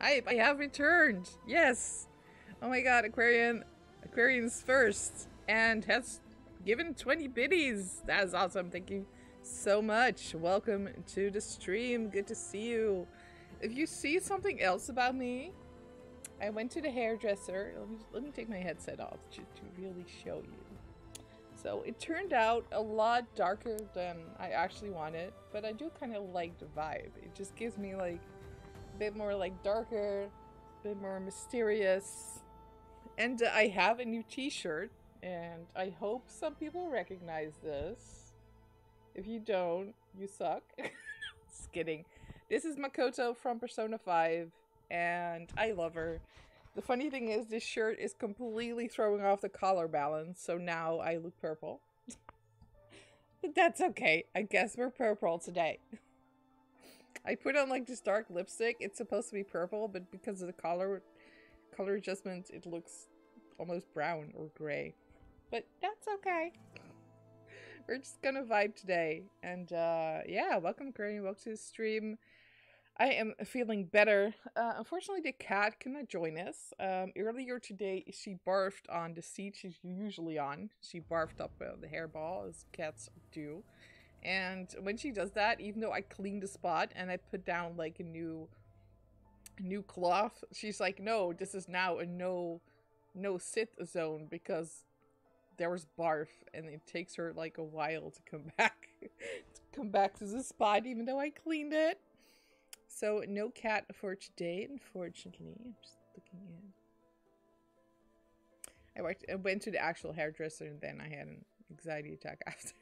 I have returned. Yes. Oh my god, Aquarian's first and has given 20 biddies. That is awesome. Thank you so much. Welcome to the stream. Good to see you. If you see something else about me, I went to the hairdresser. Let me take my headset off to really show you. So it turned out a lot darker than I actually wanted, but I do kind of like the vibe. It just gives me like a bit more like darker, a bit more mysterious. And I have a new t-shirt, and I hope some people recognize this. If you don't, you suck. Just kidding. This is Makoto from Persona 5, and I love her. The funny thing is, this shirt is completely throwing off the color balance, so now I look purple. But that's okay. I guess we're purple today. I put on like this dark lipstick. It's supposed to be purple, but because of the color adjustment, it looks almost brown or gray. But that's okay. We're just gonna vibe today. And yeah, welcome Granny, welcome to the stream. I am feeling better. Unfortunately, the cat cannot join us. Earlier today, she barfed on the seat she's usually on. She barfed up the hairball, as cats do. And when she does that, even though I cleaned the spot and I put down like a new cloth, she's like, no, this is now a no sit zone because there was barf, and it takes her like a while to come back to the spot, even though I cleaned it. So no cat for today, unfortunately. I'm just looking in. I went to the actual hairdresser, and then I had an anxiety attack after.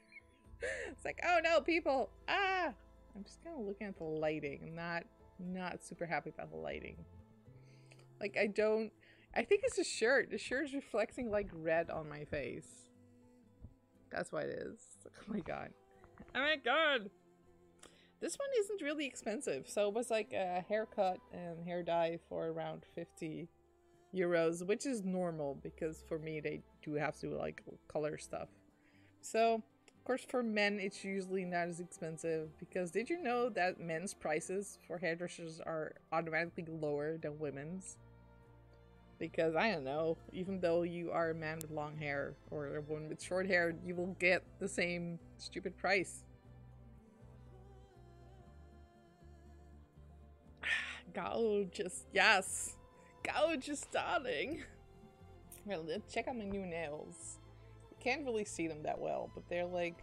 It's like, oh no, people! Ah! I'm just kind of looking at the lighting. I'm not super happy about the lighting. Like, I think it's a shirt. The shirt is reflecting like red on my face. That's why it is. Oh my god. Oh my god! This one isn't really expensive. So it was like a haircut and hair dye for around 50 euros, which is normal because for me they do have to like color stuff. So of course for men it's usually not as expensive, because did you know that men's prices for hairdressers are automatically lower than women's? Because I don't know, even though you are a man with long hair or a woman with short hair, you will get the same stupid price. Gorgeous, yes, gorgeous, darling. Well, let's check out my new nails. You can't really see them that well, but they're like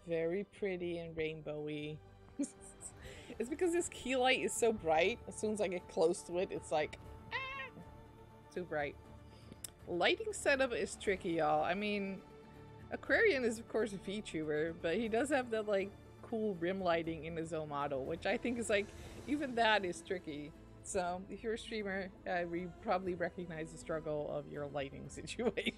very pretty and rainbowy. It's because this key light is so bright. As soon as I get close to it, it's like, ah, too bright. Lighting setup is tricky, y'all. I mean, Aquarian is of course a VTuber, but he does have that like cool rim lighting in his own model, which I think is like, even that is tricky. So if you're a streamer, we probably recognize the struggle of your lighting situation.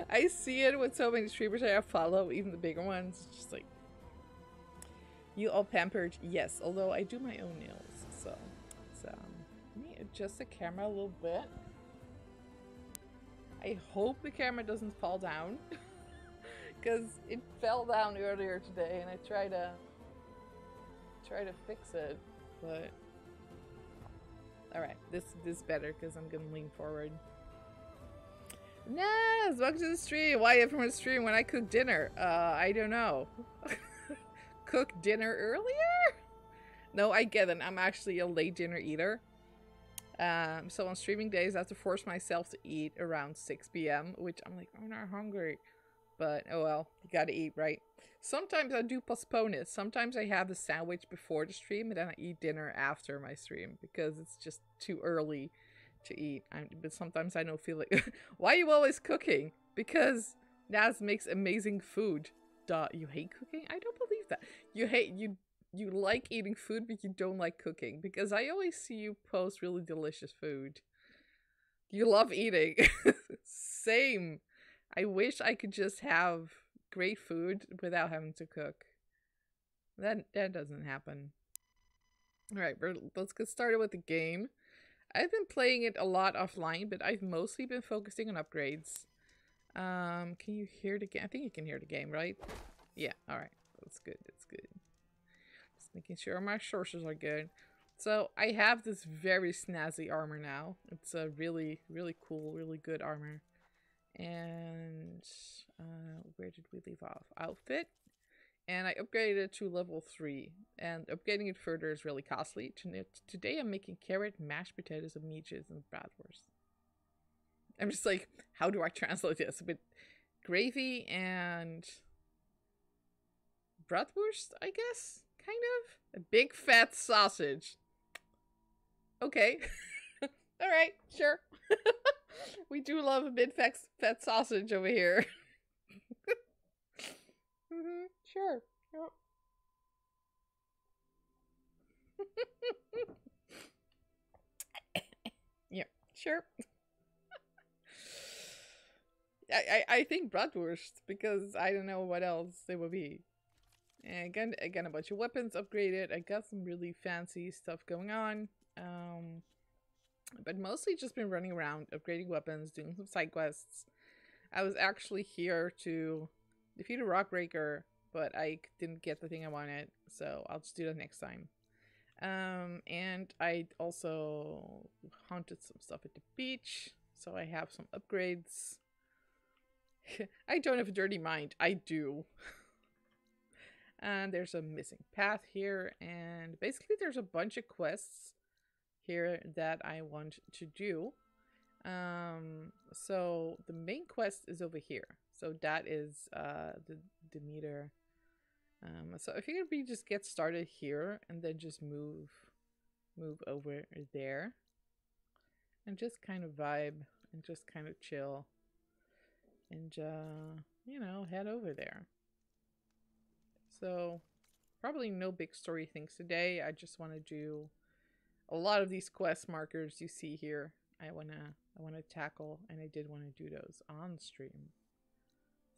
I see it with so many streamers I follow, even the bigger ones. It's just like, you all pampered, yes. Although I do my own nails, so let me adjust the camera a little bit. I hope the camera doesn't fall down, because it fell down earlier today, and I try to fix it, but all right, this is better because I'm gonna lean forward. Yes, welcome to the stream. Why everyone stream when I cook dinner? I don't know. Cook dinner earlier? No, I get it. I'm actually a late dinner eater. So on streaming days, I have to force myself to eat around 6 p.m., which I'm like, I'm not hungry. But, oh well, you gotta eat, right? Sometimes I do postpone it. Sometimes I have the sandwich before the stream, and then I eat dinner after my stream, because it's just too early to eat. But sometimes I don't feel like... Why are you always cooking? Because Naz makes amazing food. Duh, you hate cooking? I don't believe that. You like eating food, but you don't like cooking. Because I always see you post really delicious food. You love eating. Same. I wish I could just have great food without having to cook. That doesn't happen. Alright, let's get started with the game. I've been playing it a lot offline, but I've mostly been focusing on upgrades. Can you hear the game? I think you can hear the game, right? Yeah, alright. That's good, that's good. Just making sure my sources are good. So I have this very snazzy armor now. It's a really, really cool, really good armor. And where did we leave off? Outfit. And I upgraded it to level 3. And upgrading it further is really costly. Today I'm making carrot, mashed potatoes, and meat cheese and bratwurst. I'm just like, how do I translate this? But gravy and bratwurst, I guess? Kind of? A big fat sausage. Okay. Alright, sure. We do love a big fat sausage over here. Sure. Yep. Yeah, sure. I think bratwurst, because I don't know what else they would be. And again, a bunch of weapons upgraded. I got some really fancy stuff going on. But mostly just been running around, upgrading weapons, doing some side quests. I was actually here to defeat a rock breaker, but I didn't get the thing I wanted, so I'll just do that next time. And I also hunted some stuff at the beach, so I have some upgrades. I don't have a dirty mind. I do. And there's a missing path here, and basically there's a bunch of quests here that I want to do. So the main quest is over here. So that is the Demeter. So I figured we just get started here and then just move over there and just kind of vibe and just kind of chill and you know, head over there. So probably no big story things today. I just want to do a lot of these quest markers you see here. I wanna tackle, and I did want to do those on stream.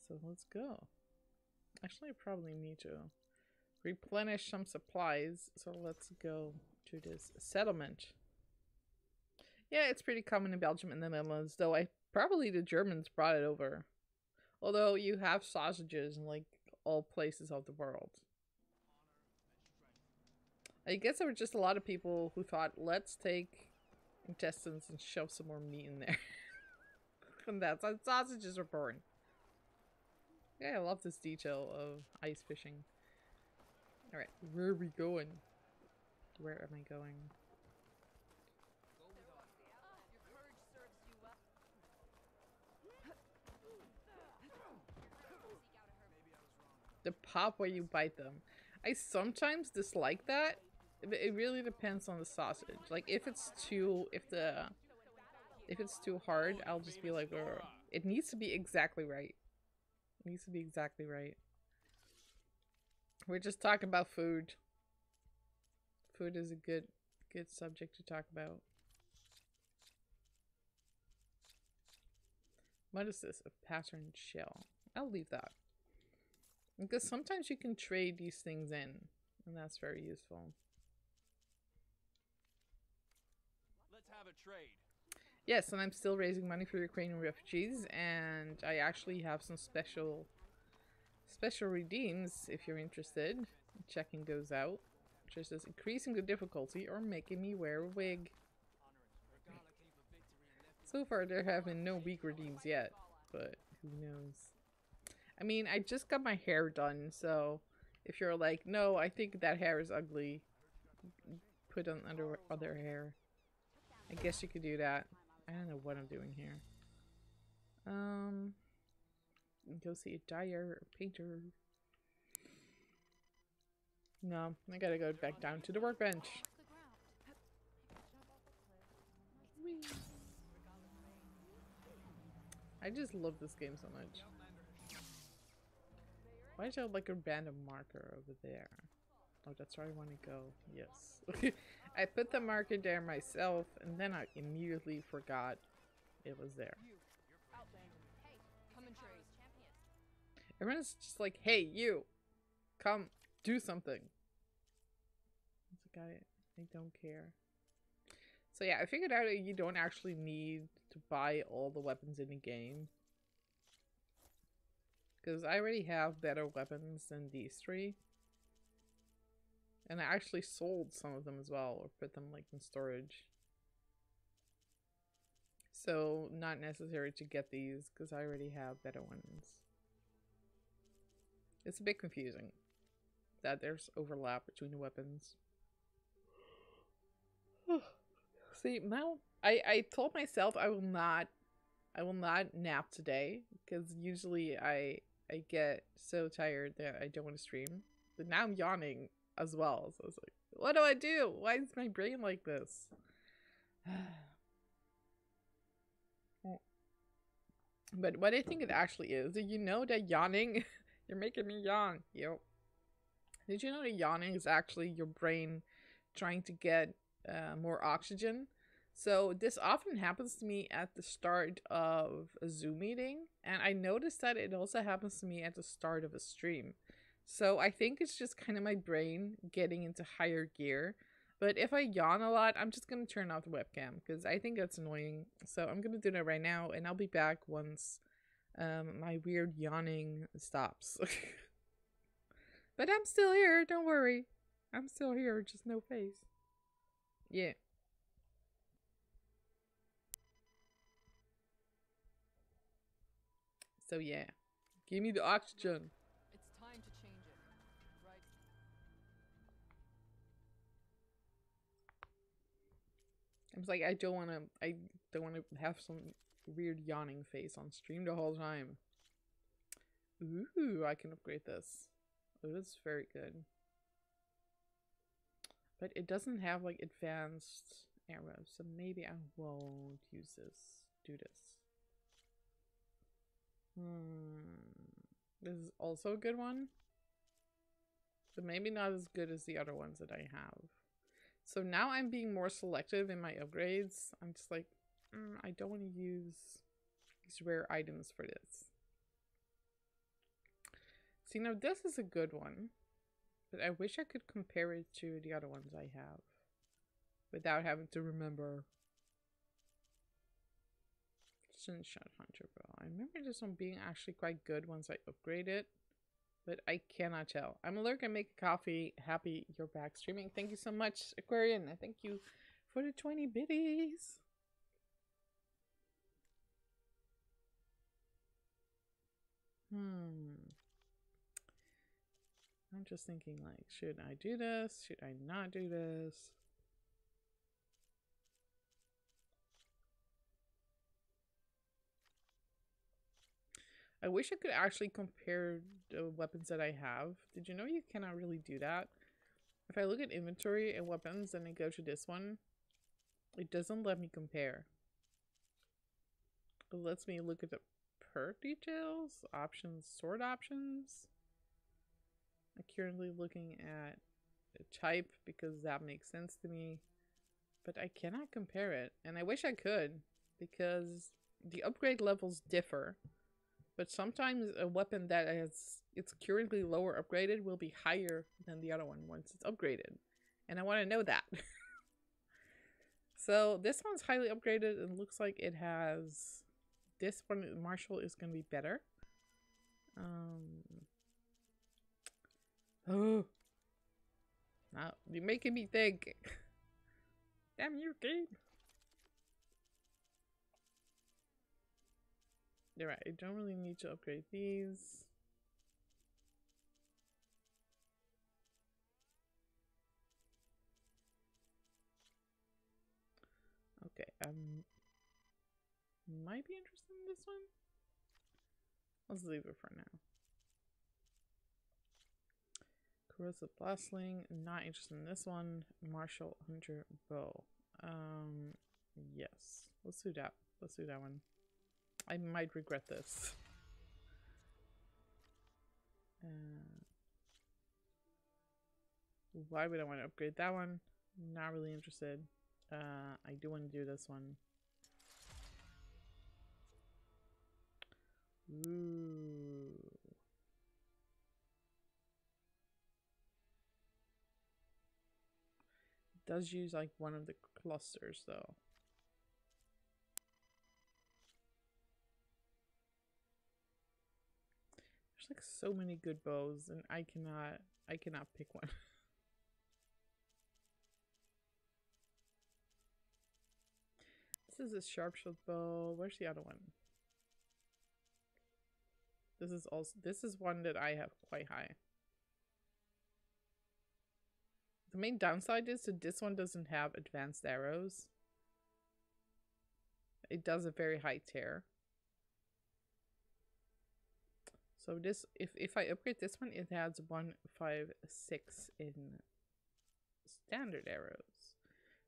So let's go. Actually, I probably need to replenish some supplies. So let's go to this settlement. Yeah, it's pretty common in Belgium and the Netherlands, though probably the Germans brought it over. Although you have sausages in like all places of the world. I guess there were just a lot of people who thought, let's take intestines and shove some more meat in there. And that's how sausages are born. Yeah, I love this detail of ice fishing. Alright, where are we going? Where am I going? The pop where you bite them. I sometimes dislike that. It really depends on the sausage. Like if it's too hard, I'll just be like, ugh. It needs to be exactly right. It needs to be exactly right. We're just talking about food. Food is a good subject to talk about. What is this? A patterned shell. I'll leave that. Because sometimes you can trade these things in, and that's very useful. Let's have a trade. Yes, and I'm still raising money for Ukrainian refugees, and I actually have some special redeems if you're interested. Checking those out. Just as increasing the difficulty or making me wear a wig. So far there have been no weak redeems yet, but who knows. I mean, I just got my hair done, so if you're like, no, I think that hair is ugly, put on other hair. I guess you could do that. I don't know what I'm doing here. Go see a dyer or painter. No, I gotta go back down to the workbench. Whee. I just love this game so much. Why is there like a random marker over there? Oh, that's where I want to go. Yes. I put the marker there myself, and then I immediately forgot it was there. Everyone's just like, hey, you! Come, do something. It's like, I don't care. So yeah, I figured out that you don't actually need to buy all the weapons in the game. Because I already have better weapons than these three. And I actually sold some of them as well, or put them like in storage. So not necessary to get these because I already have better ones. It's a bit confusing that there's overlap between the weapons. See, now I told myself I will not nap today because usually I get so tired that I don't want to stream. But now I'm yawning as well. So I was like, what do I do? Why is my brain like this? But what I think it actually is, did you know that yawning, you're making me yawn. Yo. Did you know that yawning is actually your brain trying to get more oxygen? So this often happens to me at the start of a Zoom meeting, and I noticed that it also happens to me at the start of a stream. So I think it's just kind of my brain getting into higher gear. But if I yawn a lot, I'm just going to turn off the webcam because I think that's annoying. So I'm going to do that right now, and I'll be back once my weird yawning stops. But I'm still here, don't worry. I'm still here, just no face. Yeah. So yeah. Give me the oxygen. It's time to change it, right? I was like, I don't want to have some weird yawning face on stream the whole time. Ooh, I can upgrade this. Oh, that's very good. But it doesn't have like advanced arrows, so maybe I won't use this. Do this. This is also a good one. But maybe not as good as the other ones that I have. So now I'm being more selective in my upgrades. I'm just like, I don't want to use these rare items for this. See, now this is a good one. But I wish I could compare it to the other ones I have. Without having to remember. Sunshot Hunter Bow. I remember this one being actually quite good once I upgrade it. But I cannot tell. I'm Alert and Make a Coffee. Happy you're back streaming. Thank you so much, Aquarian. And thank you for the 20 biddies. I'm just thinking like, should I do this? Should I not do this? I wish I could actually compare the weapons that I have. Did you know you cannot really do that? If I look at inventory and weapons and I go to this one, it doesn't let me compare. It lets me look at the perk details, options, sword options. I'm currently looking at the type because that makes sense to me. But I cannot compare it. And I wish I could because the upgrade levels differ. But sometimes a weapon that it's currently lower upgraded will be higher than the other one once it's upgraded. And I want to know that. So this one's highly upgraded and looks like it has... This one, Marshall, is going to be better. Oh. Now, you're making me think. Damn you, game. You're right, I don't really need to upgrade these. Okay, might be interested in this one. Let's leave it for now. Corrosive Blastling, not interested in this one. Martial Hunter Bow. Yes. Let's do that. Let's do that one. I might regret this. Why would I want to upgrade that one? Not really interested. I do want to do this one. Ooh. It does use like one of the clusters though. There's like so many good bows and I cannot pick one. is a sharpshot bow. Where's the other one? This is one that I have quite high. The main downside is that this one doesn't have advanced arrows. It does a very high tear. So this, if I upgrade this one, it has 156 in standard arrows,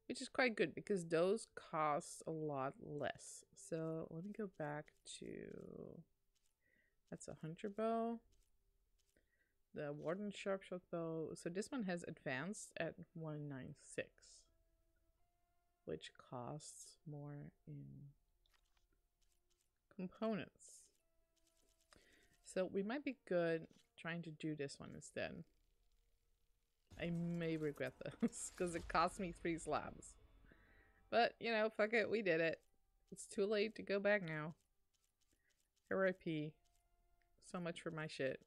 which is quite good because those cost a lot less. So let me go back to, that's a hunter bow. The warden sharpshot bow. So this one has advanced at 196, which costs more in components. So we might be good trying to do this one instead. I may regret this because it cost me 3 slabs. But, you know, fuck it, we did it. It's too late to go back now. RIP. So much for my shit.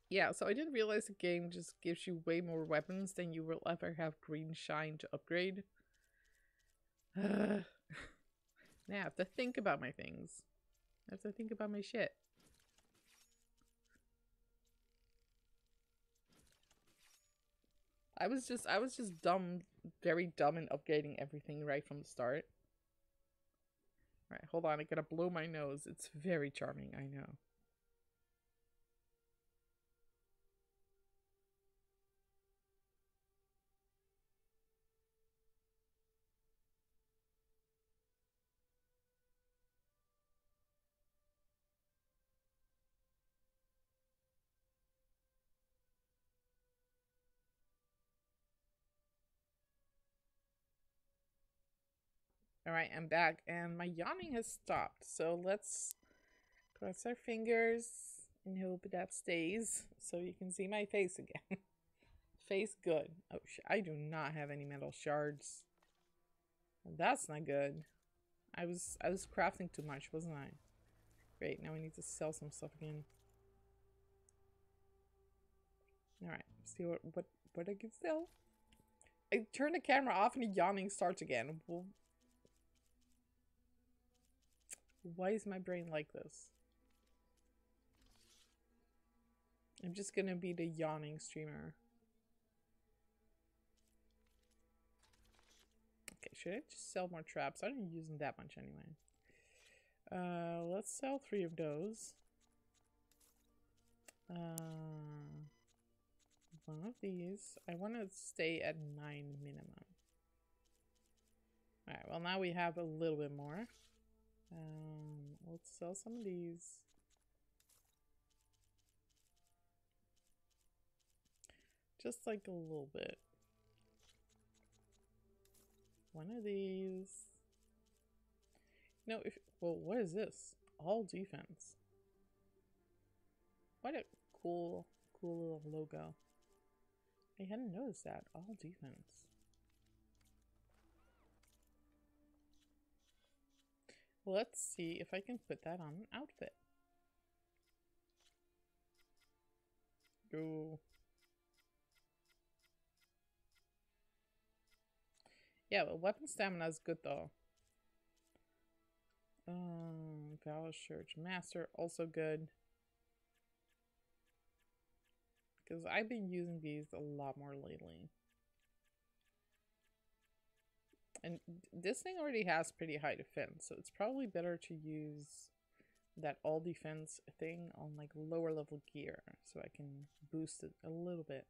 Yeah, so I didn't realize the game just gives you way more weapons than you will ever have green shine to upgrade. Now I have to think about my things. I have to think about my shit. I was just dumb, very dumb in upgrading everything right from the start. Alright, hold on, I gotta blow my nose. It's very charming, I know. Alright, I'm back and my yawning has stopped. So let's cross our fingers and hope that stays so you can see my face again. Face good. Oh shit, I do not have any metal shards. That's not good. I was crafting too much, wasn't I? Great, now we need to sell some stuff again. Alright, see what I can sell. I turn the camera off and the yawning starts again. Well, why is my brain like this? I'm just gonna be the yawning streamer. Okay, should I just sell more traps? I don't use them that much anyway. Let's sell 3 of those. One of these. I want to stay at 9 minimum. Alright, well now we have a little bit more. Let's sell some of these. Just like a little bit. One of these. No, well, what is this? All defense. What a cool little logo. I hadn't noticed that. All defense. Let's see if I can put that on an outfit. Go. Yeah, but weapon stamina is good though. Valor Search Master, also good. Because I've been using these a lot more lately. And this thing already has pretty high defense, so it's probably better to use that all defense thing on like lower level gear so I can boost it a little bit.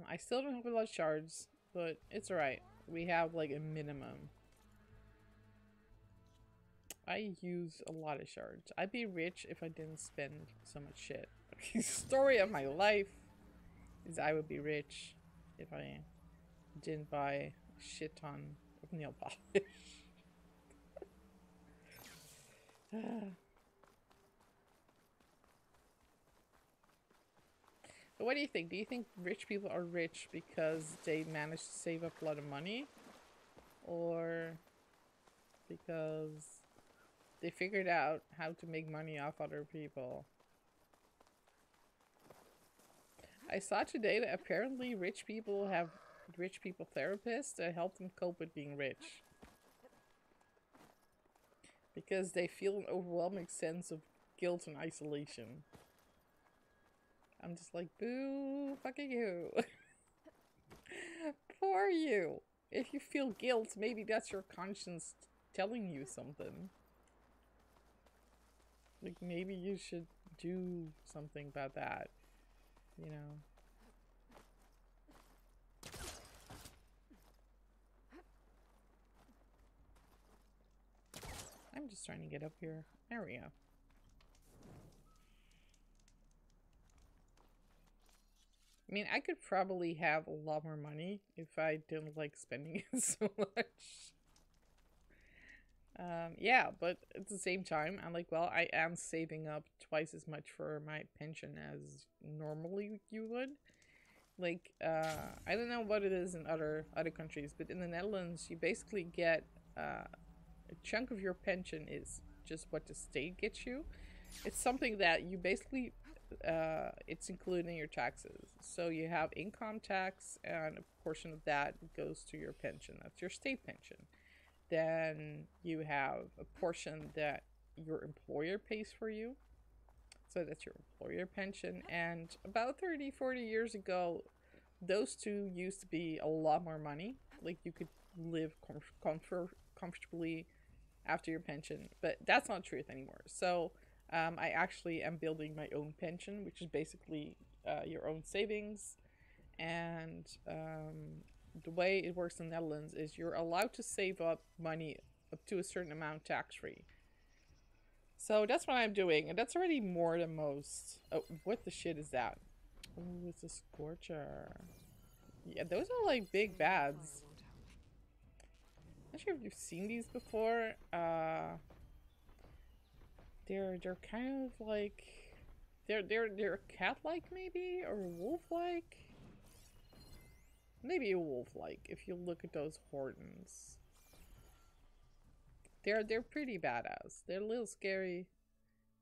I still don't have a lot of shards, but it's alright. We have like a minimum. I use a lot of shards. I'd be rich if I didn't spend so much shit. Story of my life is I would be rich if I didn't buy a shit ton of nail polish. But what do you think? Do you think rich people are rich because they managed to save up a lot of money? Or because they figured out how to make money off other people? I saw today that apparently rich people have rich people therapists to help them cope with being rich. Because they feel an overwhelming sense of guilt and isolation. I'm just like, boo, fucking you. Poor you. If you feel guilt, maybe that's your conscience telling you something. Like, maybe you should do something about that. You know? I'm just trying to get up here. There we go. I mean, I could probably have a lot more money if I didn't like spending it so much. Yeah, but at the same time, I'm like, well, I am saving up twice as much for my pension as normally you would. Like, I don't know what it is in other countries, but in the Netherlands, you basically get a chunk of your pension is just what the state gets you. It's something that you basically it's included in your taxes. So you have income tax, and a portion of that goes to your pension. That's your state pension. Then you have a portion that your employer pays for you. So that's your employer pension. And about 30-40 years ago, those two used to be a lot more money. Like, you could live comfortably after your pension. But that's not truth anymore. So I actually am building my own pension, which is basically your own savings. And the way it works in the Netherlands is you're allowed to save up money up to a certain amount tax-free. So that's what I'm doing, and that's already more than most. Oh, what the shit is that? Oh, it's a Scorcher. Yeah, those are like big bads. Not sure if you've seen these before. They're kind of like they're cat-like maybe, or wolf-like. Maybe a wolf-like if you look at those horns. They're pretty badass. They're a little scary,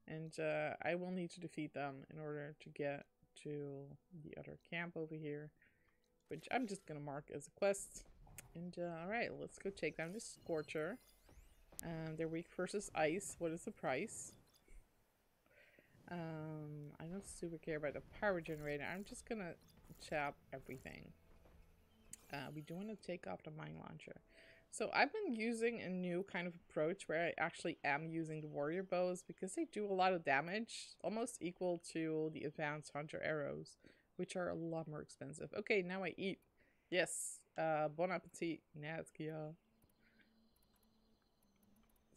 and I will need to defeat them in order to get to the other camp over here, which I'm just gonna mark as a quest. And alright, let's go take down this Scorcher. They're weak versus ice. What is the price? I don't super care about the power generator. I'm just gonna chop everything. We do want to take off the mine launcher. So I've been using a new kind of approach where I actually am using the warrior bows because they do a lot of damage, almost equal to the advanced hunter arrows, which are a lot more expensive. Okay, now I eat. Yes. Bon appetit. Nazkia.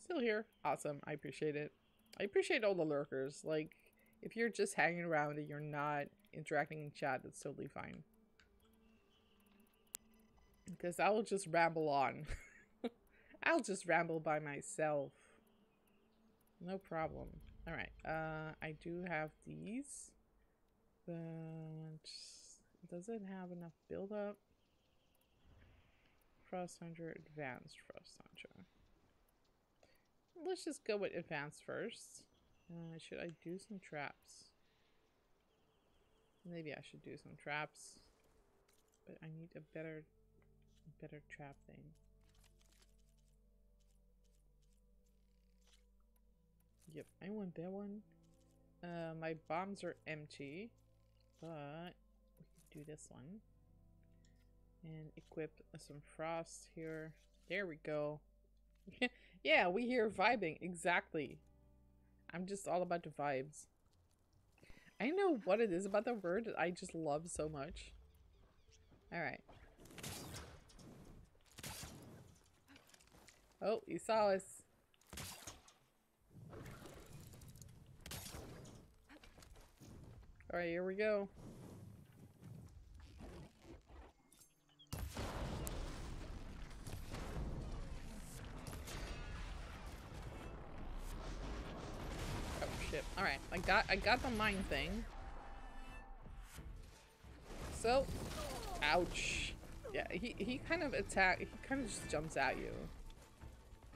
Still here. Awesome. I appreciate it. I appreciate all the lurkers. Like, if you're just hanging around and you're not interacting in chat, that's totally fine. Because I will just ramble on. I'll just ramble by myself. No problem. Alright, I do have these. But does it have enough build up? Frost Hunter, Advanced Frost Hunter. Let's just go with Advanced first. Should I do some traps? Maybe I should do some traps. But I need a better trap thing. Yep, I want that one. My bombs are empty, but we can do this one. And equip some frost here. There we go. Yeah, we hear vibing. Exactly. I'm just all about the vibes. I know what it is about the word that I just love so much. Alright. Oh, you saw us. Alright, here we go. Oh shit. Alright, I got the mine thing. So, ouch. Yeah, he kind of he kind of just jumps at you.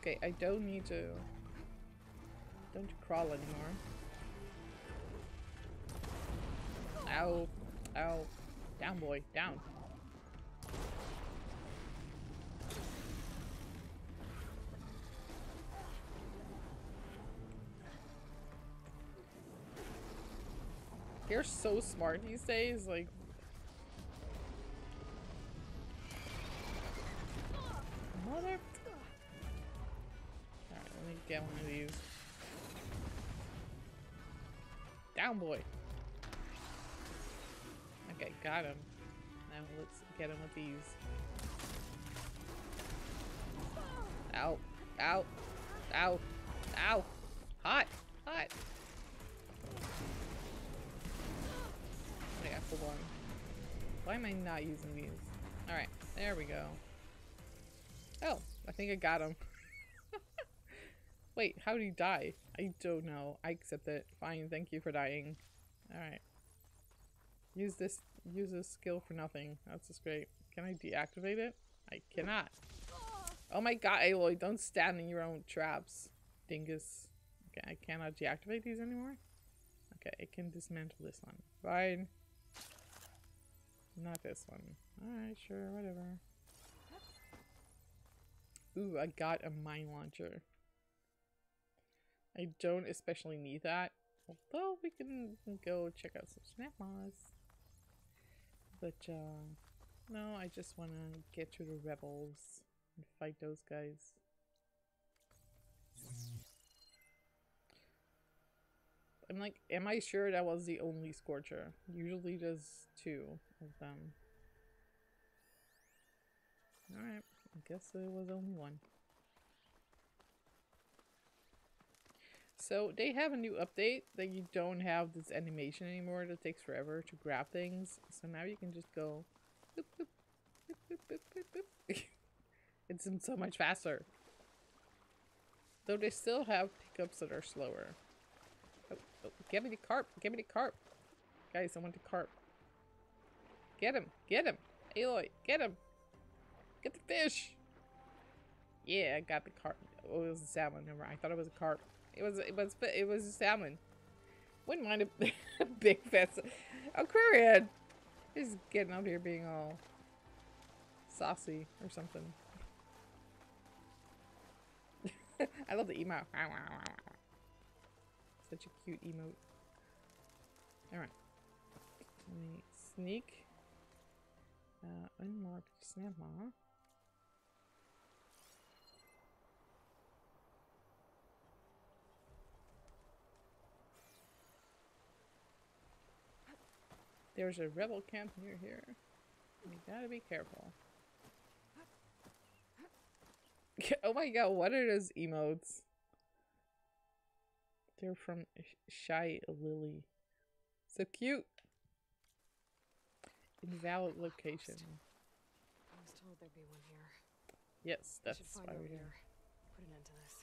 Okay, I don't need to crawl anymore. Ow. Ow. Down, boy. Down. They're so smart these days, like... Mother... Alright, let me get one of these. Down, boy! Okay, got him. Now let's get him with these. Ow. Ow. Ow. Ow. Hot. Hot. I got full one. Why am I not using these? Alright, there we go. Oh, I think I got him. Wait, how did he die? I don't know. I accept it. Fine, thank you for dying. Alright. Use this skill for nothing. That's just great. Can I deactivate it? I cannot. Oh my god, Aloy, don't stand in your own traps. Dingus. Okay, I cannot deactivate these anymore? Okay, I can dismantle this one. Fine. Not this one. Alright, sure, whatever. Ooh, I got a mine launcher. I don't especially need that. Although we can go check out some snap moths. But, no, I just want to get to the rebels and fight those guys. I'm like, am I sure that was the only Scorcher? Usually there's two of them. Alright, I guess there was only one. So they have a new update that you don't have this animation anymore that takes forever to grab things. So now you can just go boop, boop, boop, boop, boop, boop, boop. It's so much faster. Though they still have pickups that are slower. Oh, oh, get me the carp! Get me the carp! Guys, I want the carp. Get him! Get him! Aloy, get him! Get the fish! Yeah, I got the carp. Oh, it was a salmon. Never mind. I thought it was a carp. It was a salmon. Wouldn't mind a big fest. Aquarian! He's getting up here being all saucy or something. I love the emote. Such a cute emote. Alright. Let me sneak. Unmarked snap maw. There's a rebel camp near here. You gotta be careful. Oh my god, what are those emotes? They're from Shy Lily. So cute. Invalid location. I was told there'd be one here. Yes, that's why we're here. Put an end to this.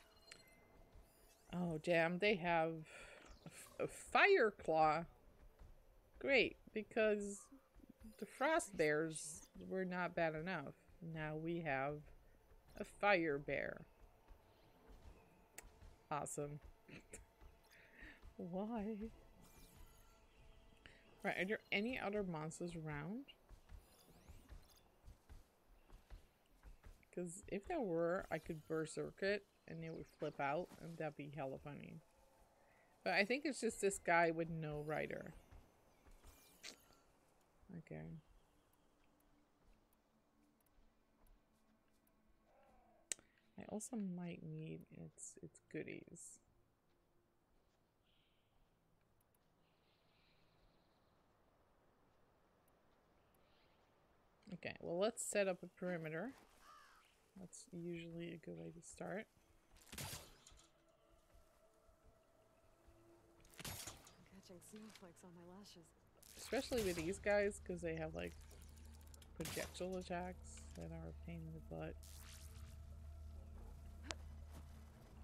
Oh damn, they have a fire claw. Great, because the frost bears were not bad enough. Now we have a fire bear. Awesome. Why? Right, are there any other monsters around? Because if there were, I could berserk it and it would flip out and that'd be hella funny. But I think it's just this guy with no rider. Okay. I also might need its goodies. Okay, well let's set up a perimeter. That's usually a good way to start. I'm catching snowflakes on my lashes. Especially with these guys, because they have like projectile attacks that are a pain in the butt.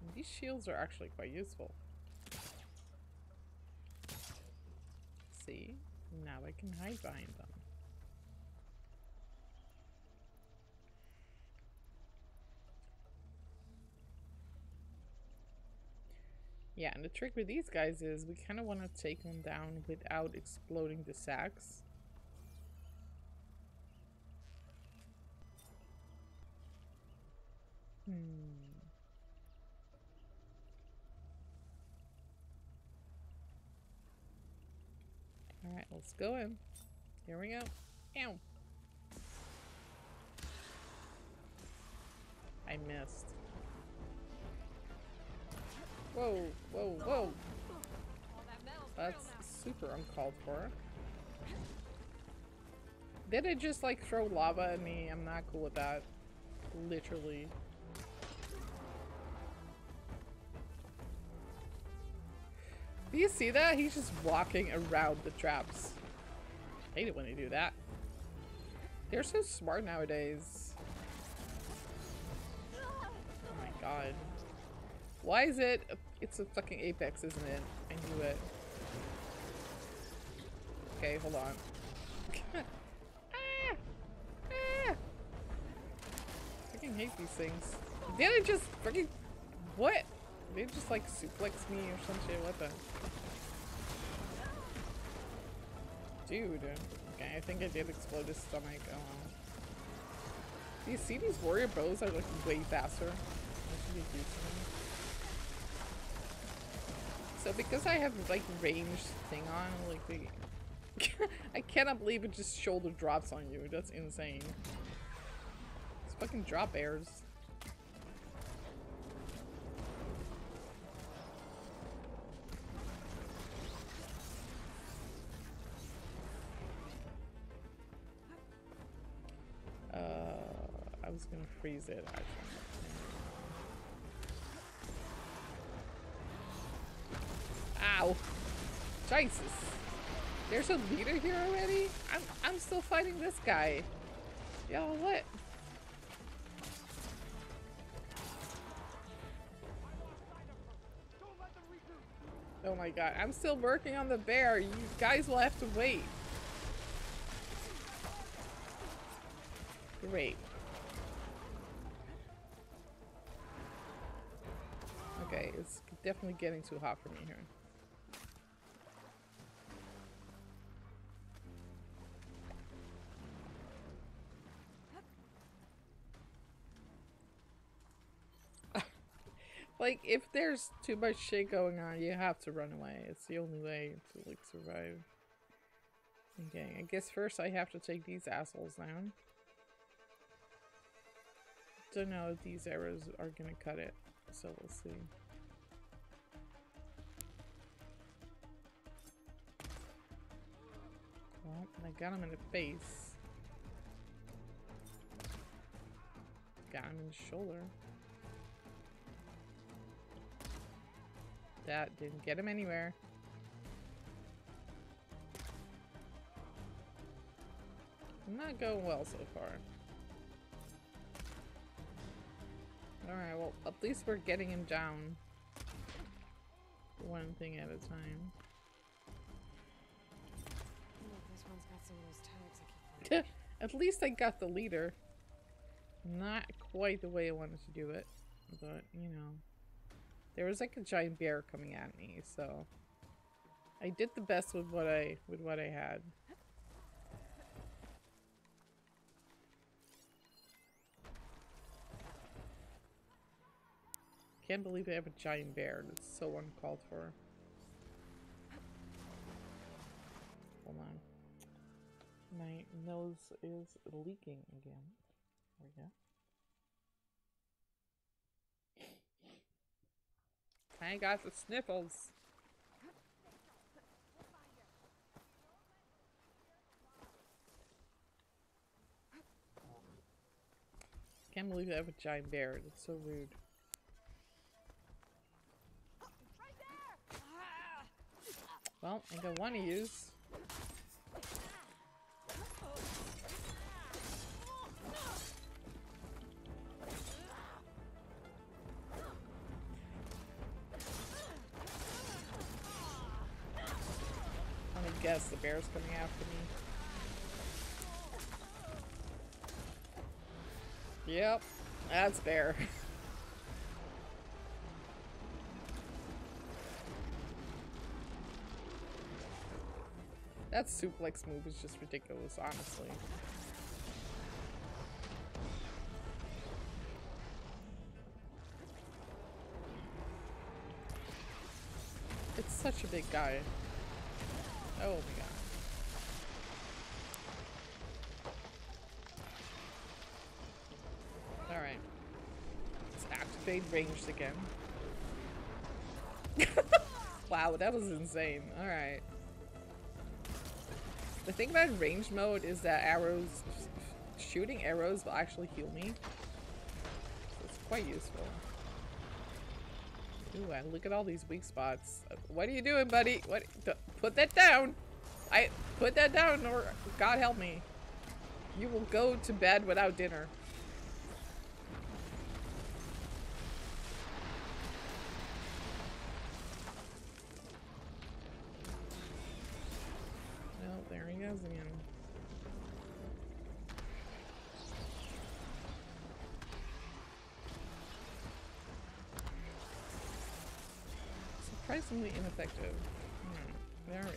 And these shields are actually quite useful. See? Now I can hide behind them. Yeah, and the trick with these guys is we kind of want to take them down without exploding the sacks. Let's go in. Here we go. Ow. I missed. Whoa, whoa, whoa. That's super uncalled for. Did it just like throw lava at me? I'm not cool with that. Literally. Do you see that? He's just walking around the traps. I hate it when they do that. They're so smart nowadays. Oh my god. Why is it? It's a fucking Apex, isn't it? I knew it. Okay, hold on. Ah! Ah! I freaking hate these things. Did it just freaking... What? They just like suplex me or some shit. What the? Dude. Okay, I think I did explode his stomach. Oh well. Do you see these warrior bows are like way faster? I should be using them. So because I have like ranged thing on, like the I cannot believe it just shoulder drops on you. That's insane. It's fucking drop airs. I was gonna freeze it actually. Ow! Jesus! There's a leader here already? I'm still fighting this guy. Yo, what? Oh my god, I'm still working on the bear. You guys will have to wait. Great. Okay, it's definitely getting too hot for me here. Like, if there's too much shit going on, you have to run away. It's the only way to, like, survive. Okay, I guess first I have to take these assholes down. Don't know if these arrows are gonna cut it, so we'll see. Well, I got him in the face. Got him in the shoulder. That didn't get him anywhere. Not going well so far. Alright, well, at least we're getting him down. One thing at a time. Look, this one's got some of those tags I keep finding. At least I got the leader. Not quite the way I wanted to do it, but you know. There was like a giant bear coming at me, so I did the best with what I had. Can't believe I have a giant bear. That's so uncalled for. Hold on. My nose is leaking again. There we go. I got the sniffles. Can't believe I have a giant bear. That's so rude. Well, I got one to use. I'm gonna guess the bear's coming after me. Yep, that's bear. That suplex move is just ridiculous, honestly. It's such a big guy. Oh my god. activate ranged again. Wow, that was insane. Alright. The thing about ranged mode is that shooting arrows will actually heal me. So it's quite useful. Ooh, and look at all these weak spots. What are you doing, buddy? What? Put that down! Put that down, or God help me. You will go to bed without dinner. Oh, there he goes again. Surprisingly ineffective. There we go.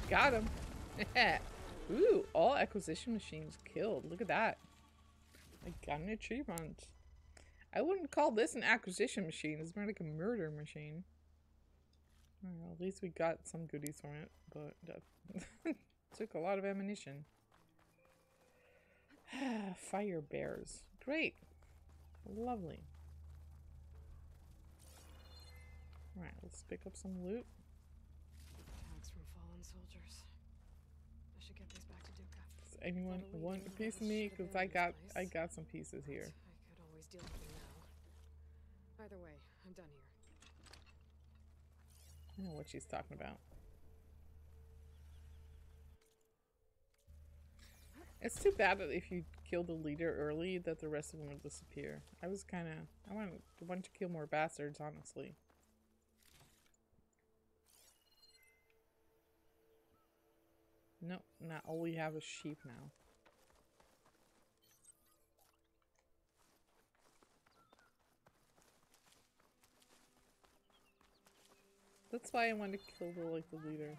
Got him. Ooh, all acquisition machines killed. Look at that. I got an achievement. I wouldn't call this an acquisition machine. It's more like a murder machine. Well, at least we got some goodies from it, but that took a lot of ammunition. Fire bears. Great. Lovely. Alright, let's pick up some loot. Tags from fallen soldiers. I should get these back to Duca. Does anyone want a piece of me? Because I got some pieces here. I could always deal with them now. Either way, I'm done here. I know what she's talking about. It's too bad that if you kill the leader early that the rest of them will disappear. I wanted to kill more bastards, honestly. Nope, not all we have is sheep now. That's why I wanted to kill the leader.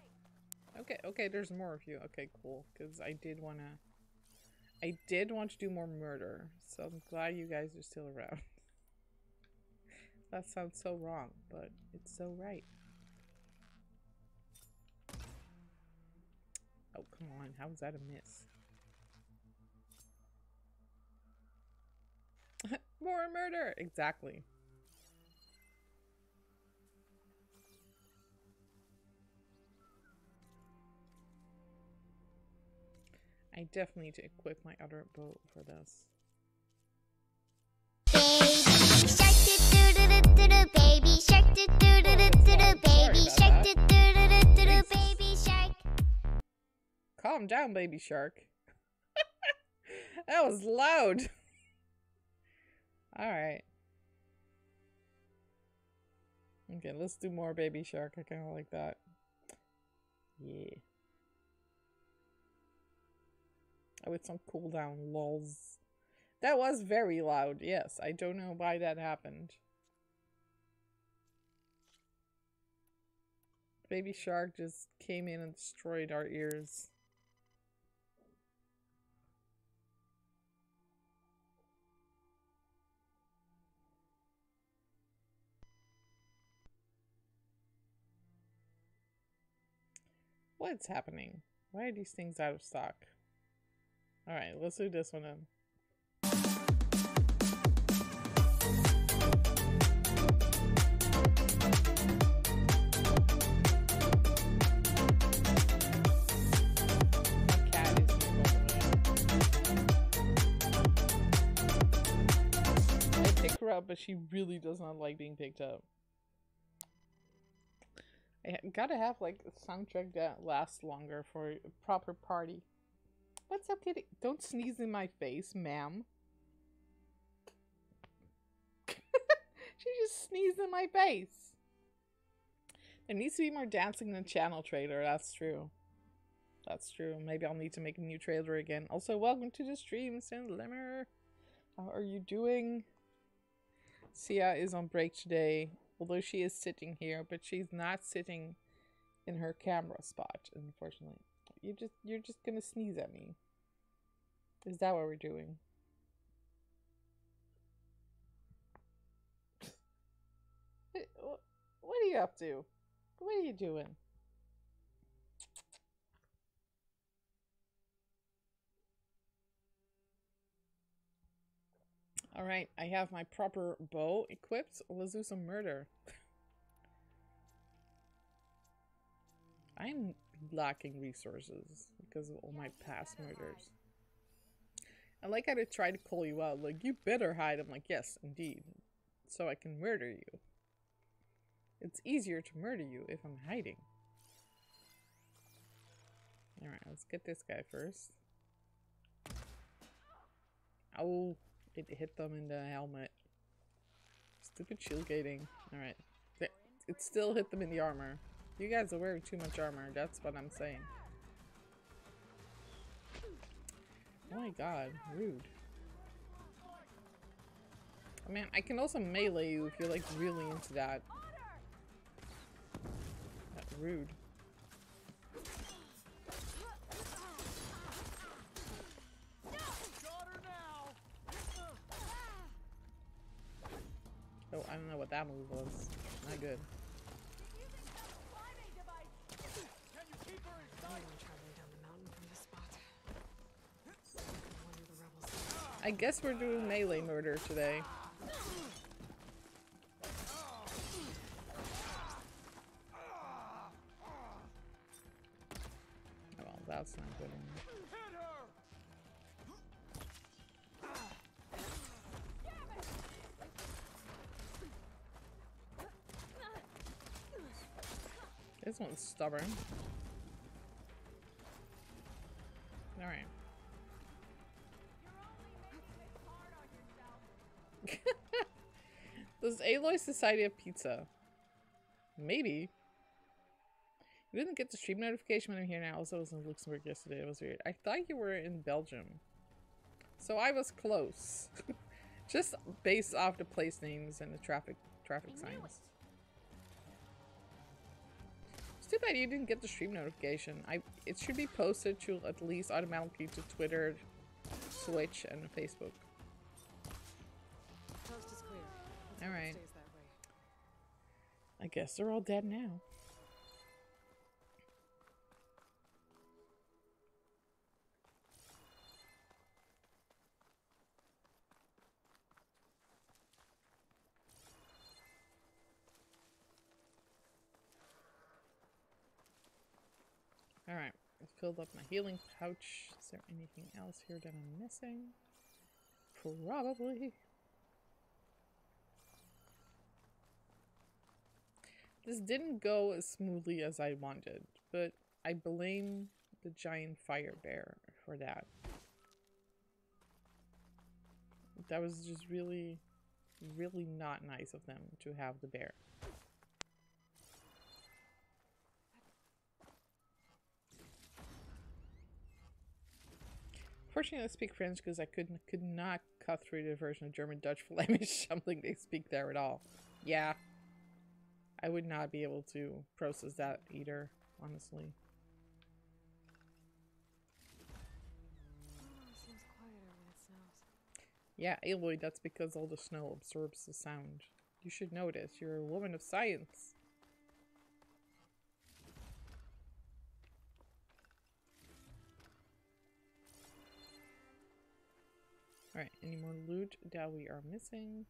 Okay, there's more of you. Okay, cool. Because I did want to do more murder. So I'm glad you guys are still around. That sounds so wrong, but it's so right. Oh, come on. How was that a miss? More murder! Exactly. I definitely need to equip my other boat for this. Baby shark, baby shark, baby shark. Calm down, baby shark. That was loud. Alright. Okay, let's do more baby shark. I kind of like that. Yeah. Oh, with some cooldown, lols. That was very loud, yes. I don't know why that happened. Baby shark just came in and destroyed our ears. What's happening? Why are these things out of stock? Alright, let's do this one then. My cat is I pick her up, but she really does not like being picked up. I gotta have like a soundtrack that lasts longer for a proper party. What's up, kitty? Don't sneeze in my face, ma'am. She just sneezed in my face. There needs to be more dancing in the channel trailer. That's true. That's true. Maybe I'll need to make a new trailer again. Also, welcome to the stream, Sandlemmer. How are you doing? Sia is on break today. Although she is sitting here, but she's not sitting in her camera spot, unfortunately. You're just gonna sneeze at me. Is that what we're doing? What are you up to? What are you doing? Alright, I have my proper bow equipped. Let's do some murder. I'm lacking resources because of all my past murders. I like how they try to call you out, like, you better hide. I'm like, yes, indeed. So I can murder you. It's easier to murder you if I'm hiding. Alright, let's get this guy first. Oh, it hit them in the helmet. Stupid shield gating. Alright. It still hit them in the armor. You guys are wearing too much armor, that's what I'm saying. Oh my god, rude. Oh man, I can also melee you if you're like really into that. That's rude. Oh, I don't know what that move was. Not good. I guess we're doing melee murder today. Oh well, that's not good enough. This one's stubborn. Alright. Does Aloy Society have pizza? Maybe. You didn't get the stream notification when I'm here now. Also, I was in Luxembourg yesterday. It was weird. I thought you were in Belgium. So I was close. Just based off the place names and the traffic signs. It's too bad you didn't get the stream notification. It should be posted to at least automatically to Twitter, Twitch, and Facebook. Alright. I guess they're all dead now. Alright, I filled up my healing pouch. Is there anything else here that I'm missing? Probably. This didn't go as smoothly as I wanted, but I blame the giant fire bear for that. That was just really, really not nice of them to have the bear. Fortunately, I speak French because I could not cut through the version of German, Dutch, Flemish, something they speak there at all. Yeah. I would not be able to process that either, honestly. Seems quieter when it snows. Yeah, Aloy, that's because all the snow absorbs the sound. You should know this. You're a woman of science. Alright, any more loot that we are missing?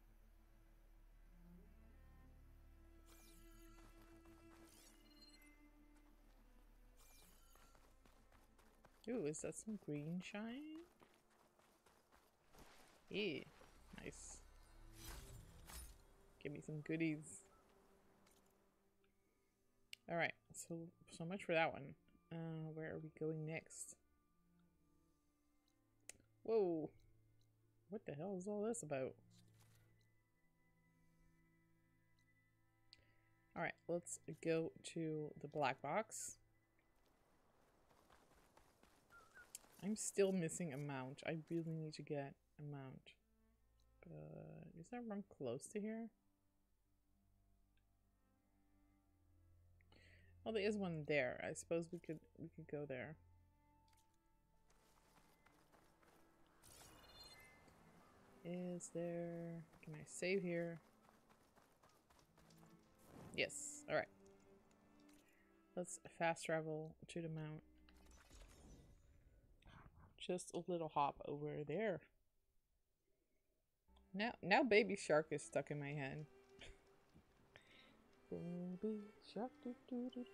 Ooh, is that some green shine? Yeah, nice. Give me some goodies. Alright, so much for that one. Where are we going next? Whoa. What the hell is all this about? Alright, let's go to the black box. I'm still missing a mount. I really need to get a mount. But is there one close to here? Well, there is one there. I suppose we could go there. Is there... Can I save here? Yes. Alright. Let's fast travel to the mount. Just a little hop over there. Now Baby Shark is stuck in my head. Baby Shark. Doo, doo, doo, doo.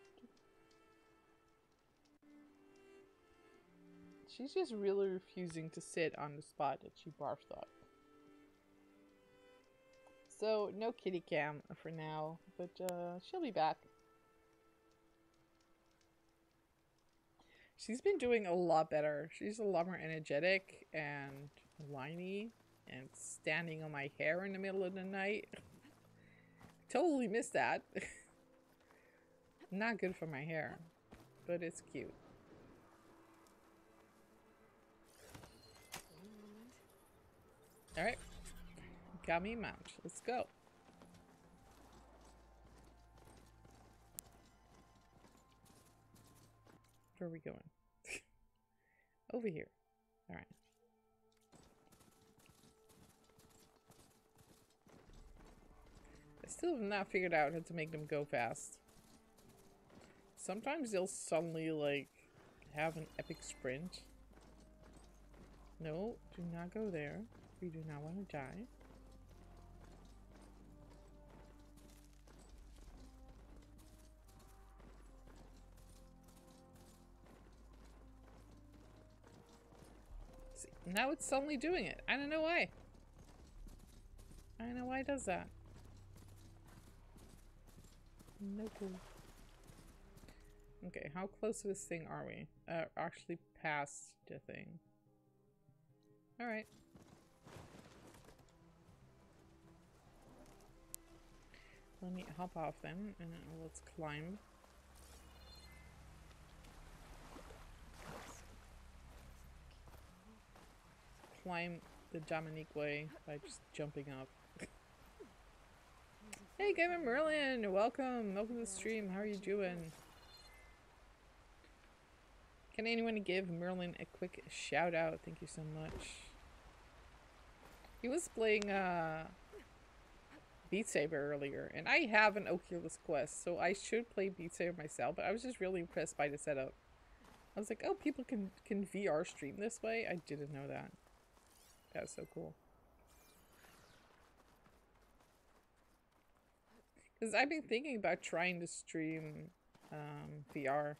She's just really refusing to sit on the spot that she barfed up. So, no kitty cam for now, but she'll be back. She's been doing a lot better. She's a lot more energetic and whiny and standing on my hair in the middle of the night. Totally missed that. Not good for my hair, but it's cute. Alright. Got me a mount. Let's go. Where are we going? Over here. Alright. I still have not figured out how to make them go fast. Sometimes they'll suddenly, like, have an epic sprint. No, do not go there. We do not want to die. See, now it's suddenly doing it. I don't know why. I don't know why it does that. No clue. Okay, how close to this thing are we? Actually past the thing. Alright. Let me hop off then, and let's climb. Climb the Dominique way by just jumping up. Hey, Gamer Merlin! Welcome! Welcome to the stream. How are you doing? Can anyone give Merlin a quick shout out? Thank you so much. He was playing Beat Saber earlier, and I have an Oculus Quest, so I should play Beat Saber myself, but I was just really impressed by the setup. I was like, oh, people can VR stream this way? I didn't know that. That's so cool. Because I've been thinking about trying to stream VR.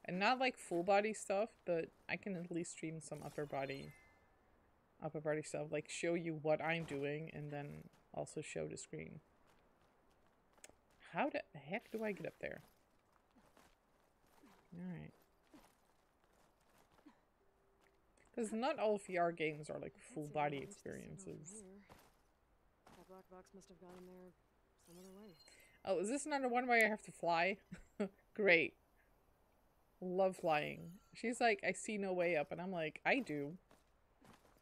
And not like full body stuff, but I can at least stream some upper body stuff. Like show you what I'm doing and then also show the screen. How the heck do I get up there? Alright. Because not all VR games are like full body experiences. That black box must have gotten there some other way. Oh, is this another one where I have to fly? Great. Love flying. She's like, I see no way up, and I'm like, I do.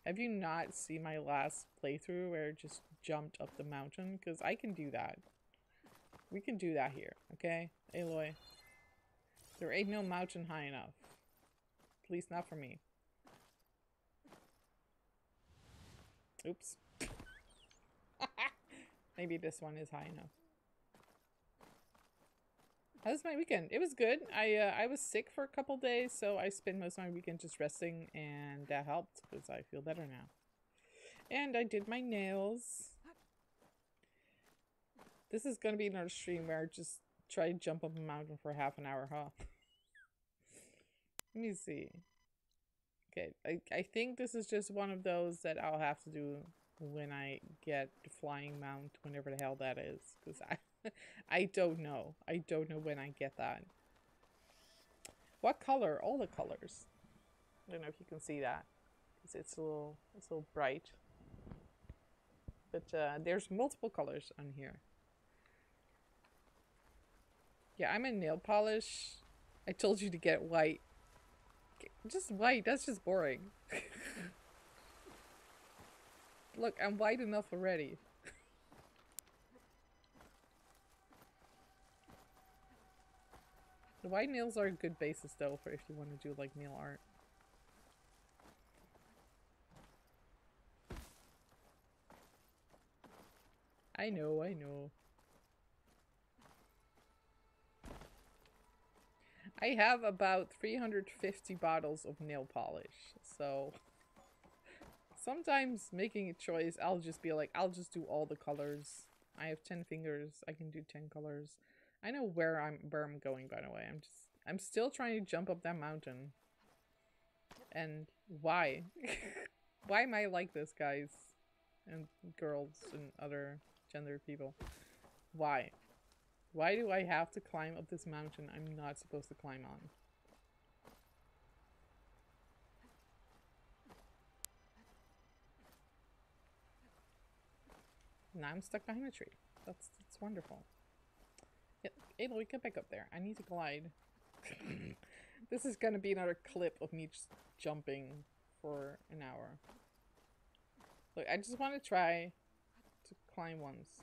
Have you not seen my last playthrough where I just jumped up the mountain? Because I can do that. We can do that here, okay? Aloy. There ain't no mountain high enough. At least not for me. Oops. Maybe this one is high enough. How was my weekend? It was good. I was sick for a couple days, so I spent most of my weekend just resting, and that helped because I feel better now. And I did my nails. This is gonna be another stream where I just try to jump up a mountain for half an hour, huh? Let me see. Okay, I think this is just one of those that I'll have to do when I get the flying mount, whenever the hell that is, because I don't know. I don't know when I get that. What color? All the colors. I don't know if you can see that, because it's a little bright. But there's multiple colors on here. Yeah, I'm in nail polish. I told you to get white. Just white. That's just boring. Look, I'm white enough already. The white nails are a good basis though for if you want to do like nail art. I know, I know. I have about 350 bottles of nail polish, so Sometimes making a choice, I'll just be like, I'll just do all the colors. I have 10 fingers. I can do 10 colors. I know where I'm going, by the way. I'm still trying to jump up that mountain. And why? Why am I like this, guys? And girls and other gender people. Why? Why do I have to climb up this mountain I'm not supposed to climb on? Now I'm stuck behind a tree. That's wonderful. Yeah, Aloy, get back up there. I need to glide. This is gonna be another clip of me just jumping for an hour. Look, I just want to try to climb once.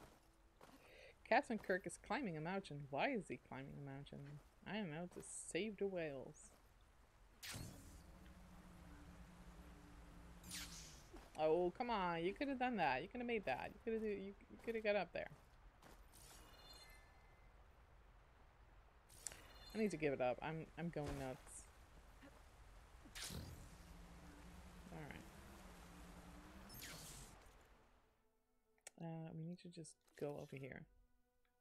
Captain Kirk is climbing a mountain. Why is he climbing a mountain? I don't know, to save the whales. Oh, come on. You could have done that. You could have made that. You could have got up there. I need to give it up. I'm going nuts. Alright. We need to just go over here.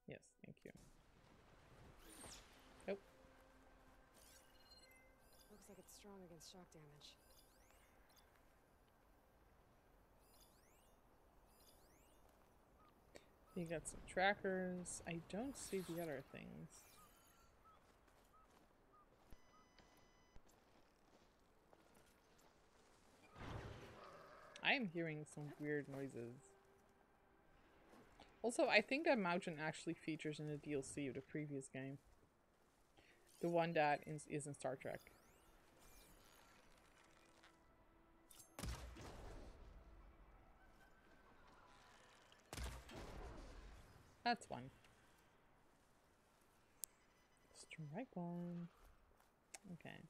Yes, thank you. Oh. Looks like it's strong against shock damage. You got some trackers. I don't see the other things. I am hearing some weird noises. Also, I think that mountain actually features in the DLC of the previous game. The one that is in Star Trek. That's one. Strike one. Okay.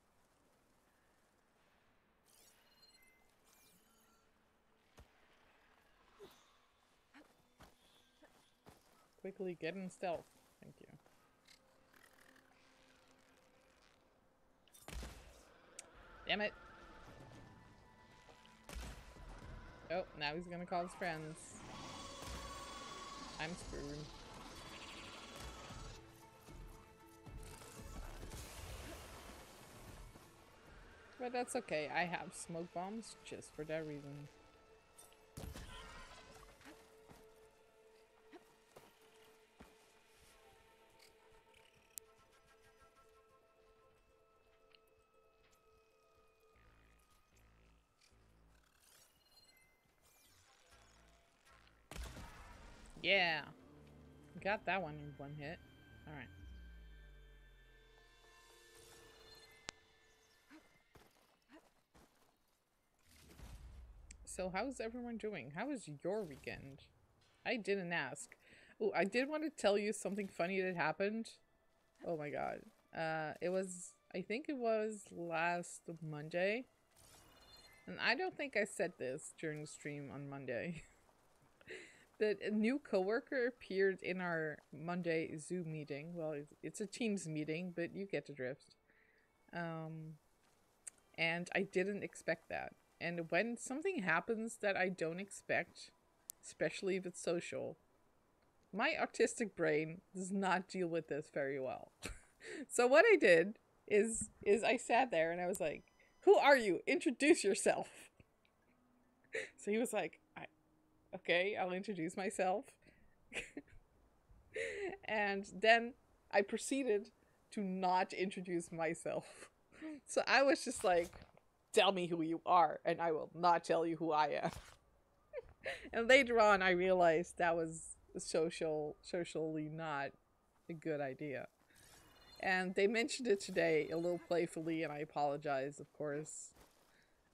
Quickly get in stealth. Thank you. Damn it. Oh, now he's gonna call his friends. I'm screwed. But that's okay. I have smoke bombs just for that reason. Yeah. Got that one in one hit. Alright. So how's everyone doing? How was your weekend? I didn't ask. Oh, I did want to tell you something funny that happened. Oh my god. I think it was last Monday. And I don't think I said this during the stream on Monday. That a new coworker appeared in our Monday Zoom meeting. Well, it's a Teams meeting, but you get the drift. And I didn't expect that. And when something happens that I don't expect, especially if it's social, my autistic brain does not deal with this very well. So what I did is I sat there and I was like, "Who are you? Introduce yourself." So he was like, "Okay, I'll introduce myself." And then I proceeded to not introduce myself. So I was just like, "Tell me who you are, and I will not tell you who I am." And later on, I realized that was socially not a good idea. And they mentioned it today a little playfully, and I apologize, of course.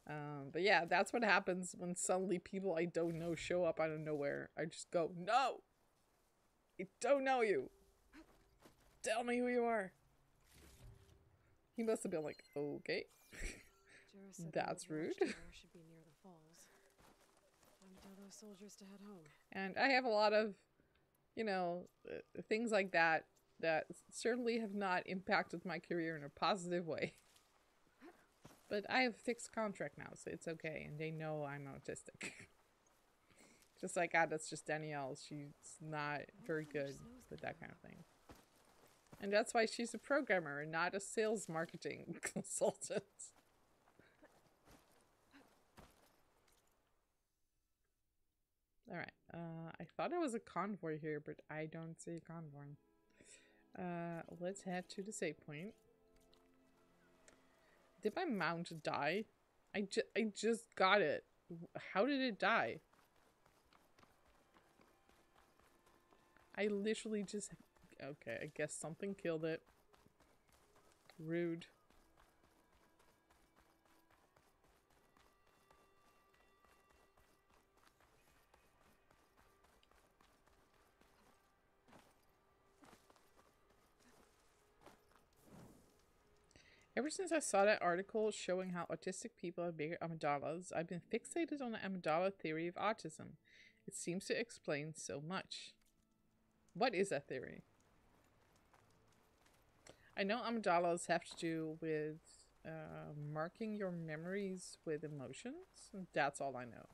But yeah, that's what happens when suddenly people I don't know show up out of nowhere. I just go, "No! I don't know you! Tell me who you are!" He must have been like, "Okay." That's rude. Should be near the falls. Time to tell those soldiers to head home. And I have a lot of, you know, things like that that certainly have not impacted my career in a positive way. But I have a fixed contract now, so it's okay. And they know I'm autistic. Just like, that's just Danielle. She's not very good with that kind of thing. And that's why she's a programmer and not a sales marketing consultant. Alright, I thought it was a convoy here, but I don't see a convoy. Let's head to the save point. Did my mount die? I just got it. How did it die? I literally just... Okay, I guess something killed it. Rude. Ever since I saw that article showing how autistic people have bigger amygdalas, I've been fixated on the amygdala theory of autism. It seems to explain so much. What is that theory? I know amygdalas have to do with marking your memories with emotions. That's all I know.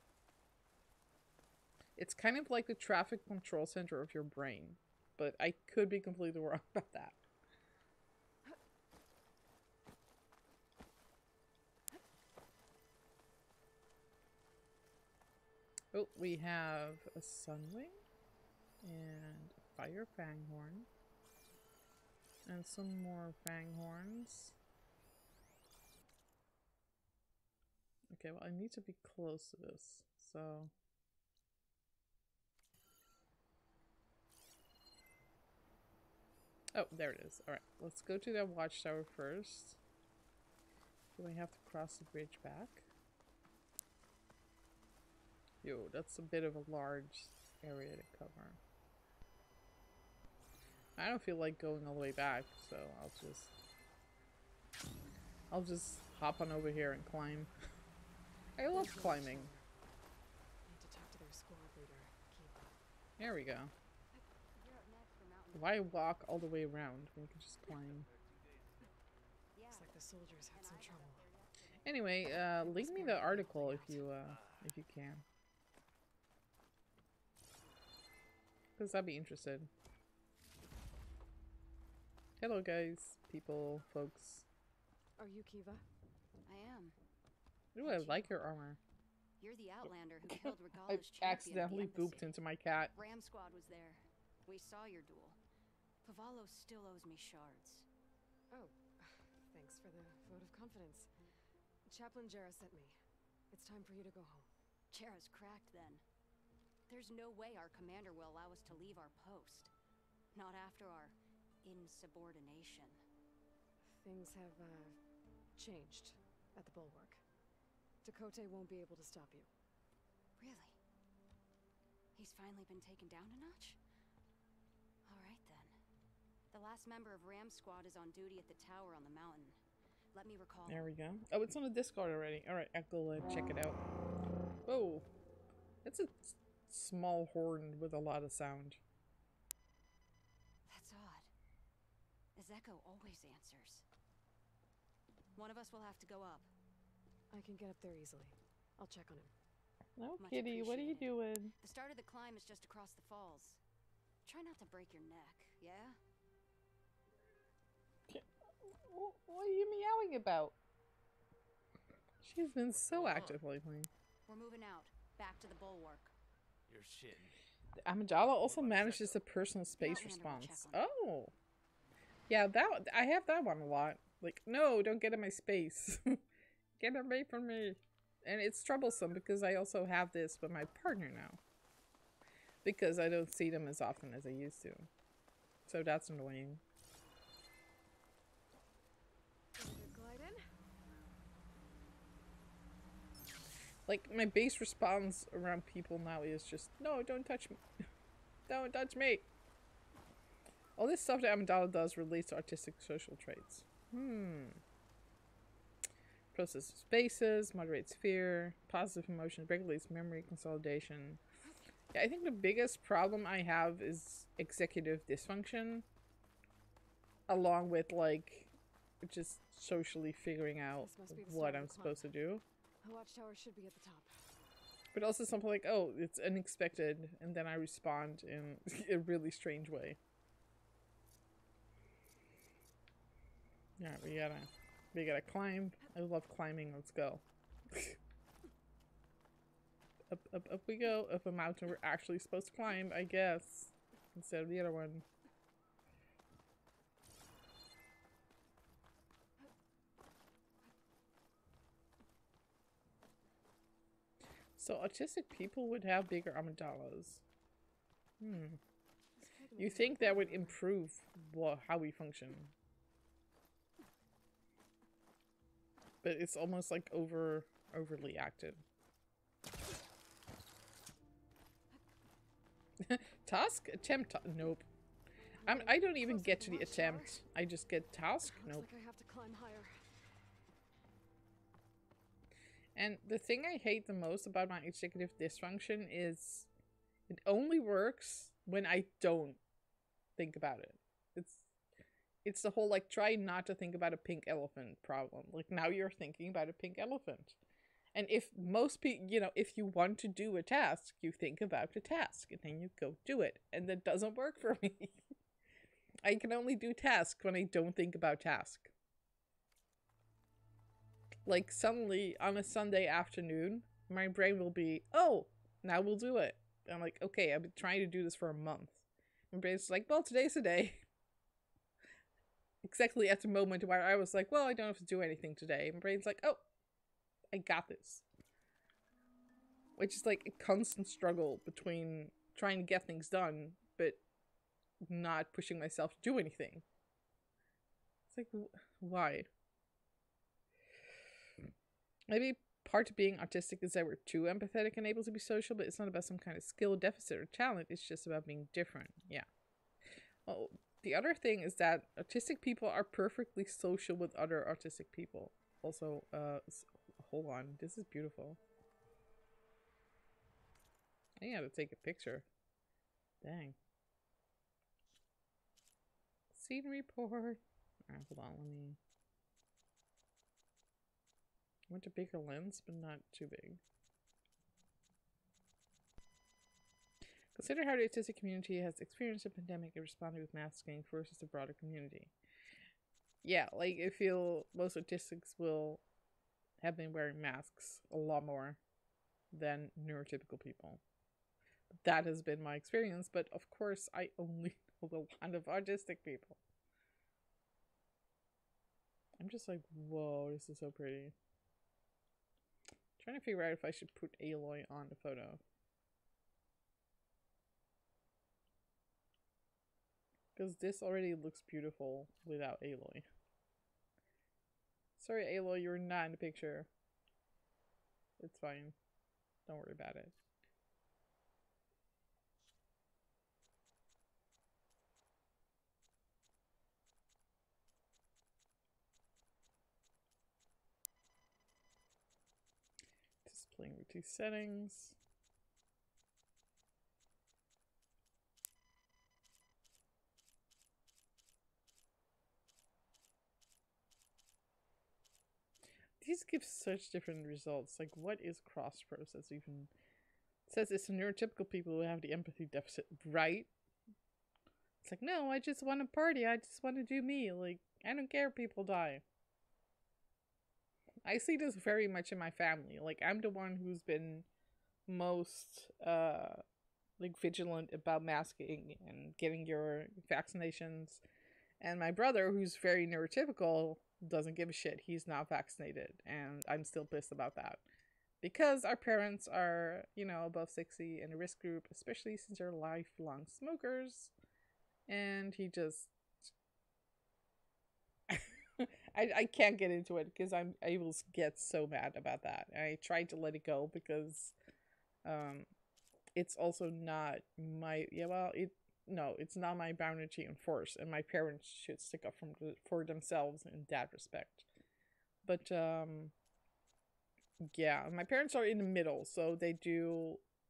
It's kind of like the traffic control center of your brain, but I could be completely wrong about that. Oh, we have a sunwing and a fire fanghorn and some more fanghorns. Okay, well, I need to be close to this, so... Oh, there it is. Alright, let's go to the watchtower first. Do I have to cross the bridge back? Yo, that's a bit of a large area to cover. I don't feel like going all the way back, so I'll just hop on over here and climb. I love climbing. Need to talk to their squad leader, Kiva. There we go. Why walk all the way around when you can just climb? Looks like the soldiers had some trouble. Anyway, leave me the article if you can. Because I'd be interested. Hello guys, people, folks. Are you Kiva? I am. Ooh, I like your armor. You're the outlander who killed I Regala's champion at the accidentally embassy. booped into my cat. Ram Squad was there. We saw your duel. Pavallo still owes me shards. Oh, thanks for the vote of confidence. Chaplain Jera sent me. It's time for you to go home. Jera's cracked then. There's no way our commander will allow us to leave our post. Not after our insubordination. Things have, changed at the Bulwark. Dakota won't be able to stop you. Really? He's finally been taken down a notch? Alright then. The last member of Ram Squad is on duty at the tower on the mountain. Let me recall. There we go. Oh, it's on the Discord already. Alright, I'll go check it out. Whoa. That's a small horn with a lot of sound. That's odd. Ezeko always answers. One of us will have to go up. I can get up there easily. I'll check on him. No, Much kitty, what are you appreciated. doing? The start of the climb is just across the falls. Try not to break your neck, yeah? What are you meowing about? She's been so active lately. We're moving out. Back to the bulwark. You're shitting. The Amidala also manages the personal space Outlander will response. check on it. Oh! Yeah, I have that one a lot. Like, no, don't get in my space. Get away from me. And it's troublesome because I also have this with my partner now. Because I don't see them as often as I used to. So that's annoying. Glide in. Like, my base response around people now is just, no, don't touch me. Don't touch me. All this stuff that Amidala does relates to artistic social traits. Processes spaces, moderates fear, positive emotions, regulates memory consolidation. Yeah, I think the biggest problem I have is executive dysfunction. Along with, like, just socially figuring out This must be the what start of I'm the climb. supposed to do. The watchtower should be at the top. But also something like, oh, it's unexpected, and then I respond in a really strange way. Yeah, we gotta climb. I love climbing. Let's go. Up we go. Up a mountain we're actually supposed to climb, I guess. Instead of the other one. So autistic people would have bigger armadillos. You think that would improve how we function. But it's almost like overly acted. Task? Attempt? Nope. I don't even get to the attempt. I just get task? Nope. Looks like I have to climb higher. And the thing I hate the most about my executive dysfunction is it only works when I don't think about it. It's the whole like try not to think about a pink elephant problem. Like now you're thinking about a pink elephant. And if most people, you know, if you want to do a task, you think about the task and then you go do it. And that doesn't work for me. I can only do task when I don't think about task. Like suddenly on a Sunday afternoon, my brain will be, oh, now we'll do it. And I'm like, okay, I've been trying to do this for a month. My brain's like, well, today's the day. Exactly at the moment where I was like, well, I don't have to do anything today. My brain's like, oh, I got this. Which is like a constant struggle between trying to get things done, but not pushing myself to do anything. It's like, why? Maybe part of being autistic is that we're too empathetic and able to be social, but it's not about some kind of skill deficit or talent. It's just about being different. Yeah. Well, the other thing is that autistic people are perfectly social with other autistic people. Also, hold on. This is beautiful. I gotta take a picture. Dang. Scene report. Alright, hold on. I want a bigger lens, but not too big. Consider how the autistic community has experienced the pandemic and responded with masking versus the broader community. Yeah, like I feel most autistics will have been wearing masks a lot more than neurotypical people. That has been my experience, but of course I only know a lot of autistic people. I'm just like, whoa, this is so pretty. Trying to figure out if I should put Aloy on the photo. Because this already looks beautiful without Aloy. Sorry, Aloy, you're not in the picture. It's fine. Don't worry about it. Displaying with two settings. These give such different results. Like, what is cross process even? It says it's neurotypical people who have the empathy deficit, right? It's like, no, I just want to party. I just want to do me. Like, I don't care if people die. I see this very much in my family. Like, I'm the one who's been most, like, vigilant about masking and getting your vaccinations. And my brother, who's very neurotypical, doesn't give a shit. He's not vaccinated. And I'm still pissed about that. Because our parents are, you know, above 60 in a risk group, especially since they're lifelong smokers. And he just... I can't get into it because I will get so mad about that. And I tried to let it go because it's also not my... Yeah, well, it's not my boundary to enforce. And my parents should stick up for themselves in that respect. But, yeah, my parents are in the middle. So they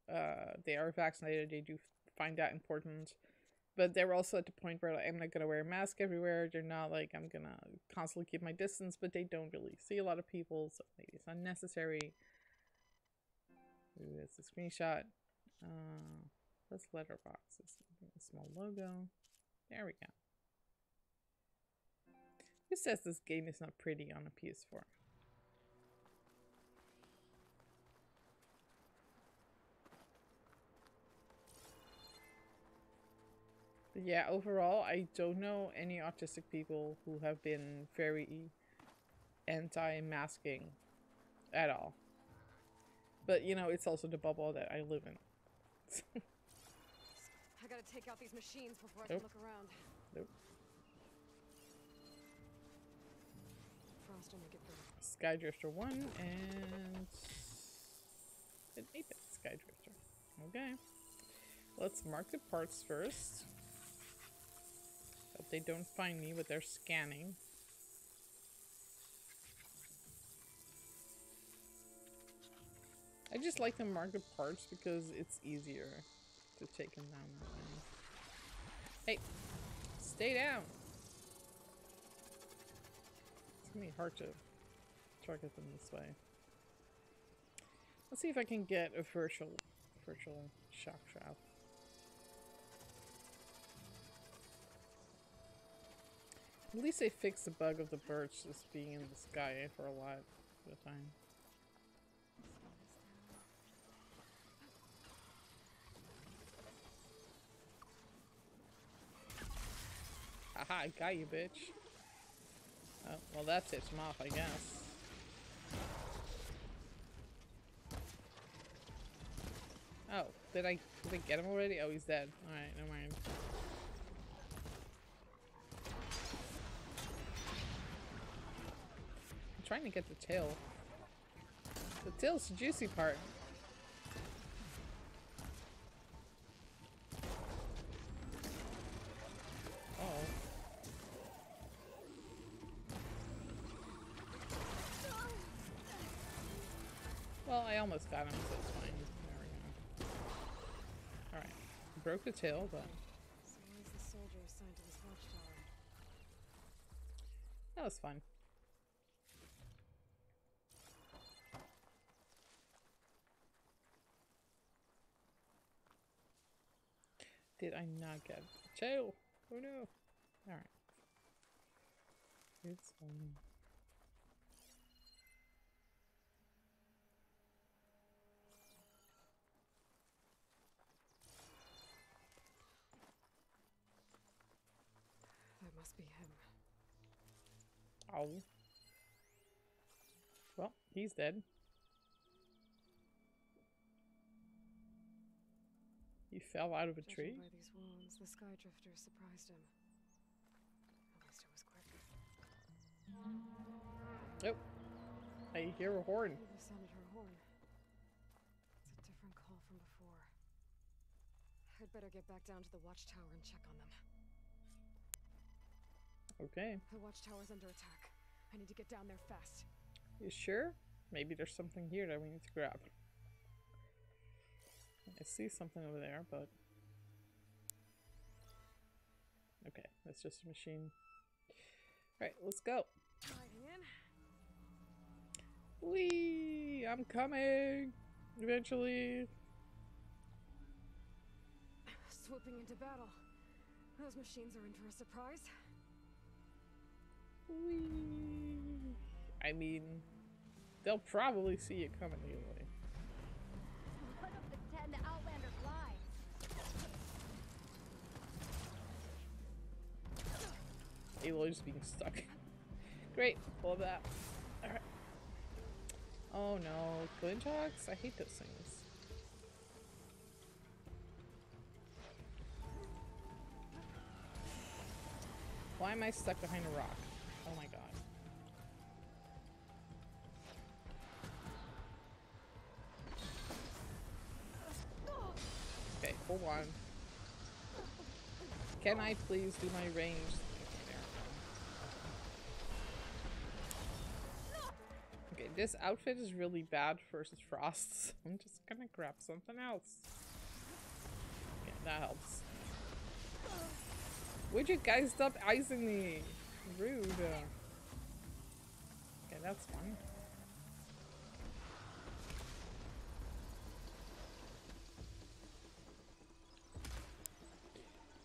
are vaccinated. They do find that important. But they're also at the point where like, I'm not gonna wear a mask everywhere. They're not like I'm gonna constantly keep my distance, but they don't really see a lot of people, so maybe it's unnecessary. Ooh, that's a screenshot. That's letterboxes. A small logo. There we go. Who says this game is not pretty on a PS4? But yeah, overall, I don't know any autistic people who have been very anti-masking at all. But, you know, it's also the bubble that I live in. I gotta take out these machines before I Nope. can look around. Nope. Frost will make it through. Skydrifter 1 and an 8-bit Skydrifter. Okay. Let's mark the parts first. Hope they don't find me with their scanning. I just like to mark the parts because it's easier to take them down that way. Hey, stay down. It's gonna be hard to target them this way. Let's see if I can get a virtual shock trap. At least they fixed the bug of the birds just being in the sky for a lot of the time. Haha, I got you, bitch. Oh, well that tips him off, I guess. Oh, did I get him already? Oh, he's dead. Alright, never mind. I'm trying to get the tail. The tail's the juicy part. Oh. Well, I almost got him, so it's fine. There we go. Alright. Broke the tail, but... So why is the soldier assigned to this watchtower? that was fun. Did I not get the tail? Oh no. Alright. It's fine. That must be him. Oh. Well, he's dead. He fell out of a Judging tree? by these wounds, the Skydrifter surprised him. At least it was quick. Nope. I hear a horn. He sounded her horn. It's a different call from before. I'd better get back down to the watchtower and check on them. Okay. The watchtower's under attack. I need to get down there fast. You sure? Maybe there's something here that we need to grab. I see something over there, but... okay, that's just a machine. Alright, let's go. Hiding in. Whee! I'm coming! Eventually. Swooping into battle. Those machines are in for a surprise. Whee! I mean, they'll probably see you coming anyway. One of the 10 Outlander flies. Aloy's being stuck. Great, love that. Alright. Oh no, Glinthawks? I hate those things. Why am I stuck behind a rock? Oh my god. Okay, hold on. Can I please do my range? Okay, this outfit is really bad versus Frost, so I'm just gonna grab something else. Okay, that helps. Would you guys stop icing me? Rude. Okay, that's fine.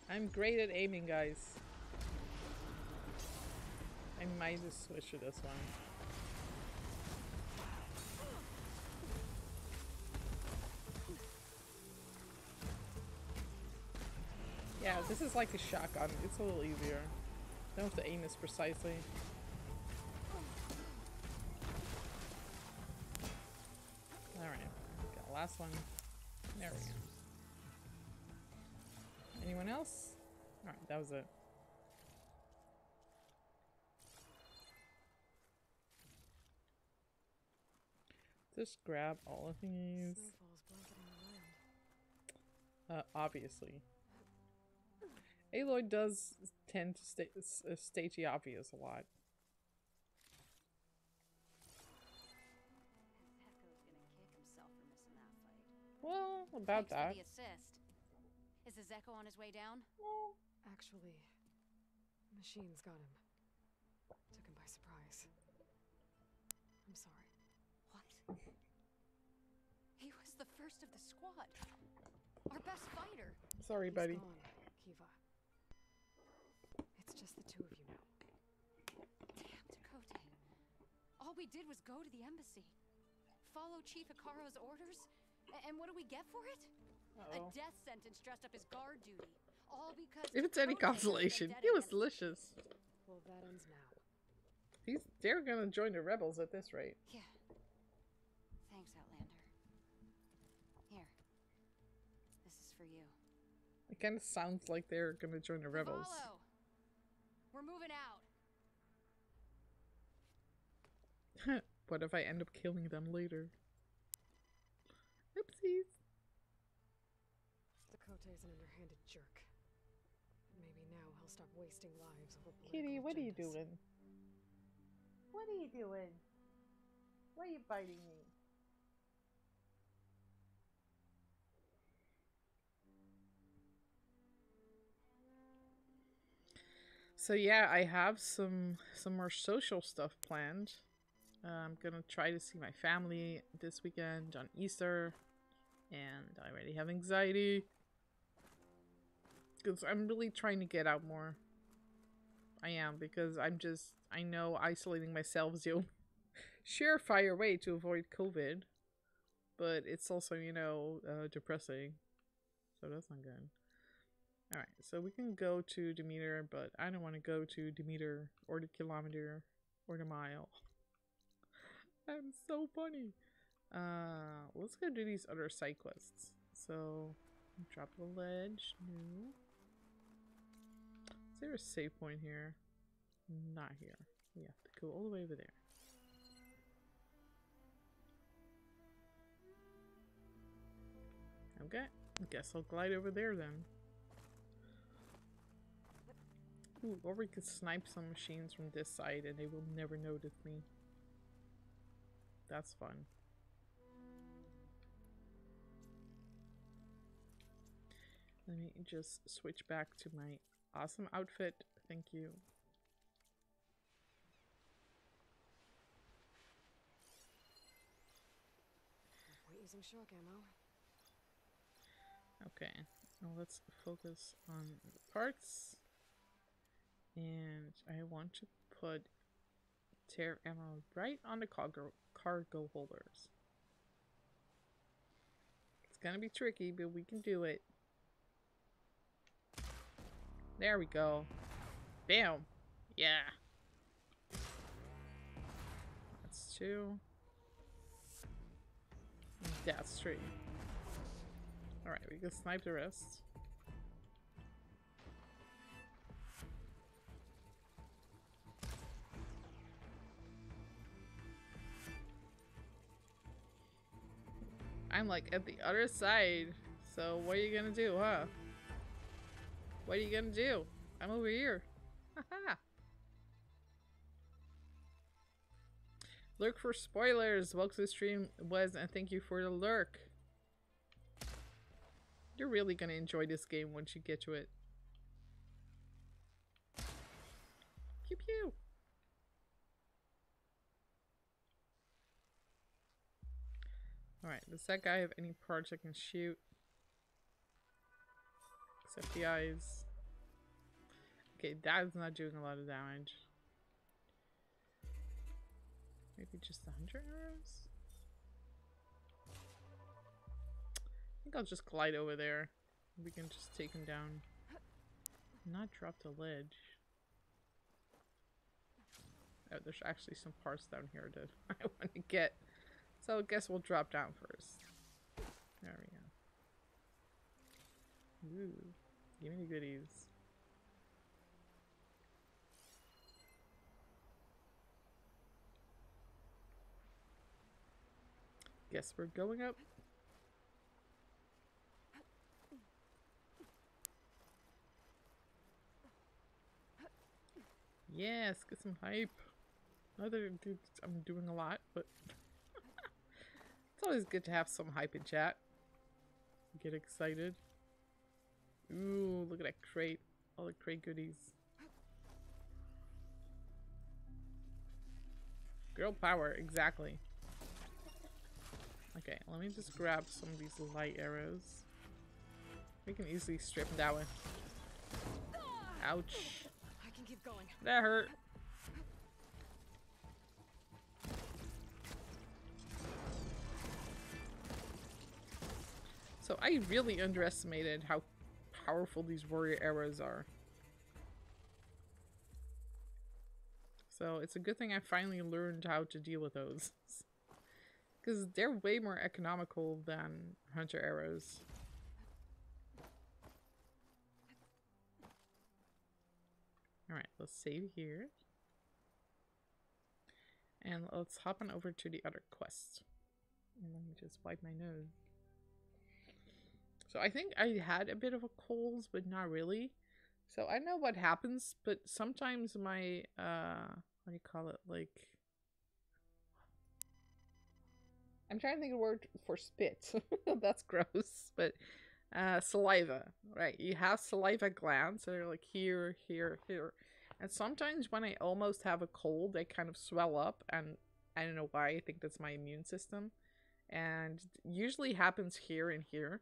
I'm great at aiming, guys. I might just switch to this one. Yeah, this is like a shotgun. It's a little easier. Don't have to aim this precisely. Alright, got the last one. There we go. Anyone else? Alright, that was it. Just grab all of these. Snowfall's blanketing the land. Obviously. Aloy does tend to state the obvious a lot. Well, about that. Thanks for the assist. Is the Zeko on his way down? Well, Actually, machines got him. Took him by surprise. I'm sorry. What? He was the first of the squad. Our best fighter. sorry, He's buddy. gone, Kiva. It's just the two of you now. Damn, Dakota. All we did was go to the embassy. Follow Chief Hikaru's orders? And what do we get for it? A death sentence dressed up as guard duty. All because If it's any Dakota has a consolation, vendetta he was against- delicious. Well, that ends now. They're gonna join the rebels at this rate. Yeah. Thanks, Outlander. Here. This is for you. It kind of sounds like they're gonna join the rebels. Follow. We're moving out. What if I end up killing them later? Oopsies. Dakota's an underhanded jerk. Maybe now he'll stop wasting lives over political Kitty, what are you agendas. doing? What are you doing? Why are you biting me? So yeah, I have some more social stuff planned. I'm gonna try to see my family this weekend on Easter, and I already have anxiety because I'm really trying to get out more. I am, because I know isolating myself is the surefire way to avoid COVID, but it's also, you know, depressing, so that's not good. Alright, so we can go to Demeter, but I don't want to go to Demeter or the kilometer or the mile. I'm so funny. Let's go do these other side quests. So, drop the ledge. No. Is there a save point here? Not here. We have to go all the way over there. Okay, guess I'll glide over there then. Ooh, or we could snipe some machines from this side and they will never notice me. That's fun. Let me just switch back to my awesome outfit. Thank you. Point using shock ammo. Okay, now let's focus on the parts. And I want to put tear ammo right on the cargo holders. It's gonna be tricky, but we can do it. There we go. Bam! Yeah! That's 2. That's 3. Alright, we can snipe the rest. I'm like at the other side, so what are you gonna do, huh? What are you gonna do? I'm over here. Haha. Look for spoilers. Welcome to the stream, Wes, and thank you for the lurk. You're really gonna enjoy this game once you get to it. Alright, does that guy have any parts I can shoot? Except the eyes. Okay, that's not doing a lot of damage. Maybe just 100 arrows? I think I'll just glide over there. We can just take him down. Not drop the ledge. Oh, there's actually some parts down here that I want to get. So I guess we'll drop down first. There we go. Ooh, give me the goodies. Guess we're going up. Yes, get some hype. Not that I'm doing a lot, but it's always good to have some hype in chat. Get excited. Ooh, look at that crate. All the crate goodies. Girl power, exactly. Okay, let me just grab some of these light arrows. We can easily strip that one. Ouch. I can keep going. That hurt. So I really underestimated how powerful these warrior arrows are. So it's a good thing I finally learned how to deal with those. Because they're way more economical than hunter arrows. Alright, let's save here. And let's hop on over to the other quest. And let me just wipe my nose. So I think I had a bit of a cold, but not really. So I know what happens, but sometimes my, what do you call it? Like, I'm trying to think of a word for spit. That's gross, but saliva, right? You have saliva glands that are like here, here, here. And sometimes when I almost have a cold, they kind of swell up, and I don't know why. I think that's my immune system. And usually happens here and here.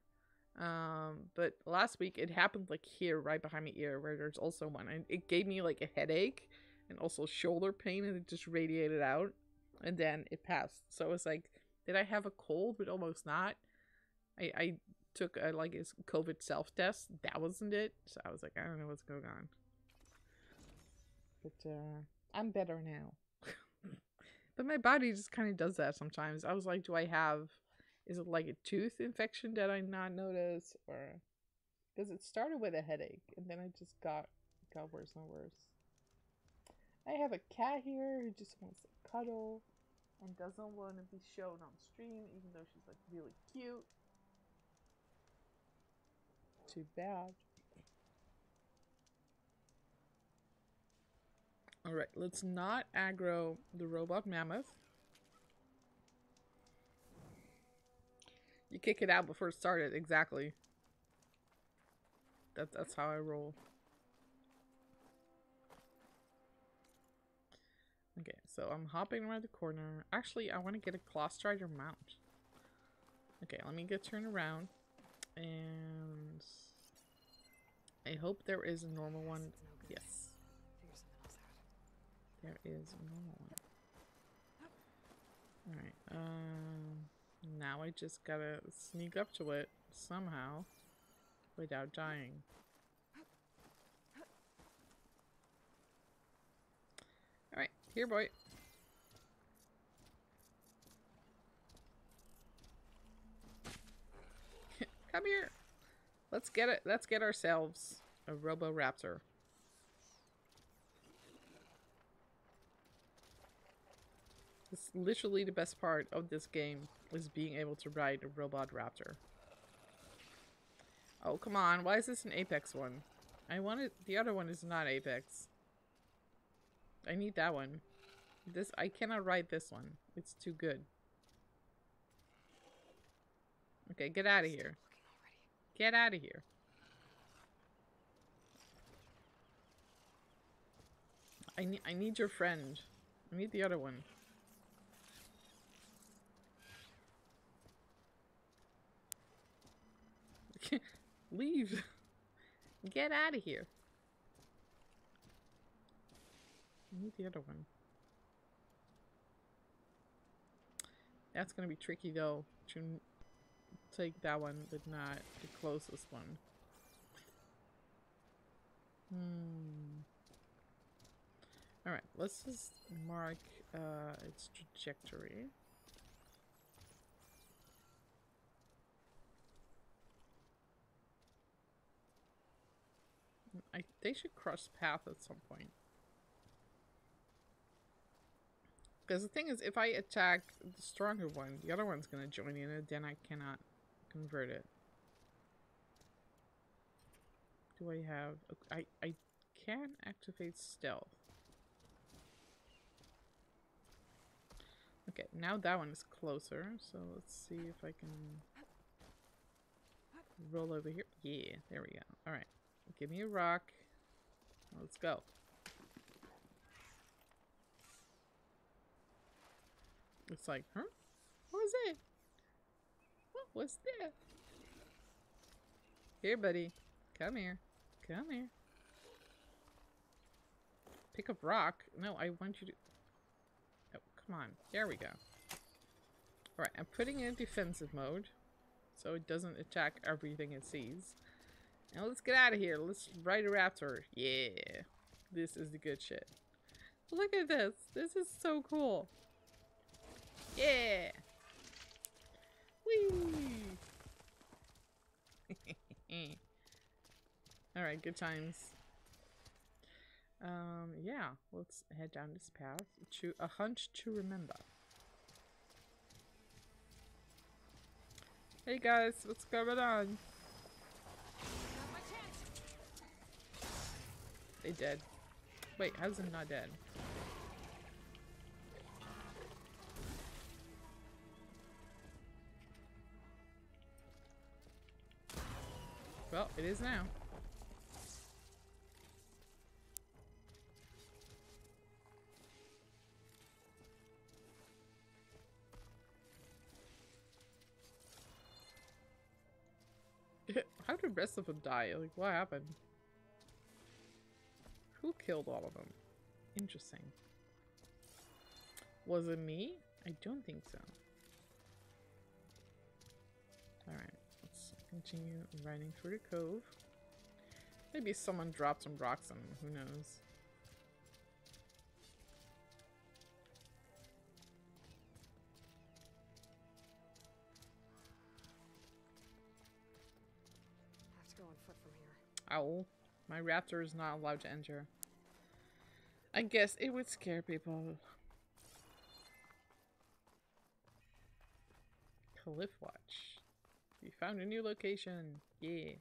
But last week it happened like here, right behind my ear, where there's also one. And it gave me like a headache and also shoulder pain, and it just radiated out. And then it passed. So it's like, did I have a cold? But almost not. I took a COVID self-test. That wasn't it. So I was like, I don't know what's going on. But I'm better now. But my body just kind of does that sometimes. I was like, is it like a tooth infection that I not notice? Or because it started with a headache and then I just got worse and worse. I have a cat here who just wants to cuddle and doesn't want to be shown on stream, even though she's like really cute. Too bad. Alright, let's not aggro the robot mammoth. You kick it out before it started, exactly. That's how I roll. Okay, so I'm hopping around the corner. Actually, I want to get a claw strider mount. Okay, let me get turned around. And I hope there is a normal one. Yes. There is a normal one. Alright, now I just gotta sneak up to it somehow without dying. Alright, here boy. Come here. Let's get it. Let's get ourselves a Roboraptor. It's literally the best part of this game is being able to ride a robot raptor. Oh, come on. Why is this an Apex one? I wanted... The other one is not Apex. I need that one. I cannot ride this one. It's too good. Okay, get out of here. Get out of here. I need your friend. I need the other one. Leave. Get out of here. I need the other one. That's gonna be tricky though, to take that one, but not the closest one. Alright, let's just mark its trajectory. They should cross paths at some point. Because the thing is, if I attack the stronger one, the other one's gonna join in it, then I cannot convert it. Do I have... I can activate stealth. Okay, now that one is closer, so let's see if I can roll over here. Yeah, there we go. Alright, give me a rock. Let's go. It's like, huh? What was that? What was that? Here, buddy. Come here. Come here. Pick up rock. No, I want you to... Oh, come on. There we go. Alright, I'm putting it in defensive mode, so it doesn't attack everything it sees. Now let's get out of here. Let's ride a raptor. Yeah. This is the good shit. Look at this. This is so cool. Yeah. Whee. Alright, good times. Yeah, let's head down this path to a hunch to remember. Hey guys, what's going on? They dead. Wait, how's it not dead? Well, it is now. How did the rest of them die? Like, what happened? Who killed all of them? Interesting. Was it me? I don't think so. Alright, let's continue riding through the cove. Maybe someone dropped some rocks on them, who knows? Have to go on foot from here. Owl. My raptor is not allowed to enter. I guess it would scare people. Cliff Watch. We found a new location. Yeah.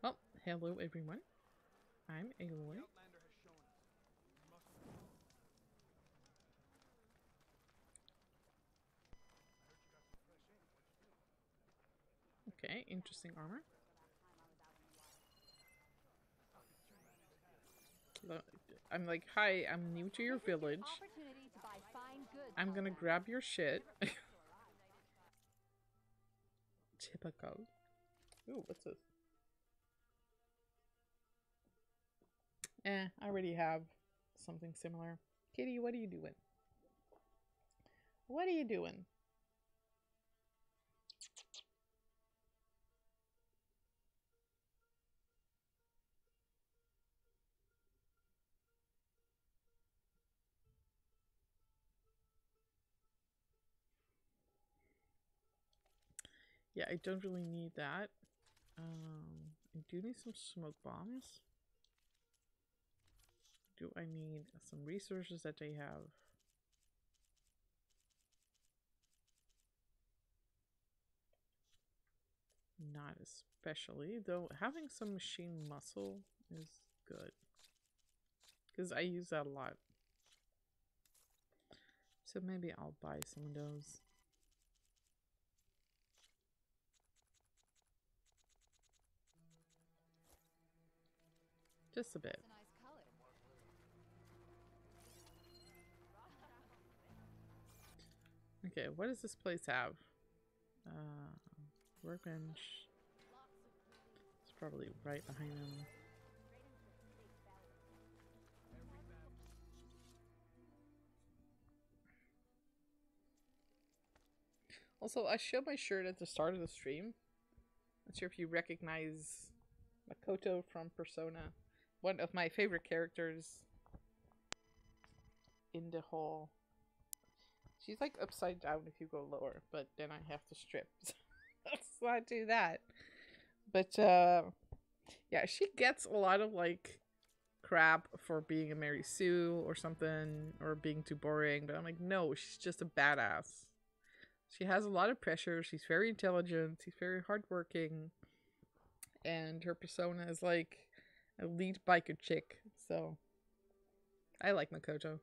Well, hello everyone. I'm Aloy. Okay, interesting armor. I'm like, hi, I'm new to your village. I'm gonna grab your shit. Typical. Ooh, what's this? I already have something similar. Kitty, what are you doing? What are you doing? Yeah, I don't really need that. I do need some smoke bombs. Do I need some resources that they have? Not especially, though having some machine muscle is good. Because I use that a lot. So maybe I'll buy some of those. Just a bit. Okay, what does this place have? Workbench. It's probably right behind him. Also, I showed my shirt at the start of the stream. Not sure if you recognize Makoto from Persona. One of my favorite characters in the whole... She's like upside down if you go lower, but then I have to strip. So let's not do that. But yeah, she gets a lot of like crap for being a Mary Sue or something, or being too boring, but I'm like, no, she's just a badass. She has a lot of pressure, she's very intelligent, she's very hardworking, and her persona is like a lead biker chick, so I like Makoto.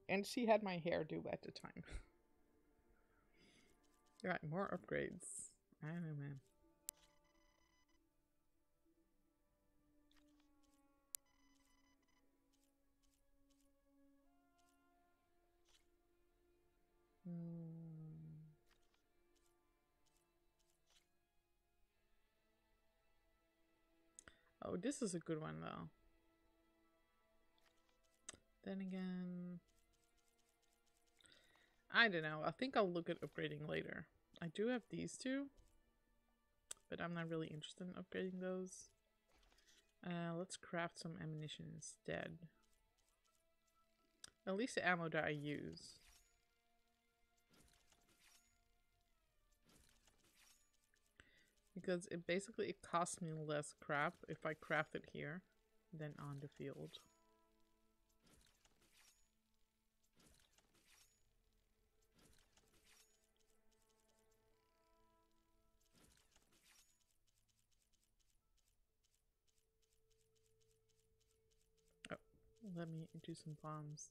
And she had my hairdo at the time. Right, more upgrades. I don't know, man. Oh, this is a good one though. Then again, I don't know. I think I'll look at upgrading later. I do have these two, but I'm not really interested in upgrading those. Let's craft some ammunition instead. At least the ammo that I use. Because it basically costs me less crap if I craft it here than on the field. Oh, let me do some bombs.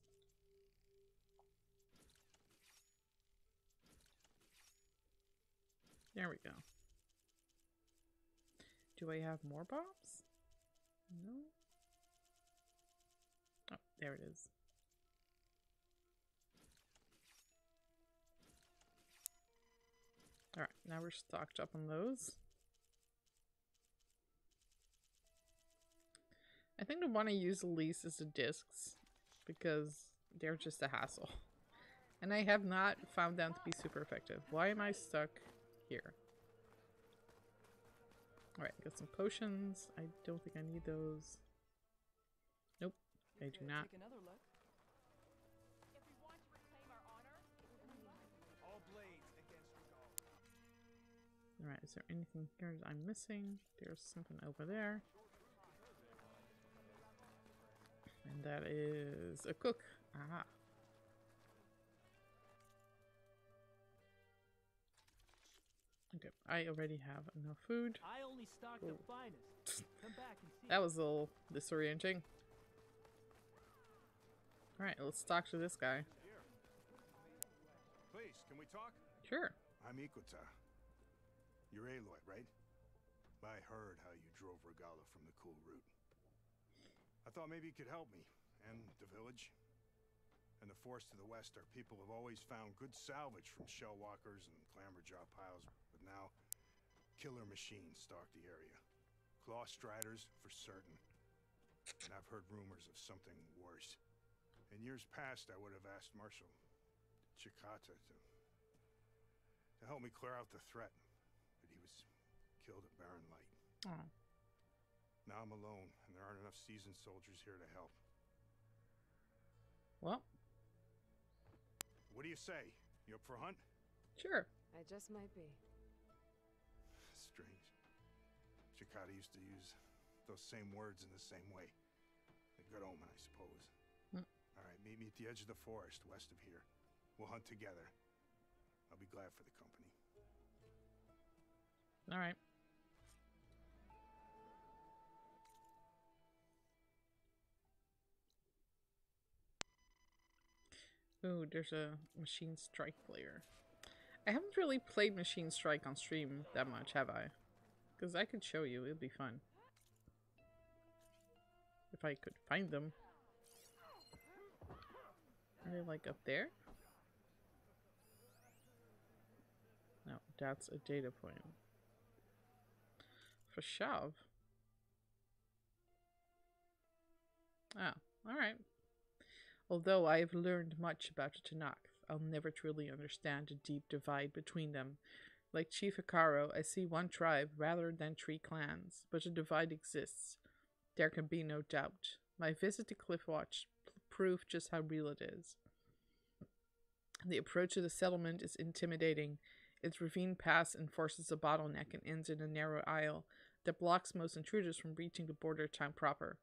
There we go. Do I have more bombs? No. Oh, there it is. Alright, now we're stocked up on those. I think the one I use the least is the discs, because they're just a hassle. And I have not found them to be super effective. Why am I stuck here? Alright, got some potions. I don't think I need those. Nope, I do not. Alright, is there anything here that I'm missing? There's something over there. And that is a cook. Aha. Okay, I already have enough food. I only stock the finest. Come back and see. That was a little disorienting. Alright, let's talk to this guy. Please, can we talk? Sure. I'm Ikuta. You're Aloy, right? I heard how you drove Regala from the cool route. I thought maybe you could help me, and the village. In the forest to the west, our people have always found good salvage from shell walkers and clamberjaw piles, but now killer machines stalk the area. Claw striders for certain. And I've heard rumors of something worse. In years past, I would have asked Marshal Chikata to help me clear out the threat, but he was killed at Barren Light. Oh. Now I'm alone, and there aren't enough seasoned soldiers here to help. Well. What do you say? You up for a hunt? Sure. I just might be. Strange. Chikata used to use those same words in the same way. A good omen, I suppose. All right, meet me at the edge of the forest west of here. We'll hunt together. I'll be glad for the company. All right. Ooh, there's a Machine Strike player. I haven't really played Machine Strike on stream that much, have I? Because I could show you, it'd be fun. If I could find them. Are they like up there? No, that's a data point. For shove. Ah, alright. Although I have learned much about the Tanakh, I'll never truly understand the deep divide between them. Like Chief Hikaru, I see one tribe rather than 3 clans, but a divide exists. There can be no doubt. My visit to Cliffwatch proved just how real it is. The approach to the settlement is intimidating. Its ravine pass enforces a bottleneck and ends in a narrow aisle that blocks most intruders from reaching the border town proper.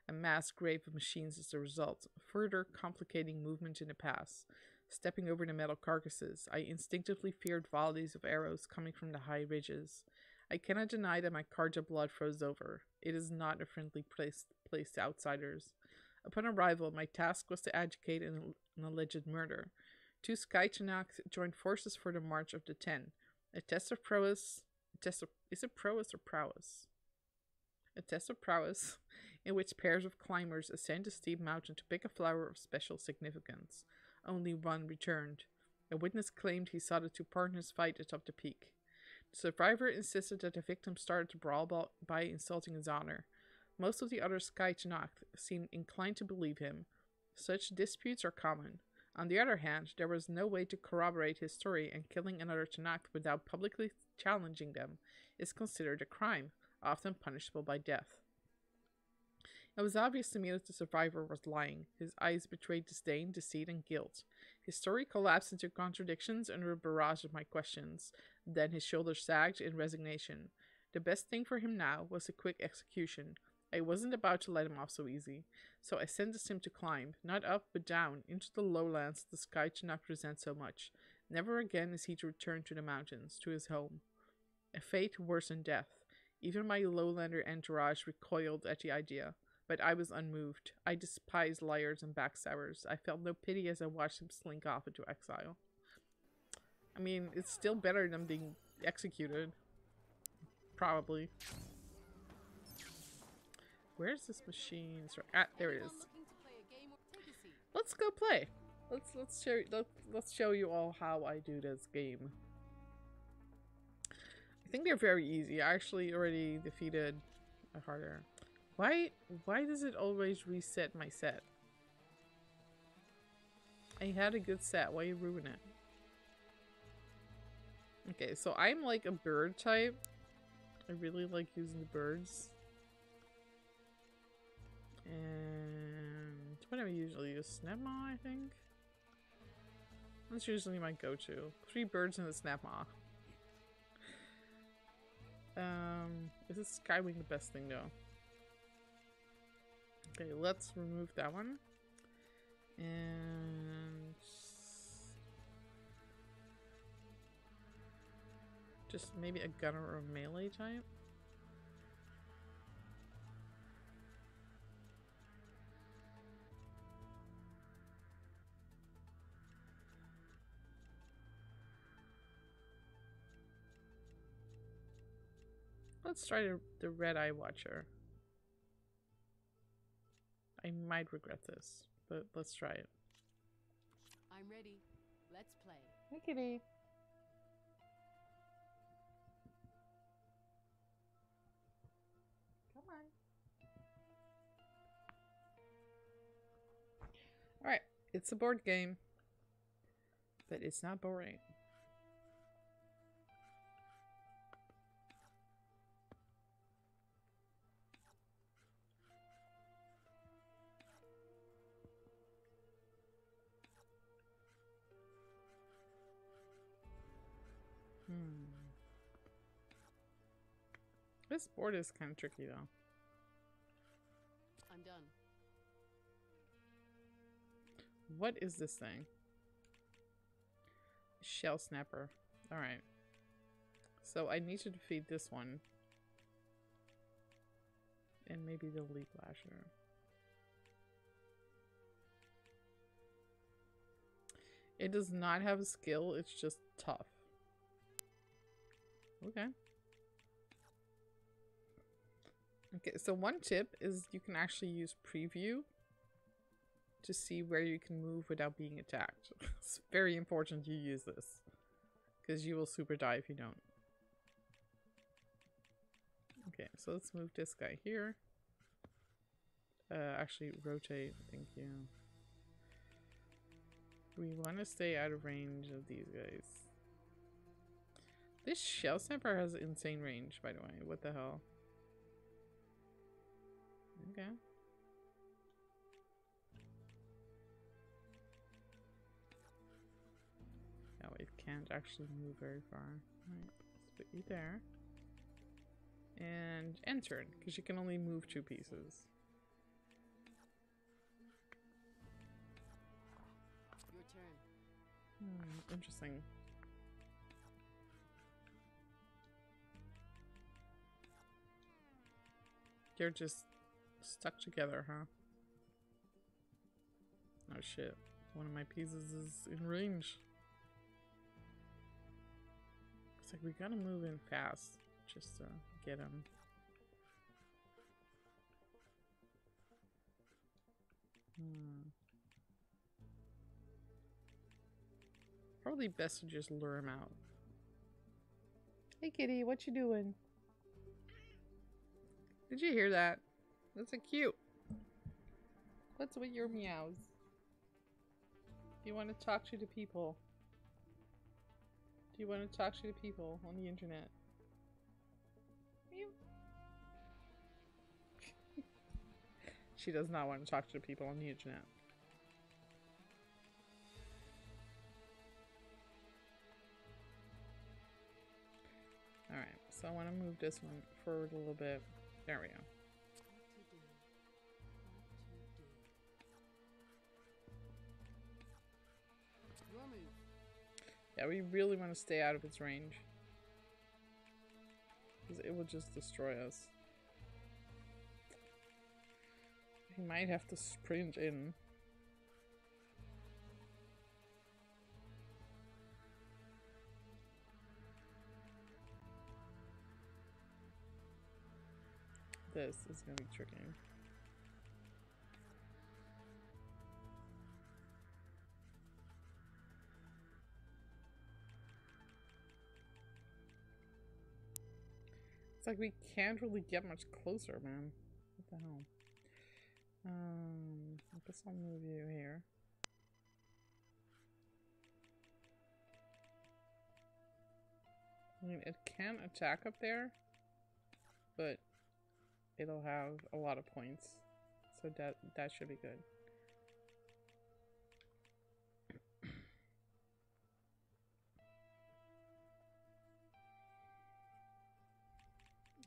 A mass grave of machines is the result, further complicating movement in the pass. Stepping over the metal carcasses, I instinctively feared volleys of arrows coming from the high ridges. I cannot deny that my Karja blood froze over. It is not a friendly place to outsiders. Upon arrival, my task was to adjudicate an alleged murder. 2 Sky Tanaks joined forces for the March of the 10. A test of prowess... is it prowess or prowess? A test of prowess, in which pairs of climbers ascend a steep mountain to pick a flower of special significance. Only one returned. A witness claimed he saw the 2 partners fight atop the peak. The survivor insisted that the victim started to brawl by insulting his honor. Most of the other Sky Tanakh seemed inclined to believe him. Such disputes are common. On the other hand, there was no way to corroborate his story, and killing another Tanakh without publicly challenging them is considered a crime, often punishable by death. It was obvious to me that the survivor was lying. His eyes betrayed disdain, deceit, and guilt. His story collapsed into contradictions under a barrage of my questions. Then his shoulders sagged in resignation. The best thing for him now was a quick execution. I wasn't about to let him off so easy, so I sentenced him to climb, not up but down, into the lowlands the sky did not present so much. Never again is he to return to the mountains, to his home. A fate worse than death. Even my lowlander entourage recoiled at the idea, but I was unmoved. I despised liars and backstabbers. I felt no pity as I watched him slink off into exile. I mean, it's still better than being executed. Probably. Where's this machine? Ah, there it is. Let's go play. Let's show you all how I do this game. I think they're very easy. I actually already defeated a harder. Why does it always reset my set? I had a good set. Why you ruin it? Okay, so I'm like a bird type. I really like using the birds. And what do I usually use? Snapmaw, I think? That's usually my go-to. 3 birds and a Snapmaw. Is this Skywing the best thing though? Okay, let's remove that one. And just maybe a gunner or a melee type. Let's try the Red Eye Watcher. I might regret this, but let's try it. I'm ready. Let's play. Hi, kitty. Come on. Alright, it's a board game, but it's not boring. This board is kind of tricky though. I'm done. What is this thing? Shell Snapper. Alright. So I need to defeat this one. And maybe the Leaf Lasher. It does not have a skill, it's just tough. Okay. Okay, so one tip is you can actually use preview to see where you can move without being attacked. It's very important you use this, because you will super die if you don't. Okay, so let's move this guy here. Actually, rotate. Thank you. We want to stay out of range of these guys. This shell snapper has insane range, by the way. What the hell? Okay. No, it can't actually move very far. Alright, let's put you there. And enter, because you can only move 2 pieces. Your turn. Interesting. They're just stuck together, huh? Oh shit. One of my pieces is in range. It's like we gotta move in fast just to get him. Probably best to just lure him out. Hey kitty, what you doing? Did you hear that? That's a cute. What's with your meows? Do you want to talk to the people? Do you want to talk to the people on the internet? Meow. She does not want to talk to the people on the internet. Alright, so I want to move this one forward a little bit. There we go. Your move. Yeah, we really want to stay out of its range. Because it will just destroy us. We might have to sprint in. This is gonna be tricky. It's like we can't really get much closer, man. What the hell? I guess I'll move you here. I mean, it can attack up there, but it'll have a lot of points, so that should be good.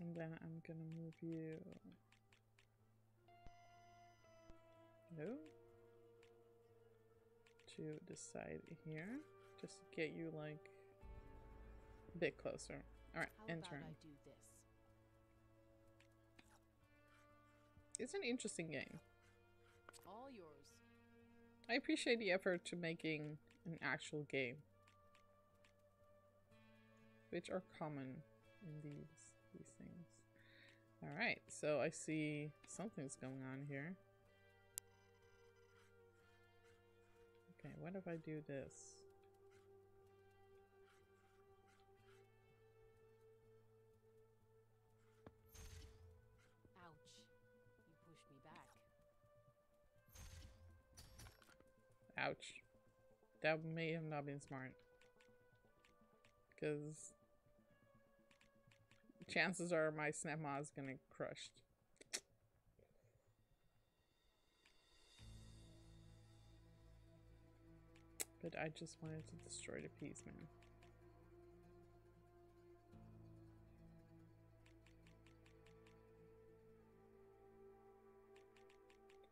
And then I'm gonna move you. No. To the side here, just to get you like a bit closer. All right, enter. I do this? It's an interesting game. All yours. I appreciate the effort to making an actual game, which are common in these things. All right, so I see something's going on here. Okay, what if I do this? Ouch. You pushed me back. Ouch. That may have not been smart. Because chances are my Snapmaw is gonna crush. But I just wanted to destroy the piece, man.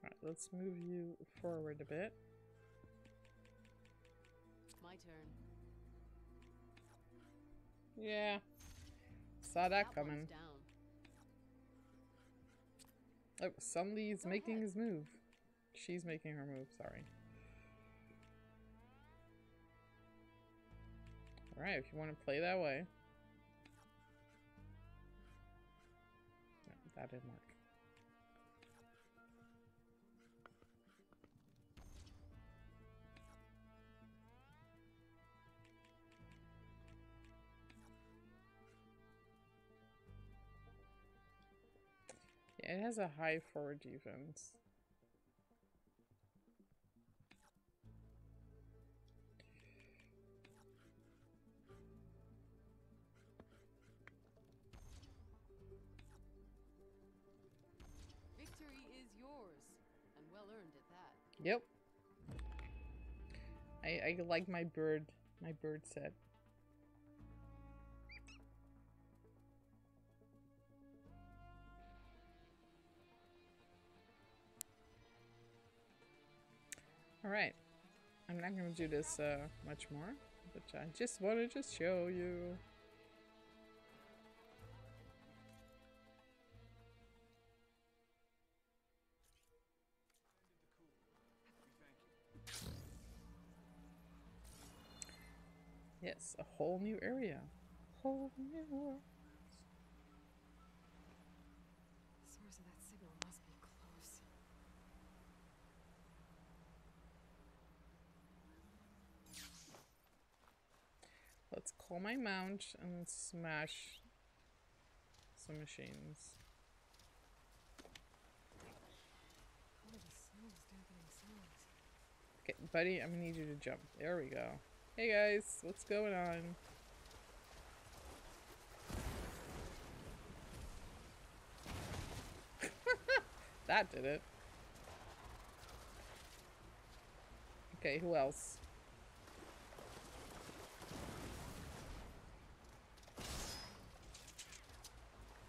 Alright, let's move you forward a bit. My turn. Yeah. Saw that coming. One's down. Oh, somebody's Go making ahead. his move. She's making her move, sorry. Alright, if you want to play that way. No, that didn't work. It has a high 4 defense. Victory is yours, and well earned at that. Yep. I like my bird set. Alright. I'm not gonna do this much more, but I just wanted to show you. Yes, a whole new area. Whole new world. The source of that signal must be close. Let's call my mount and smash some machines. All of the snow is dampening sounds. Okay, buddy, I'm gonna need you to jump. There we go. Hey guys, what's going on? That did it. Okay, who else?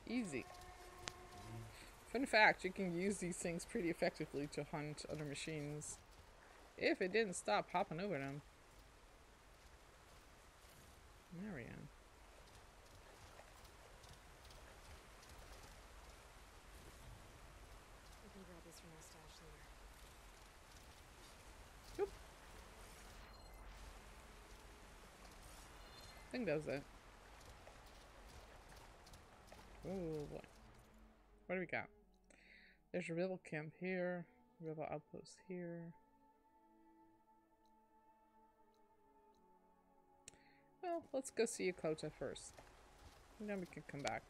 Easy. Fun fact, you can use these things pretty effectively to hunt other machines. If it didn't stop hopping over them. There we go. We can grab this from our stash later. Yep. I think that was it. Oh boy. What do we got? There's a rebel camp here, rebel outpost here. Well, let's go see Akota first. And then we can come back.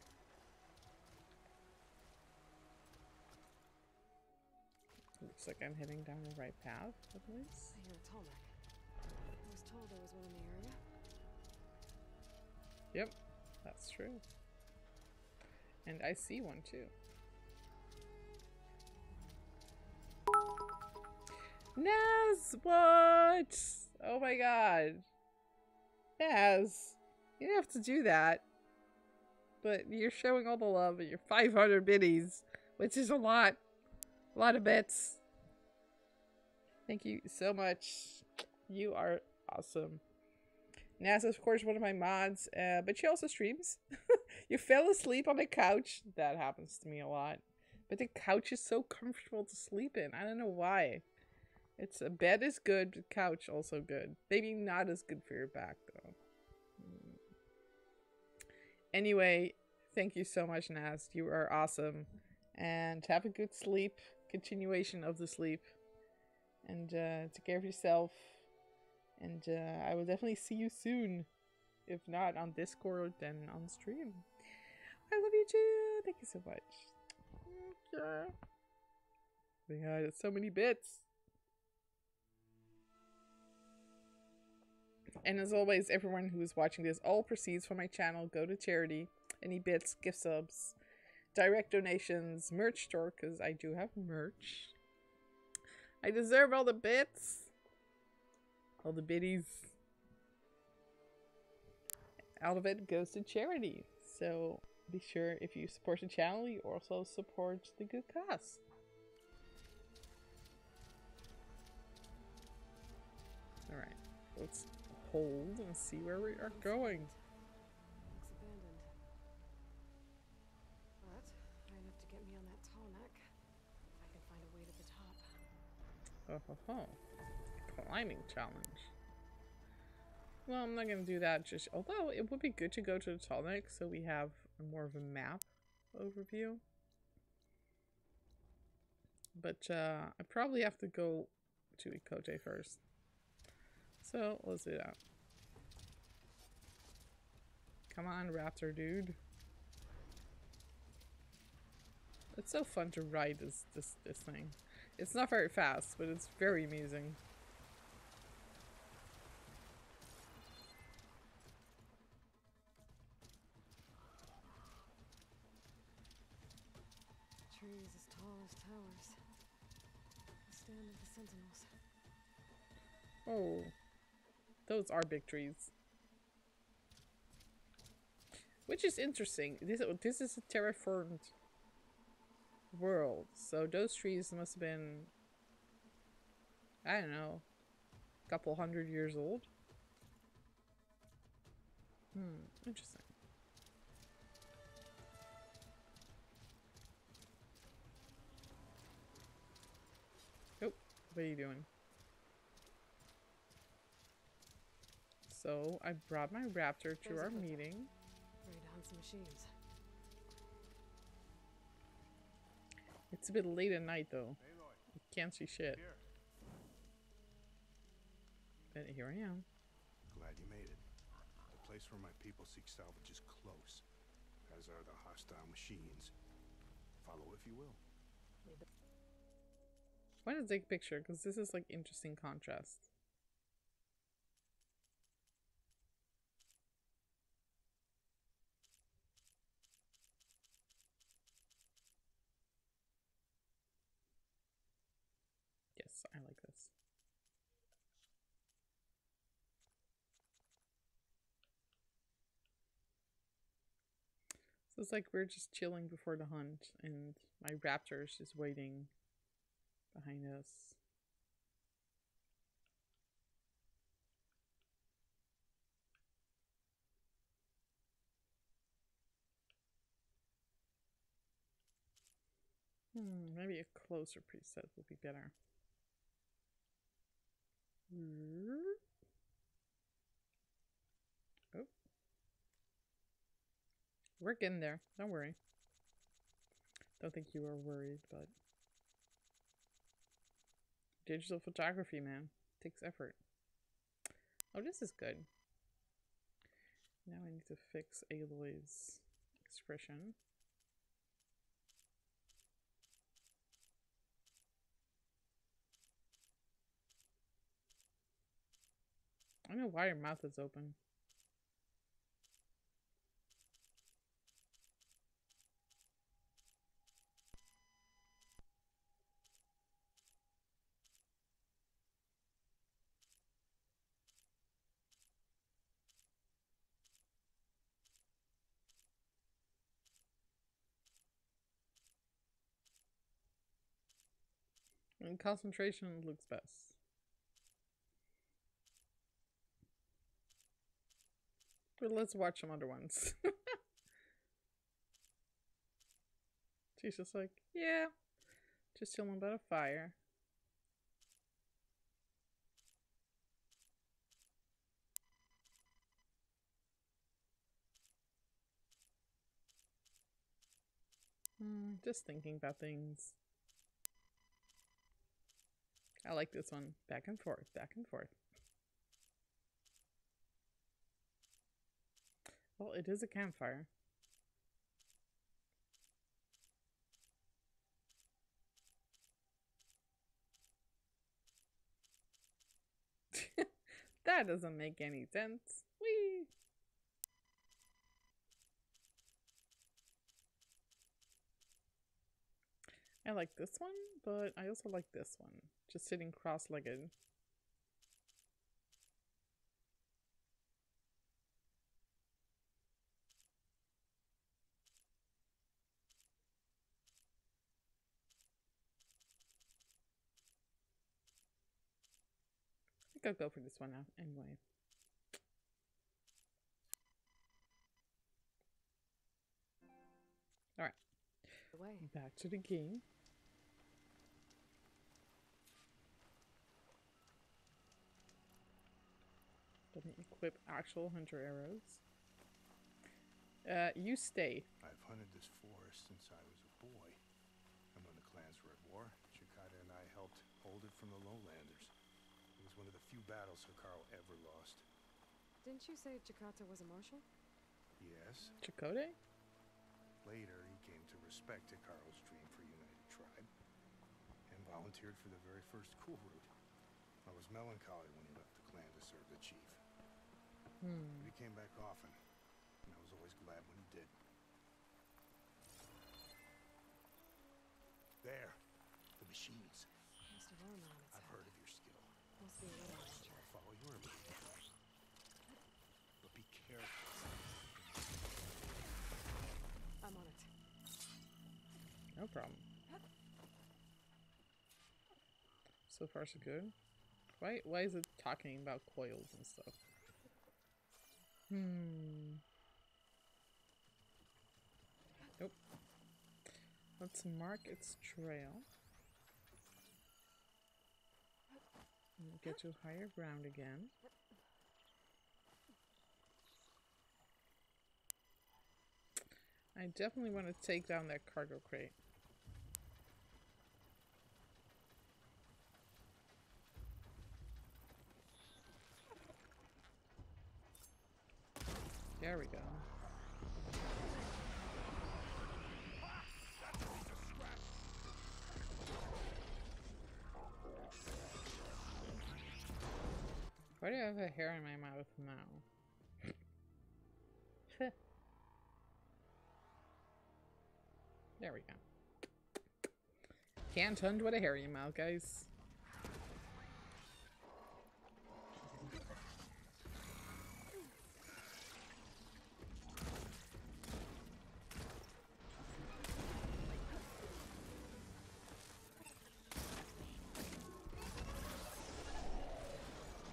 Looks like I'm heading down the right path, at least. I hear a tall neck. I was told there was one in the area. Yep, that's true. And I see one too. Naz, what? Oh my god. Naz, you didn't have to do that. But you're showing all the love at your 500 biddies, which is a lot. A lot of bits. Thank you so much. You are awesome. Naz is, of course, one of my mods, but she also streams. You fell asleep on the couch. That happens to me a lot. But the couch is so comfortable to sleep in. I don't know why. It's a bed is good, but couch also good. Maybe not as good for your back, though. Anyway, thank you so much, Naz. You are awesome. And have a good sleep. Continuation of the sleep. And take care of yourself. And I will definitely see you soon. If not on Discord, then on stream. I love you too. Thank you so much. Okay. Oh my god, it's so many bits. And as always, everyone who is watching this, all proceeds from my channel go to charity. Any bits, gift subs, direct donations, merch store, because I do have merch. I deserve all the bits. All the biddies. All of it goes to charity. So be sure, if you support the channel, you also support the good cause. Alright, let's hold and see where we are going. Looks abandoned. But high enough to get me on that tall neck. If I can find a way to the top. Oh ho ho. Climbing challenge. Well, I'm not gonna do that just, although it would be good to go to the tall neck so we have more of a map overview. But I probably have to go to Ikote first. So let's do that. Come on, raptor dude. It's so fun to ride this thing. It's not very fast, but it's very amusing. Trees as tall as towers. The stand of the sentinels. Oh, those are big trees. Which is interesting. This is a terraformed world, so those trees must have been, I don't know, a couple 100 years old. Interesting. Oh, what are you doing? So I brought my raptor to our meeting. Ready to hunt some machines. It's a bit late at night though. Aloy, I can't see shit. here. But here I am. Glad you made it. The place where my people seek salvage is close, as are the hostile machines. Follow if you will. Why did I take a picture? Because this is like interesting contrast. Yes, I like this. So it's like we're just chilling before the hunt, and my raptor's just waiting behind us. Maybe a closer preset would be better. Oh. We're getting there. Don't worry. Don't think you are worried, but digital photography, man, takes effort. Oh, this is good. Now I need to fix Aloy's expression. I don't know why your mouth is open. And concentration looks best. But let's watch some other ones. She's just like, yeah, just chilling by the fire. Just thinking about things. I like this one. Back and forth, back and forth. Well, it is a campfire. That doesn't make any sense. Whee! I like this one, but I also like this one. Just sitting cross-legged. I think I'll go for this one now, anyway. Alright. Back to the game. Let me equip actual hunter arrows. You stay. I've hunted this forest since I was a boy. And when the clans were at war, Chikata and I helped hold it from the lowlanders. It was one of the few battles Hikaru ever lost. Didn't you say Chikata was a marshal? Yes. Chakotay? Later, he came to respect to Carl's dream for United Tribe and volunteered for the very first cool route. I was melancholy when he left the clan to serve the chief. But he came back often, and I was always glad when he did. There, the machines. Must have armor on its I've head. heard of your skill. Must be a little So extra. I'll follow your lead. But be careful. I'm on it. No problem. So far, so good. Why is it talking about coils and stuff? Nope. Let's mark its trail. And get to higher ground again. I definitely want to take down that cargo crate. There we go. Why do I have a hair in my mouth now? There we go. Can't hunt with a hairy mouth, guys.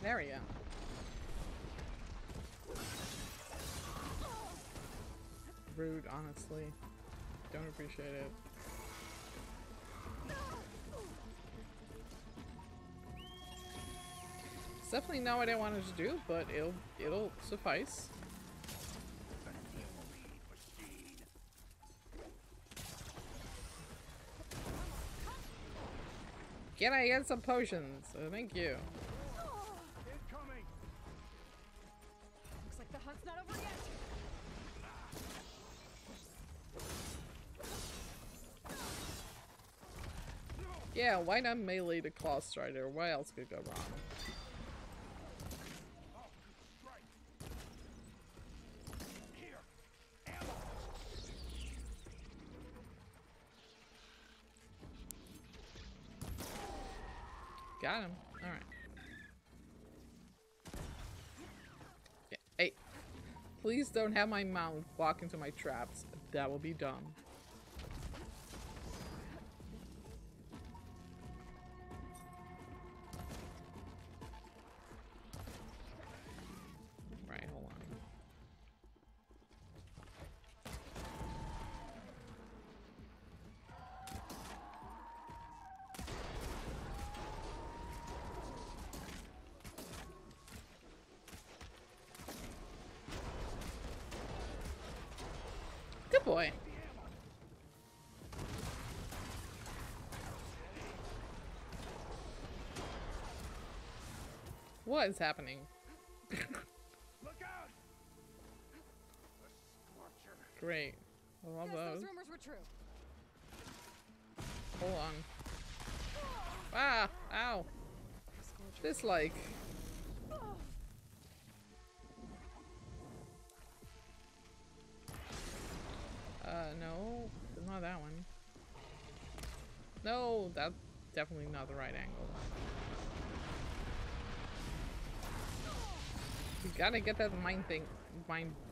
There we go. Rude, honestly. Don't appreciate it. It's definitely not what I wanted to do, but it'll suffice. Can I get some potions? Thank you. Incoming! Looks like the hunt's not over yet. Yeah, why not melee the Claw Strider? What else could go wrong? Got him. Alright. Yeah. Hey. Please don't have my mount walk into my traps. That will be dumb. Right, hold on. Good boy. What is happening? Look out! The Scorcher. Great. I love Guess those. those rumors were true. Hold on. Ah! Ow! Dislike. No. Not that one. No, that's definitely not the right angle. You gotta get that mind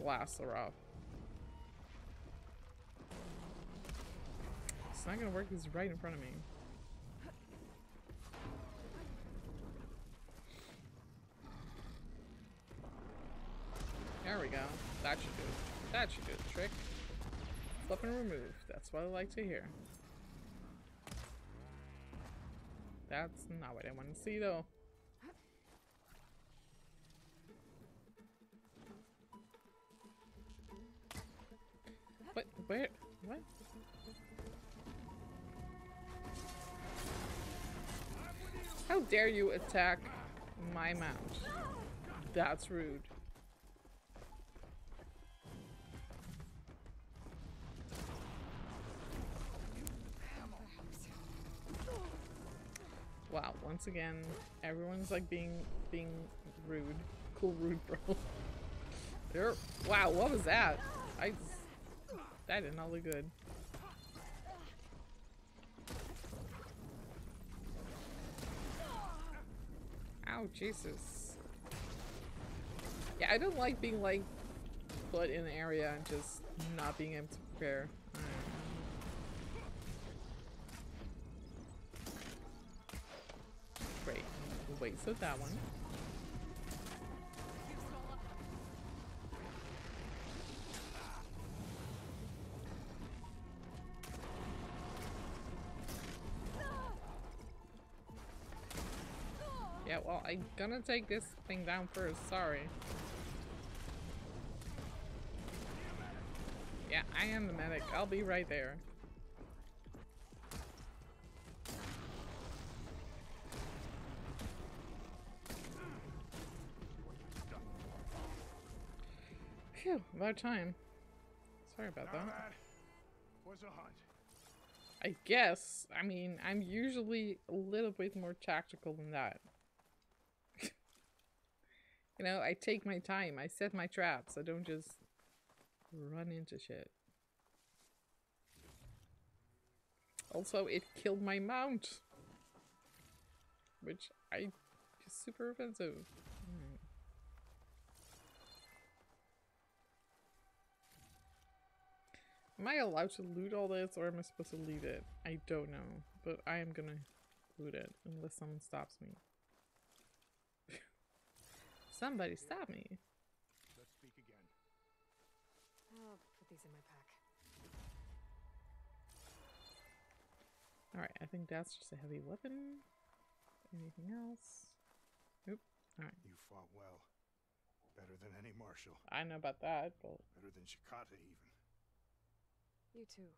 blaster off. It's not gonna work, he's right in front of me. There we go. That should do it. That should do the trick. Flip and remove. That's what I like to hear. That's not what I want to see, though. What? Where? What? How dare you attack my mount? That's rude. Wow, once again, everyone's like being rude. Cool rude, bro. There. Wow, what was that? That did not look good. Ow, Jesus. Yeah, I don't like being like put in an area and just not being able to prepare. Great. Wait, so that one. Yeah, well, I'm gonna take this thing down first, sorry. Yeah, I am the medic. I'll be right there. Phew, about time. Sorry about that. Was a hunt. I guess. I mean, I'm usually a little bit more tactical than that. You know, I take my time. I set my traps. I don't just run into shit. Also, it killed my mount. Which is super offensive. Am I allowed to loot all this or am I supposed to leave it? I don't know. But I am gonna loot it unless someone stops me. Somebody stop me. Let's speak again. I'll put these in my pack. Alright, I think that's just a heavy weapon. Anything else? Nope. Alright. You fought well. Better than any marshal. I know about that, but... Better than Shikata, even. You too.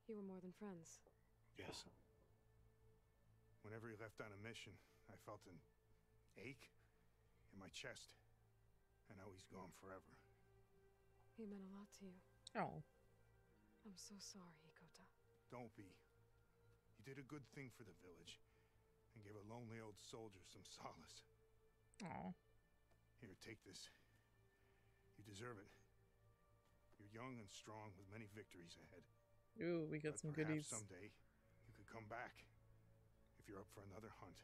You were more than friends. Yes. Whenever he left on a mission, I felt an ache in my chest. And now he's gone forever. He meant a lot to you. Oh. I'm so sorry, Ikota. Don't be. You did a good thing for the village. And gave a lonely old soldier some solace. Oh. Here, take this. You deserve it. You're young and strong with many victories ahead. Ooh, we got some goodies. Someday you could come back if you're up for another hunt.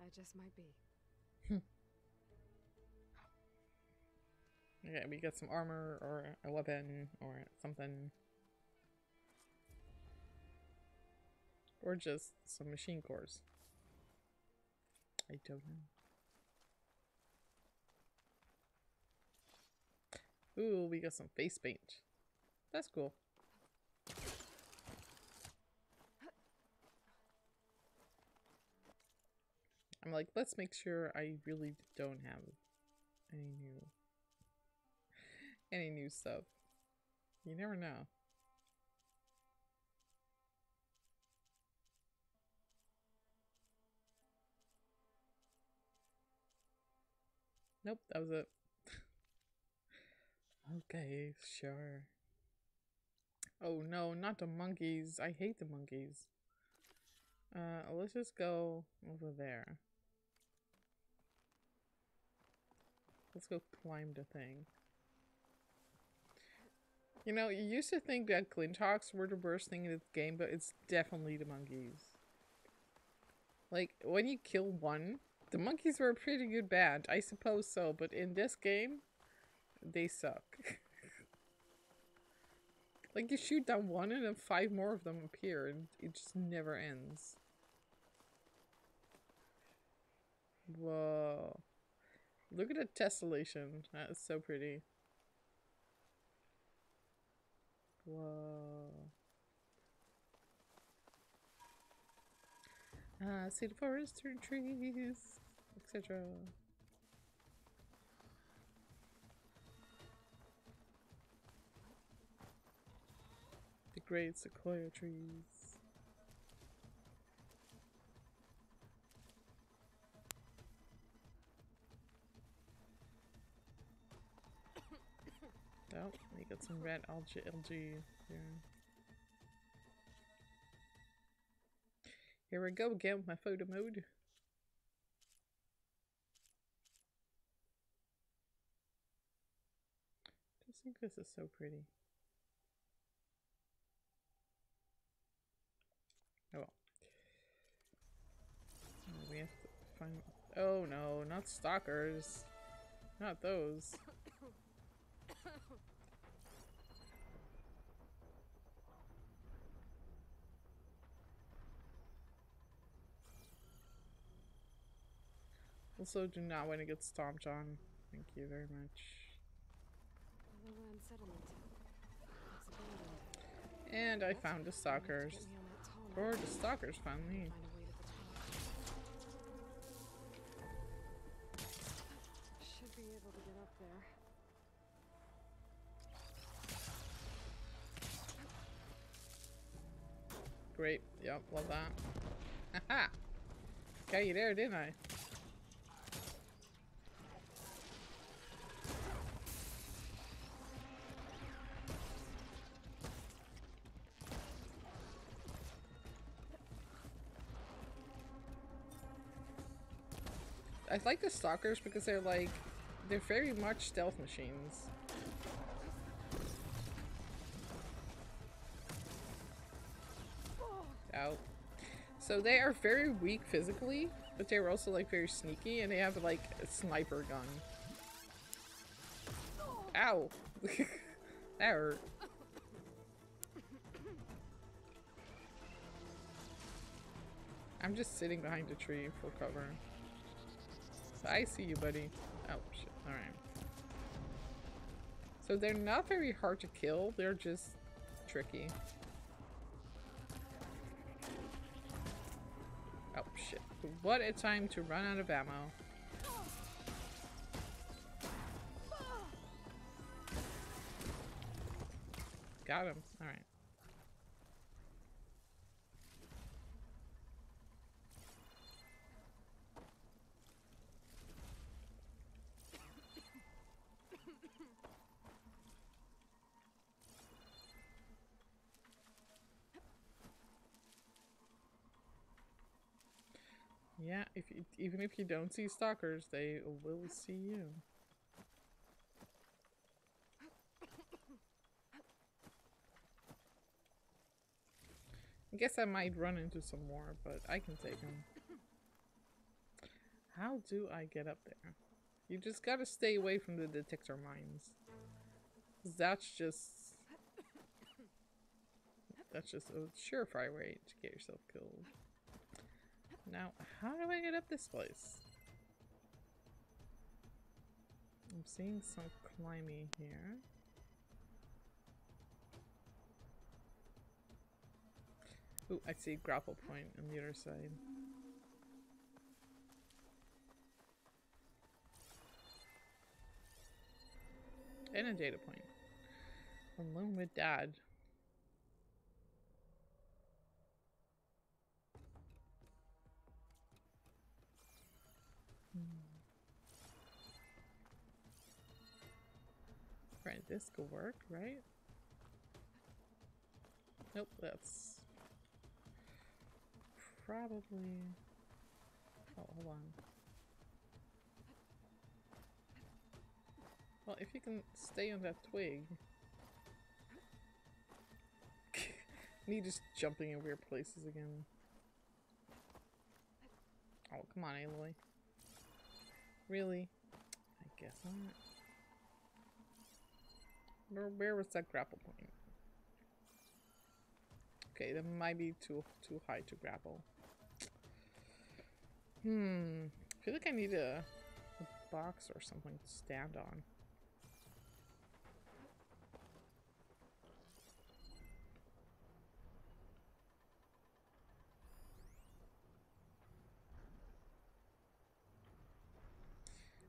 I just might be. Okay, we got some armor or a weapon or something. Or just some machine cores. I don't know. Ooh, we got some face paint. That's cool. I'm like, let's make sure I really don't have any new stuff. You never know. Nope, that was it. Okay, sure. Oh no, not the monkeys. I hate the monkeys. Let's just go over there. Let's go climb the thing. You know, you used to think that Glinthawks were the worst thing in this game, but it's definitely the monkeys. Like, when you kill one, the monkeys were a pretty good band, I suppose so, but in this game, they suck. Like, you shoot down one and then 5 more of them appear, and it just never ends. Whoa. Look at the tessellation. That is so pretty. Whoa. See the forest through trees, etc. The great sequoia trees. Oh, we got some red algae here. Here we go again with my photo mode. I just think this is so pretty. Oh well. Oh, we have to find. Oh no, not stalkers. Not those. Also, do not want to get stomped on. Thank you very much. Overland settlement. Looks abandoned. And I found the stalkers. Get me on that tall Or map. the stalkers found me. Find a way to the top. Should be able to get up there. Great. Yep, love that. Haha! Got you there, didn't I? I like the stalkers because they're like, they're very much stealth machines. Out. So they are very weak physically, but they're also like very sneaky, and they have like a sniper gun. Ow! That hurt. I'm just sitting behind a tree for cover. I see you, buddy. Oh, shit. Alright. So they're not very hard to kill, they're just tricky. Oh, shit. What a time to run out of ammo. Got him. Alright. Yeah, even if you don't see stalkers, they will see you. I guess I might run into some more, but I can take them. How do I get up there? You just gotta stay away from the detector mines. 'Cause that's just a surefire way to get yourself killed. Now, how do I get up this place? I'm seeing some climbing here. Ooh, I see a grapple point on the other side. And a data point. Alone with Dad. Right, this could work, right? Nope, that's probably... Oh, hold on. Well, if you can stay on that twig... Me just jumping in weird places again. Oh, come on, Aloy. Really? I guess not. Where was that grapple point? Okay, that might be too high to grapple. I feel like I need a box or something to stand on.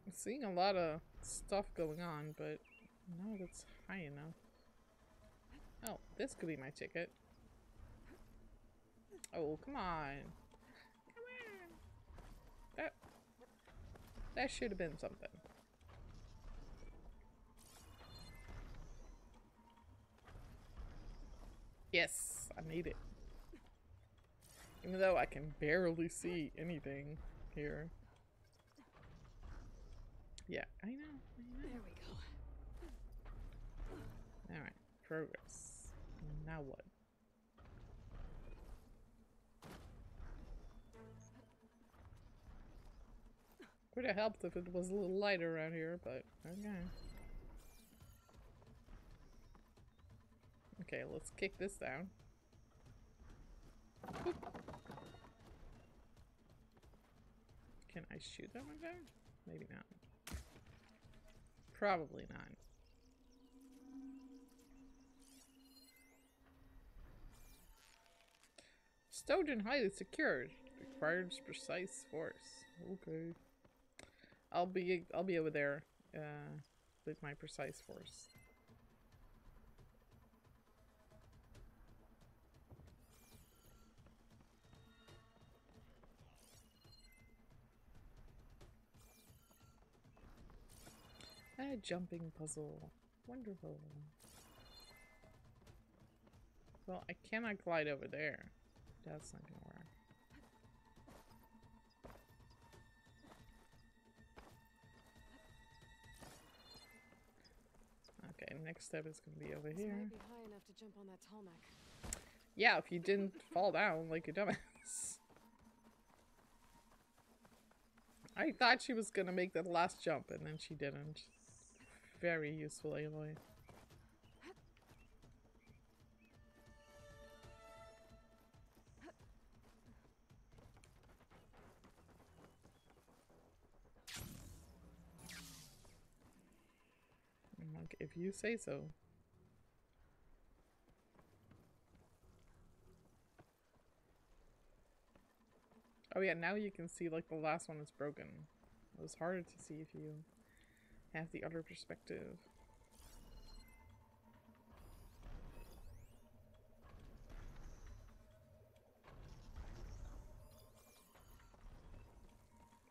I'm seeing a lot of stuff going on, but no, that's high enough. Oh, this could be my ticket. Oh, come on. Come on. That should have been something. Yes, I made it. Even though I can barely see anything here. Yeah, I know. There we go. Alright, progress. Now what? Would have helped if it was a little lighter around here, but okay. Okay, let's kick this down. Boop. Can I shoot that one down? Maybe not. Probably not. Stowed and highly secured. Requires precise force. Okay. I'll be over there with my precise force. A jumping puzzle. Wonderful. Well, I cannot glide over there. That's not gonna work. Okay, next step is gonna be over This here. might be high enough to jump on that tarmac. Yeah, if you didn't fall down like a dumbass. I thought she was gonna make that last jump and then she didn't. Very useful, Aloy. Like, if you say so. Oh yeah, now you can see like the last one is broken. It was harder to see if you have the other perspective.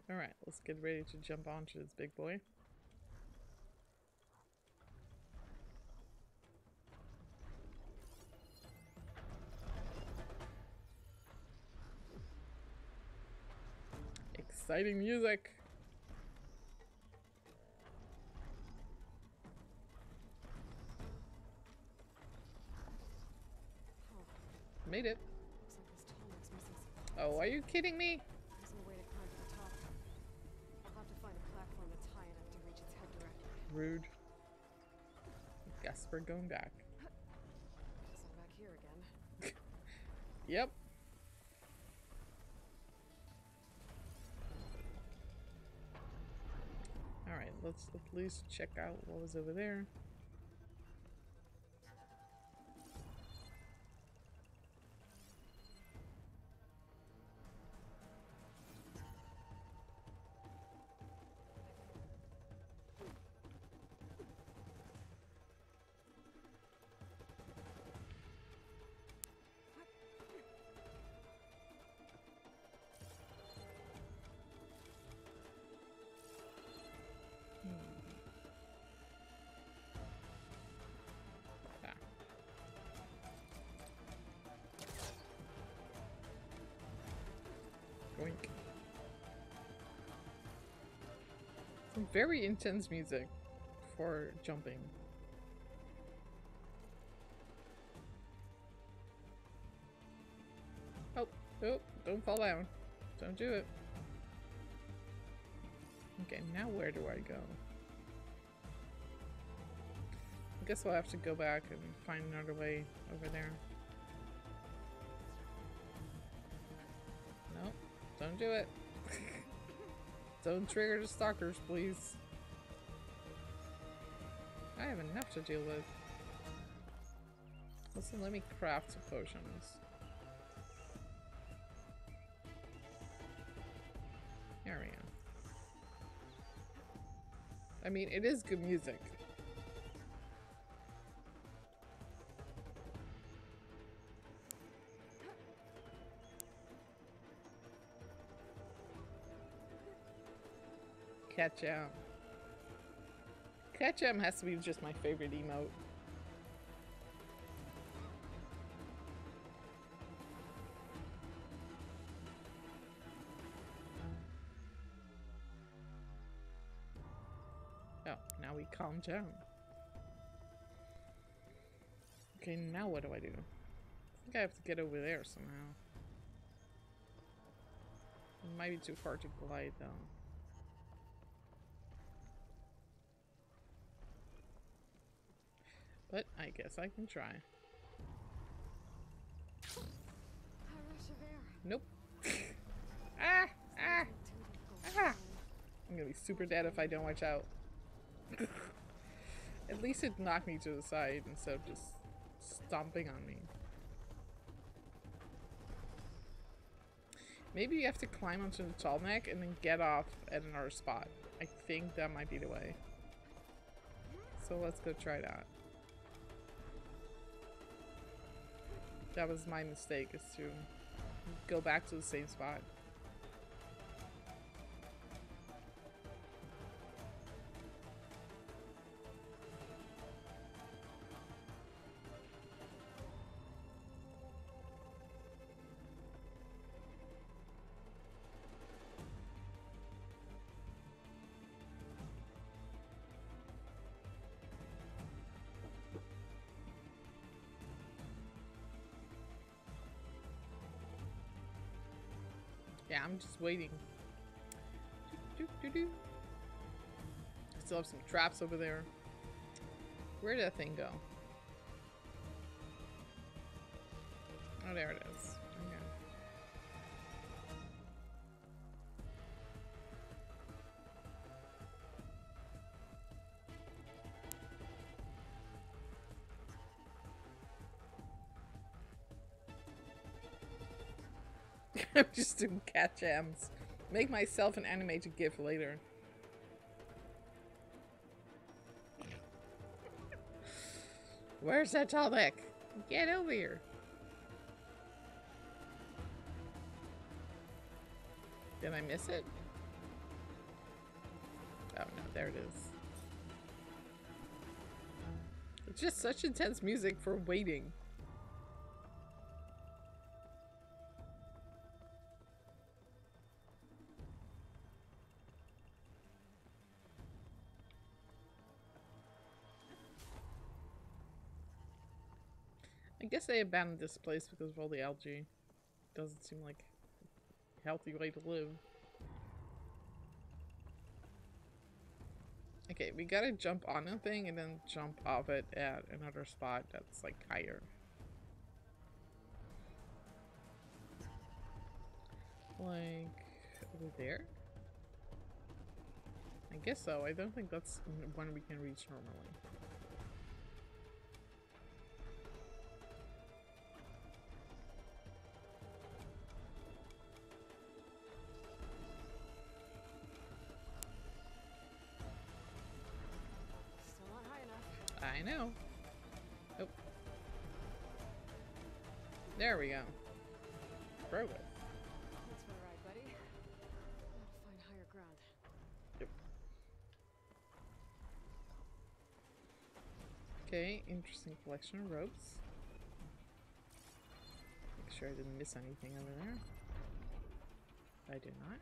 Alright, let's get ready to jump onto this big boy. Exciting music! Made it. Looks like this tarmac's missing some. Oh, are you kidding me? There's no way to climb to the top. I'll have to find a platform that's high enough to reach its head directly. Rude. Guess we're going back. Guess I'm back here again. Yep. Alright, let's at least check out what was over there. Boink. Some very intense music for jumping. Oh, oh, don't fall down. Don't do it. Okay, now where do I go? I guess we'll have to go back and find another way over there. Nope, don't do it. Don't trigger the stalkers, please. I have enough to deal with. Listen, let me craft some potions. There we go. I mean, it is good music. Ketchum. Ketchum has to be just my favorite emote. Oh, now we calm down. Okay, now what do I do? I think I have to get over there somehow. It might be too far to glide though. But I guess I can try. Nope. Ah! Ah! Ah! I'm gonna be super dead if I don't watch out. At least it knocked me to the side instead of just stomping on me. Maybe you have to climb onto the tall neck and then get off at another spot. I think that might be the way. So let's go try that. That was my mistake, is to go back to the same spot. Yeah, I'm just waiting. Still have some traps over there. Where did that thing go? Oh, there it is. Okay. I'm just doing cat jams. Make myself an animated GIF later. Where's that tall neck? Get over here. Did I miss it? Oh no, there it is. It's just such intense music for waiting. I guess they abandoned this place because of all the algae. Doesn't seem like a healthy way to live. Okay, we gotta jump on a thing and then jump off it at another spot that's like higher. Like over there? I guess so. I don't think that's one we can reach normally. I know. Oh. There we go. Progress. Thanks for the ride, buddy. I'll find higher ground. Yep. Okay, interesting collection of ropes. Make sure I didn't miss anything over there. I did not.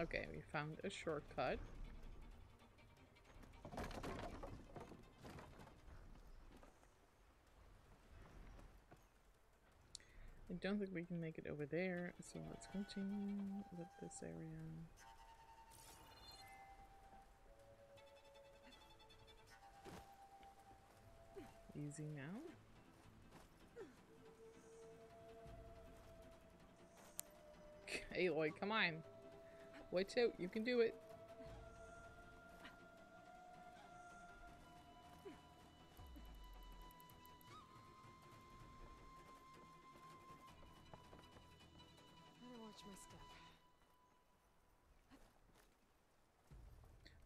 Okay, we found a shortcut. I don't think we can make it over there, so let's continue with this area. Easy now. Aloy, come on. Watch out, you can do it. Better watch my step.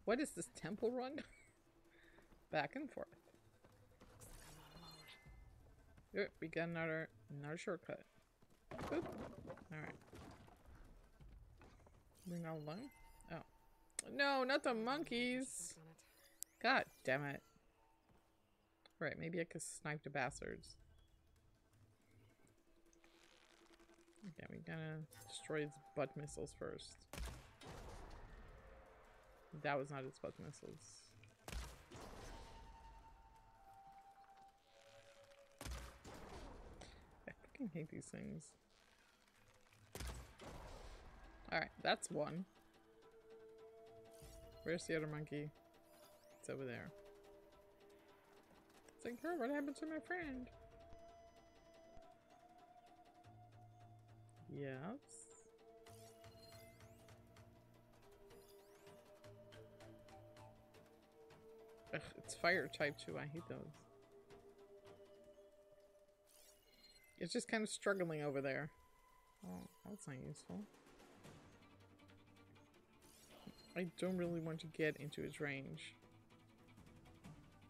What is this temple run? Back and forth. Looks like I'm not alone. Yep, we got another shortcut. Boop. Alright. We're not alone? Oh. No, not the monkeys! God damn it. Right, maybe I could snipe the bastards. Okay, we gotta destroy its butt missiles first. That was not its butt missiles. I fucking hate these things. Alright, that's one. Where's the other monkey? It's over there. It's like, girl, what happened to my friend? Yes. Ugh, it's fire type too. I hate those. It's just kind of struggling over there. Oh, that's not useful. I don't really want to get into its range.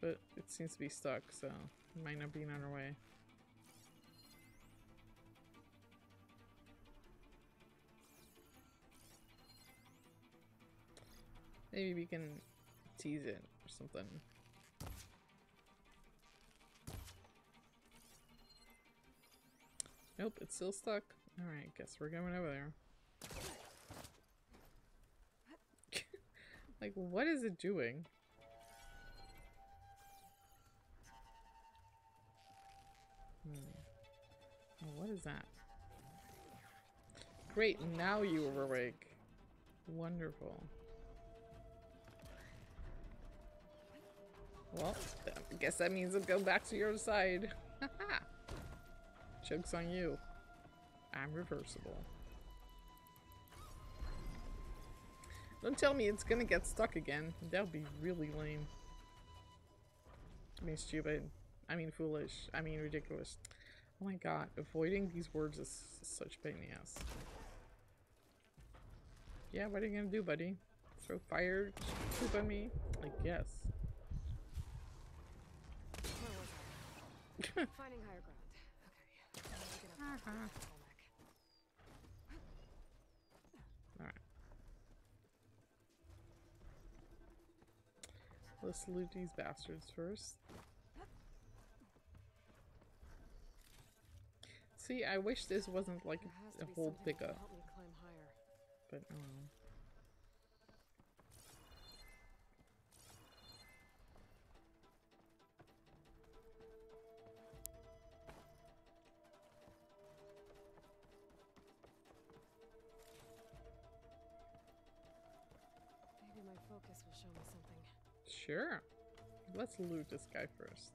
But it seems to be stuck, so it might not be on our way. Maybe we can tease it or something. Nope, it's still stuck. Alright, guess we're going over there. Like, what is it doing? Oh, what is that? Great, now you are awake. Wonderful. Well, I guess that means it'll go back to your side. Haha. Joke's on you. I'm reversible. Don't tell me it's gonna get stuck again. That would be really lame. I mean stupid. I mean foolish. I mean ridiculous. Oh my god, avoiding these words is such a pain in the ass. Yeah, what are you gonna do, buddy? Throw fire poop at me? I guess. Finding higher ground. Okay. I need to get up to the bottleneck. Alright. Let's loot these bastards first. See, I wish this wasn't like a whole pickup. Help me climb higher. But Maybe my focus will show me something. sure. Let's loot this guy first.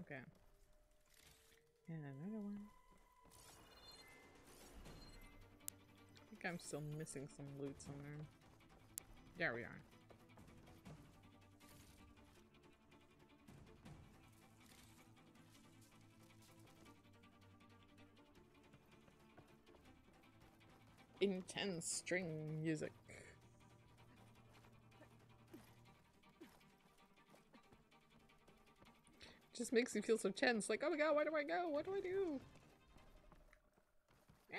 Okay. And another one. I think I'm still missing some loot somewhere. There we are. Intense string music. Just makes you feel so tense, like, oh my god, where do I go? What do I do? Ah.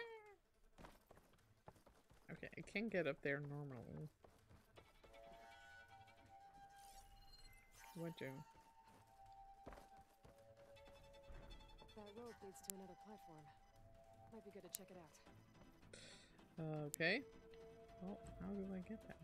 Okay, I can get up there normally. What do? That rope leads to another platform. Might be good to check it out. Okay. Well, how do I get that?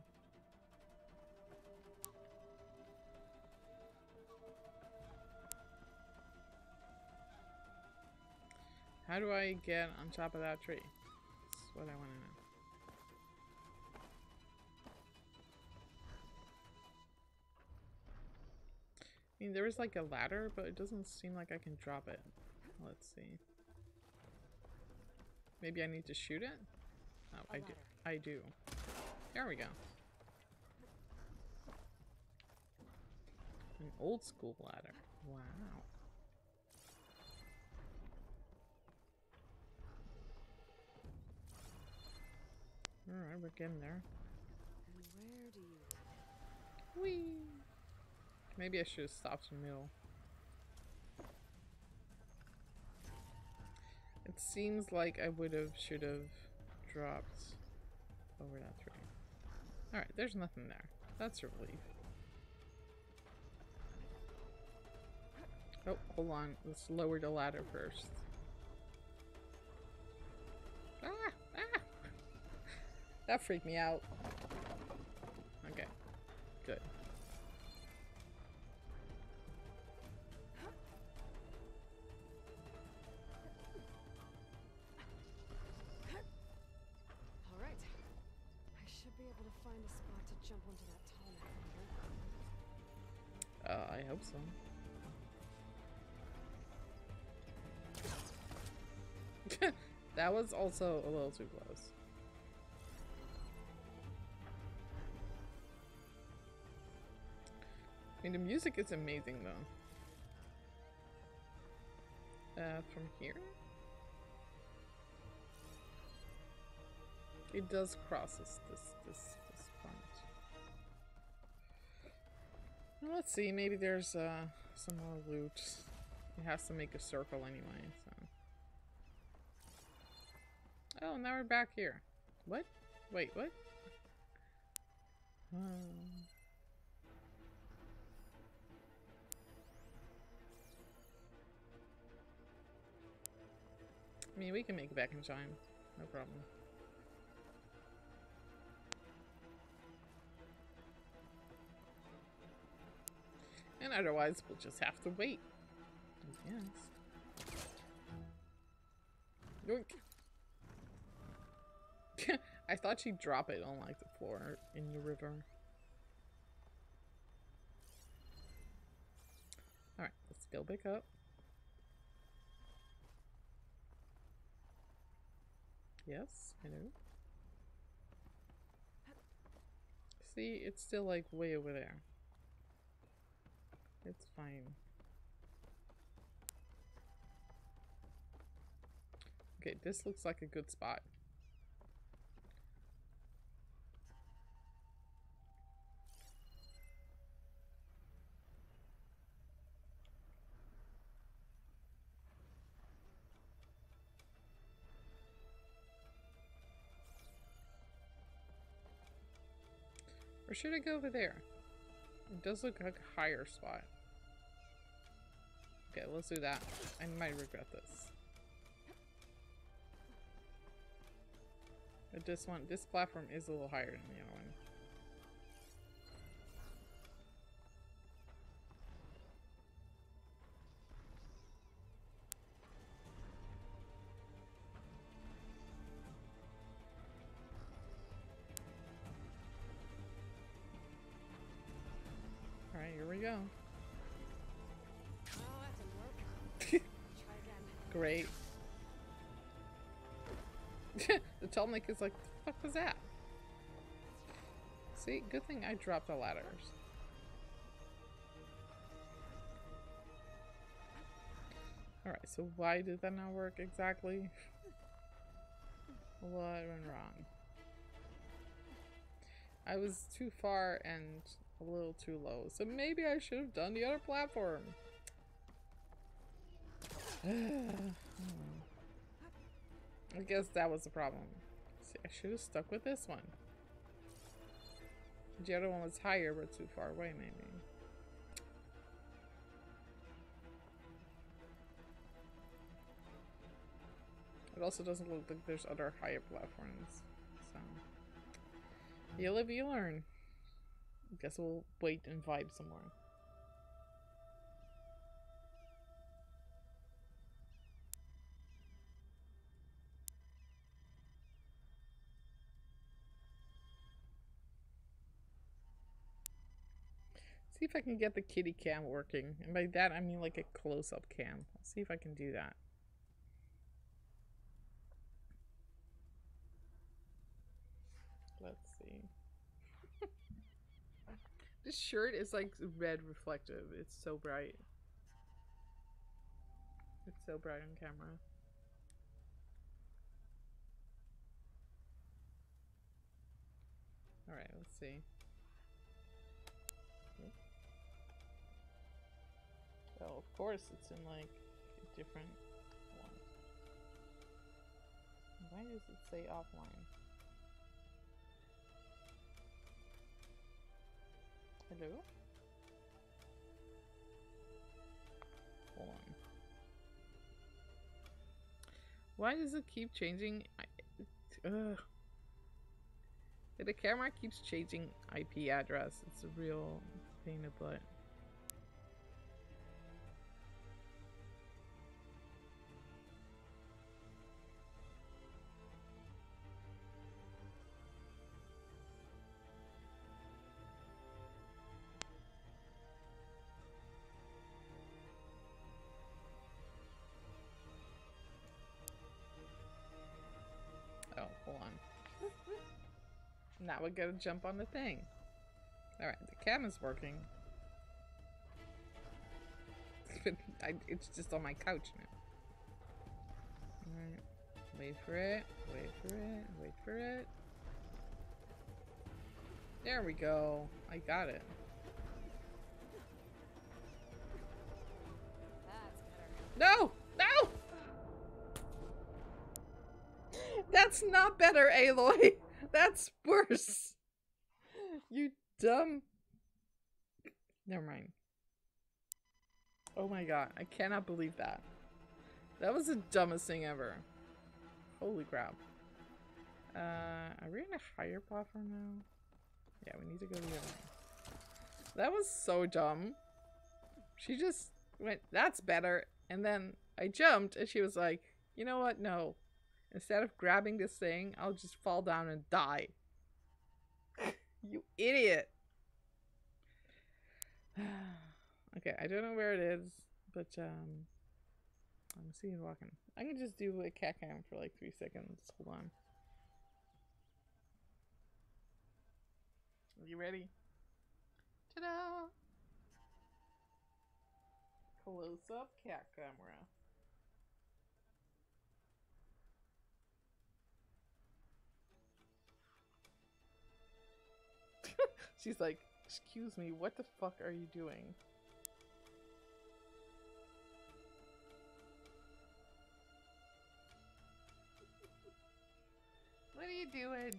How do I get on top of that tree? That's what I want to know. I mean, there is like a ladder, but it doesn't seem like I can drop it. Let's see. Maybe I need to shoot it? Oh, I do. I do. There we go. An old school ladder. Wow. Alright, we're getting there. And where do you... Whee! Maybe I should have stopped in the middle. It seems like I should have dropped over that tree. Alright, there's nothing there. That's a relief. Oh, hold on. Let's lower the ladder first. Ah! Ah! That freaked me out. Okay. Good. Alright. I should be able to find a spot to jump onto that tall neck later. I hope so. That was also a little too close. I mean, the music is amazing though. From here? It does cross this point. Well, let's see, maybe there's some more loot. It has to make a circle anyway, so. Oh, now we're back here. What? Wait, what? I mean, we can make it back in time. No problem. And otherwise, we'll just have to wait. Yes. Yoink. I thought she'd drop it on like the floor in the river. Alright, let's go back up. Yes, I know. See, it's still like way over there. It's fine. Okay, this looks like a good spot. Or should I go over there? It does look like a higher spot. Okay, let's do that. I might regret this. But this platform is a little higher than the other one. Alright, here we go. Oh, that didn't work. Try again. Great. The tall neck is like, what the fuck was that? See, good thing I dropped the ladders. Alright, so why did that not work exactly? What went wrong? I was too far and a little too low, so maybe I should have done the other platform. I guess that was the problem. See, I should have stuck with this one. The other one was higher but too far away, maybe. It also doesn't look like there's other higher platforms. So, you live, you learn. I guess we'll wait and vibe some more. See if I can get the kitty cam working. And by that, I mean like a close-up cam. I'll see if I can do that. Let's see. This shirt is like red reflective. It's so bright. It's so bright on camera. Alright, let's see. Well, of course it's in like a different one. Why does it say offline? Hello? Hold on. Why does it keep changing? The camera keeps changing IP address. It's a real pain in the butt. Oh, hold on. Now we gotta jump on the thing. Alright, the camera's working. It's just on my couch now. Alright. Wait for it. Wait for it. Wait for it. There we go. I got it. That's better. No! No! That's not better, Aloy! That's worse! You dumb... Never mind. Oh my god, I cannot believe that. That was the dumbest thing ever. Holy crap. Are we in a higher platform now? Yeah, we need to go the other way. That was so dumb. She just went, that's better. And then I jumped and she was like, you know what? No. Instead of grabbing this thing, I'll just fall down and die. You idiot. Okay, I don't know where it is, but I'm seeing it walking. I can just do a cat cam for like 3 seconds. Hold on. Are you ready? Ta-da! Close-up cat camera. She's like, excuse me, what the fuck are you doing? What are you doing?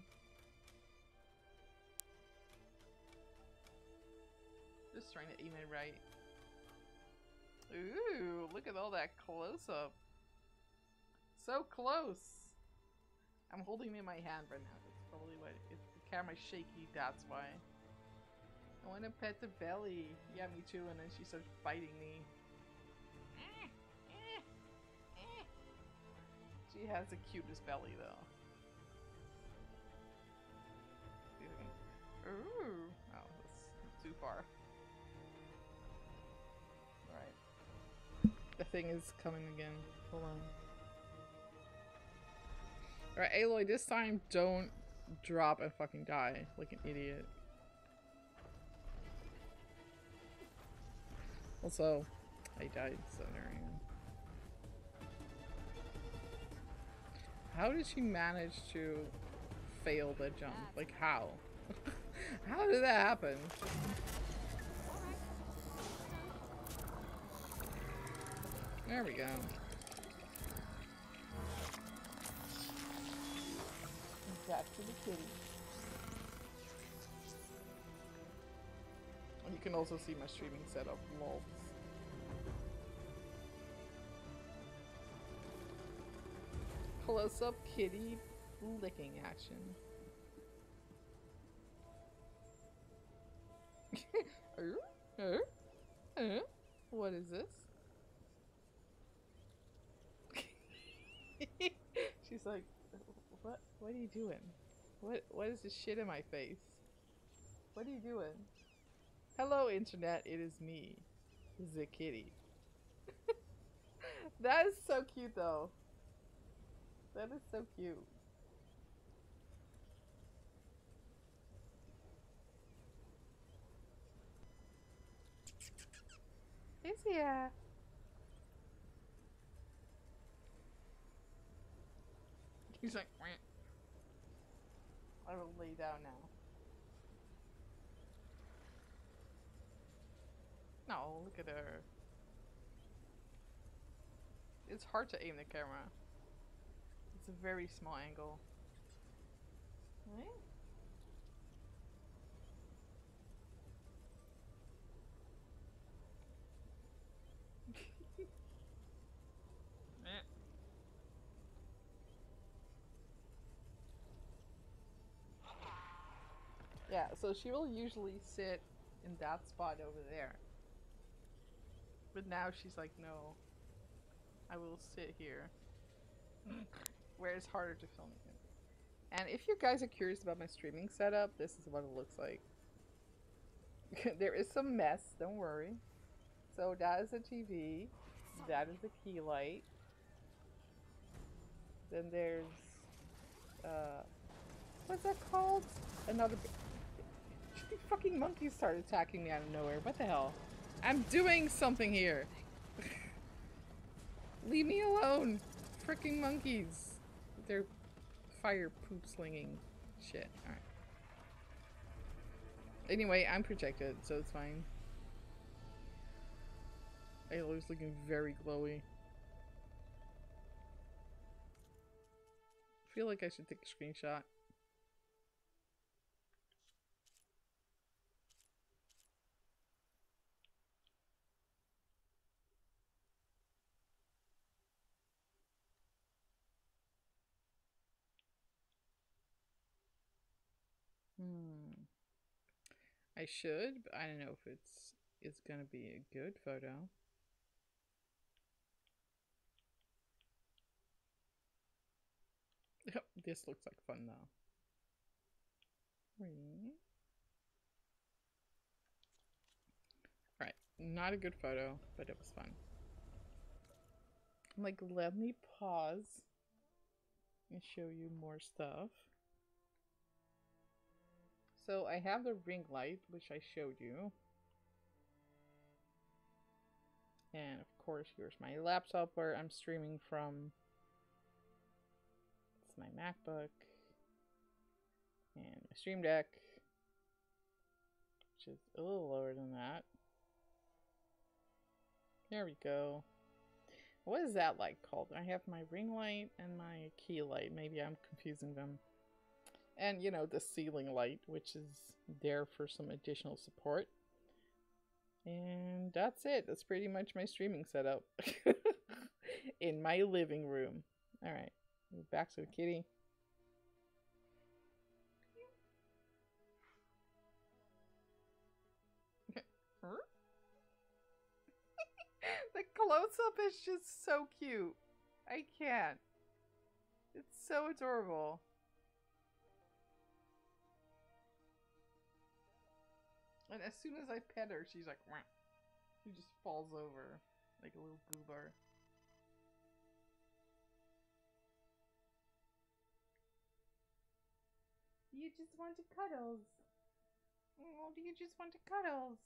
Just trying to aim it right. Ooh, look at all that close-up. So close. I'm holding it in my hand right now. That's probably why. If the camera's shaky, that's why. I want to pet the belly. Yeah, me too. And then she starts biting me. She has the cutest belly, though. Ooh. Oh, that's too far. Alright. The thing is coming again. Hold on. Alright, Aloy, this time don't drop and fucking die like an idiot. Also, I died stuttering. How did she manage to fail the jump? Like, how? How did that happen? There we go. Back to the kitty. And you can also see my streaming setup. Lol. Close-up kitty licking action. What is this? She's like, what are you doing? What is this shit in my face? What are you doing? Hello internet, it is me, the kitty. That is so cute though. That is so cute. He's here. He's like, wah. I will lay down now. No, look at her. It's hard to aim the camera. It's a very small angle. Right? Yeah, so she will usually sit in that spot over there. But now she's like, no, I will sit here. Where it's harder to film it. And if you guys are curious about my streaming setup, this is what it looks like. There is some mess, don't worry. So that is a TV. That is the key light. Then there's what's that called? Another fucking monkeys started attacking me out of nowhere. What the hell? I'm doing something here. Leave me alone. Freaking monkeys. They're fire poop slinging shit. Alright. Anyway, I'm protected, so it's fine. Ayla's looking very glowy. I feel like I should take a screenshot. I should, but I don't know if it's gonna be a good photo. This looks like fun though. Alright, not a good photo, but it was fun. I'm like, let me pause and show you more stuff. So I have the ring light, which I showed you. And of course, here's my laptop where I'm streaming from. It's my MacBook. And my Stream Deck, which is a little lower than that. There we go. What is that light called? I have my ring light and my key light. Maybe I'm confusing them. And, you know, the ceiling light, which is there for some additional support. And that's it. That's pretty much my streaming setup. In my living room. Alright. Back to the kitty. The close-up is just so cute. I can't. It's so adorable. And as soon as I pet her, she's like, wah. She just falls over like a little goober. You just want to cuddles. Oh, do you just want to cuddles?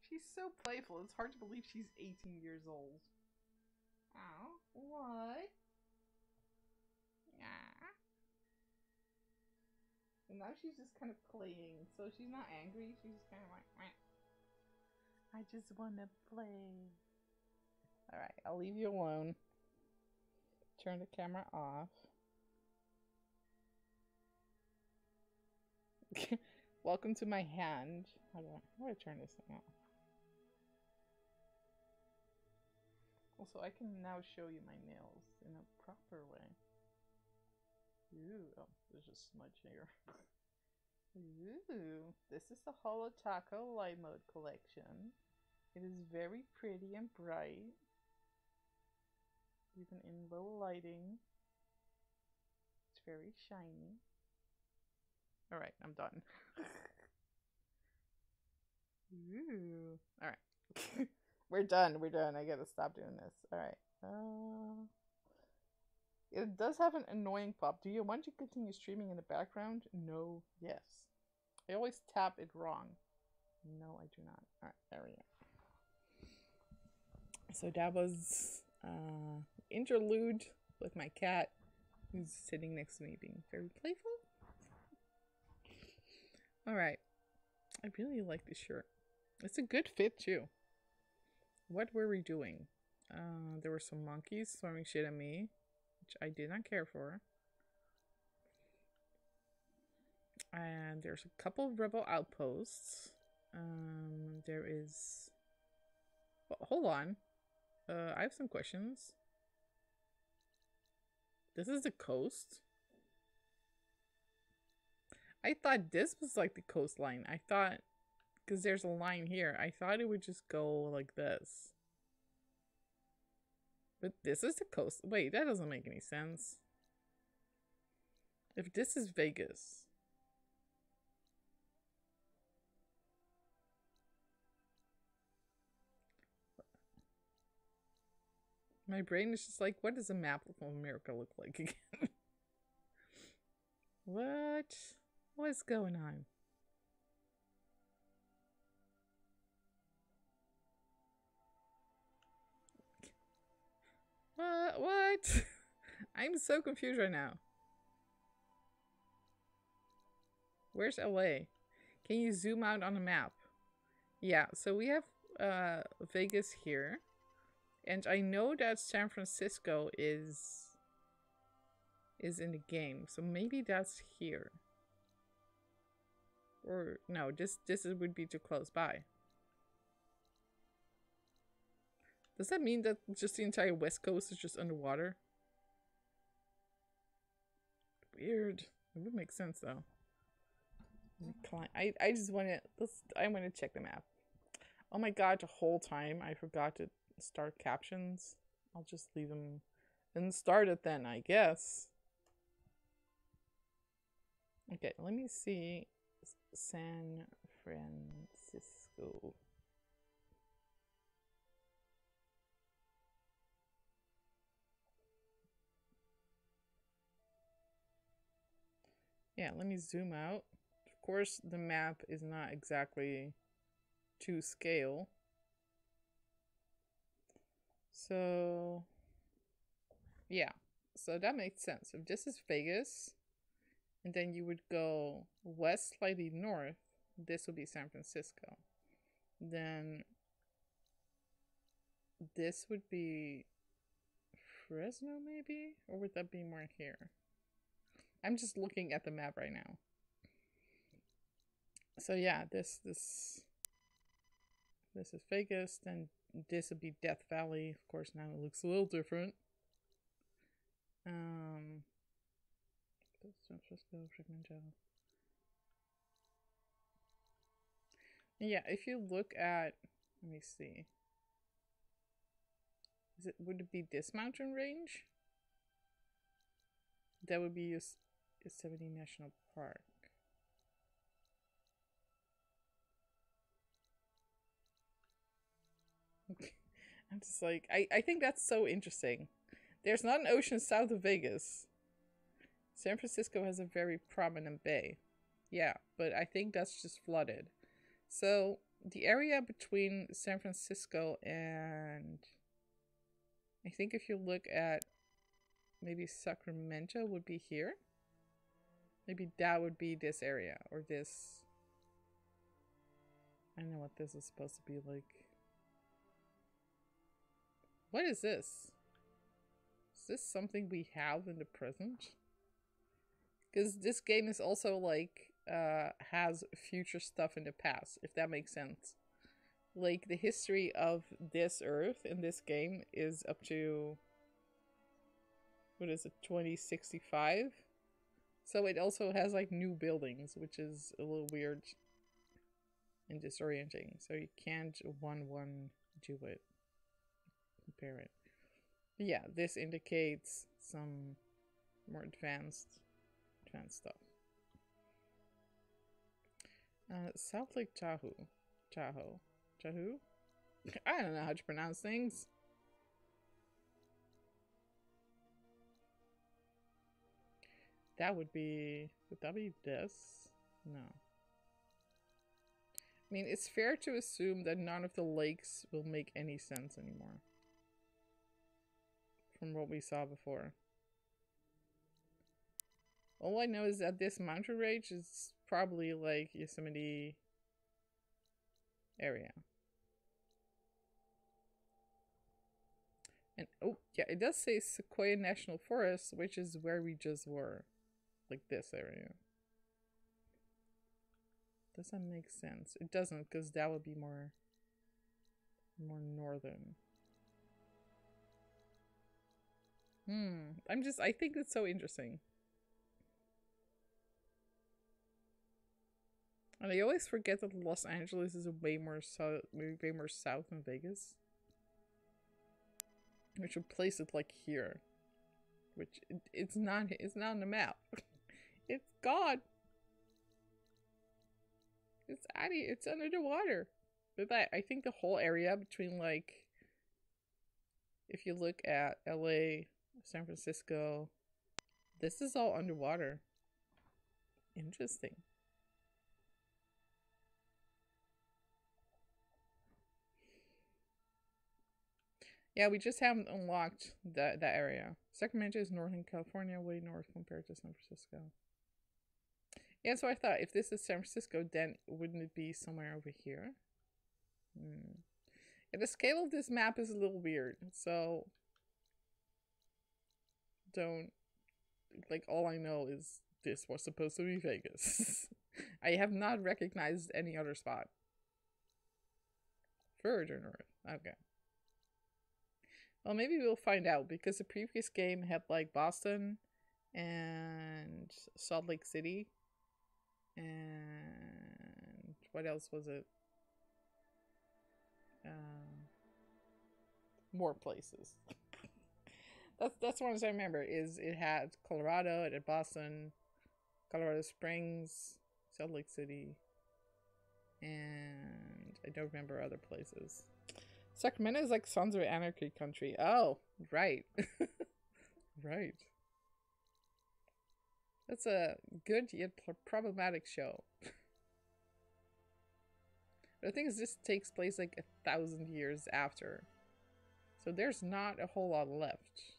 She's so playful, it's hard to believe she's 18 years old. Oh, what? Yeah. And now she's just kind of playing, so she's not angry, she's just kind of like, meh. I just want to play. Alright, I'll leave you alone. Turn the camera off. Welcome to my hand. How do I turn this thing off? Also, I can now show you my nails in a proper way. Ooh, oh, there's a smudge here. Ooh, this is the Holo Taco Light Mode collection. It is very pretty and bright, even in low lighting. It's very shiny. Alright, I'm done. Ooh. Alright. We're done. I gotta stop doing this. Alright. It does have an annoying pop. Do you want to continue streaming in the background? No. Yes. I always tap it wrong. No, I do not. Alright, there we go. So that was interlude with my cat, who's sitting next to me being very playful. Alright. I really like this shirt. It's a good fit too. What were we doing? There were some monkeys throwing shit at me, which I did not care for. And there's a couple of rebel outposts. There is... Well, hold on. I have some questions. This is the coast? I thought this was like the coastline. I thought, because there's a line here, I thought it would just go like this. But this is the coast. Wait, that doesn't make any sense. If this is Vegas. My brain is just like, what does a map of America look like again? What's going on? What? I'm so confused right now. Where's LA? Can you zoom out on the map? Yeah, so we have Vegas here. And I know that San Francisco is in the game. So maybe that's here. Or no, this would be too close by. Does that mean that just the entire West Coast is just underwater? Weird. It would make sense though. I just want to. I want to check the map. Oh my god! The whole time I forgot to start captions. I'll just leave them and start it then, I guess. Okay, let me see. San Francisco. Yeah, let me zoom out. Of course, the map is not exactly to scale. So, yeah. So that makes sense. If this is Vegas, and then you would go west slightly north, this would be San Francisco. Then this would be Fresno maybe? Or would that be more here? I'm just looking at the map right now. So yeah, this is Vegas, then this would be Death Valley. Of course now it looks a little different. San Francisco, Sacramento. Yeah, if you look at, let me see. Would it be this mountain range? That would be Yosemite National Park. I'm just like, I think that's so interesting. There's not an ocean south of Vegas. San Francisco has a very prominent bay. Yeah, but I think that's just flooded. So the area between San Francisco and I think if you look at maybe Sacramento would be here. Maybe that would be this area or this. I don't know what this is supposed to be like. What is this? Is this something we have in the present? Because this game is also like, has future stuff in the past, if that makes sense. Like, the history of this Earth in this game is up to, what is it, 2065? So it also has like new buildings, which is a little weird and disorienting. So you can't one do it. Compare it. But yeah, this indicates some more advanced stuff. South Lake Tahoe. I don't know how to pronounce things. Would that be this? No. I mean, it's fair to assume that none of the lakes will make any sense anymore. From what we saw before. All I know is that this mountain range is probably like Yosemite area. And oh yeah, it does say Sequoia National Forest, which is where we just were. Like this area. Does that make sense? It doesn't, because that would be more northern. I think it's so interesting. And I always forget that Los Angeles is way more south than Vegas. We should place it like here. Which, it's not on the map. It's gone. It's under the water. But I think the whole area between, like, if you look at LA, San Francisco, this is all underwater. Interesting. Yeah, we just haven't unlocked that area. Sacramento is Northern California, way north compared to San Francisco. Yeah, so I thought if this is San Francisco, then wouldn't it be somewhere over here? Yeah, the scale of this map is a little weird, so don't, like, all I know is this was supposed to be Vegas. I have not recognized any other spot. Further north, okay. Well, maybe we'll find out, because the previous game had, like, Boston and Salt Lake City. And what else was it? More places. That's one I remember. Is it had Colorado, it had Boston, Colorado Springs, Salt Lake City, and I don't remember other places. Sacramento is like Sons of Anarchy country. Oh, right. Right. That's a good yet problematic show. But the thing is, this takes place like 1,000 years after. So there's not a whole lot left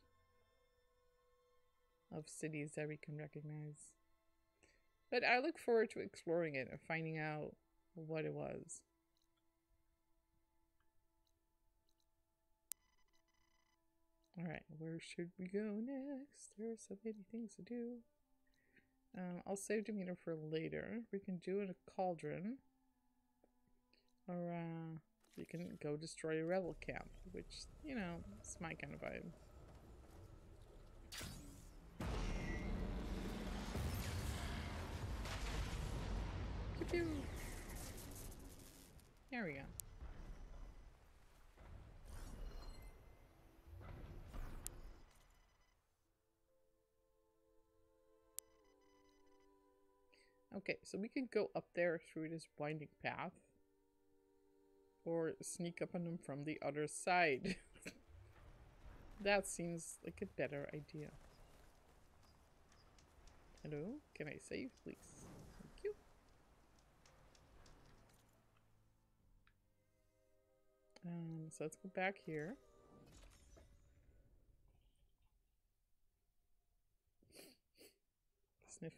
of cities that we can recognize. But I look forward to exploring it and finding out what it was. Alright, where should we go next? There are so many things to do. I'll save the meter for later. We can do it a cauldron. Or, we can go destroy a rebel camp, which, you know, it's my kind of vibe. Pew-pew. There we go. Okay, so we can go up there through this winding path. Or sneak up on them from the other side. That seems like a better idea. Hello? Can I save, please? Thank you. So let's go back here. Sniff.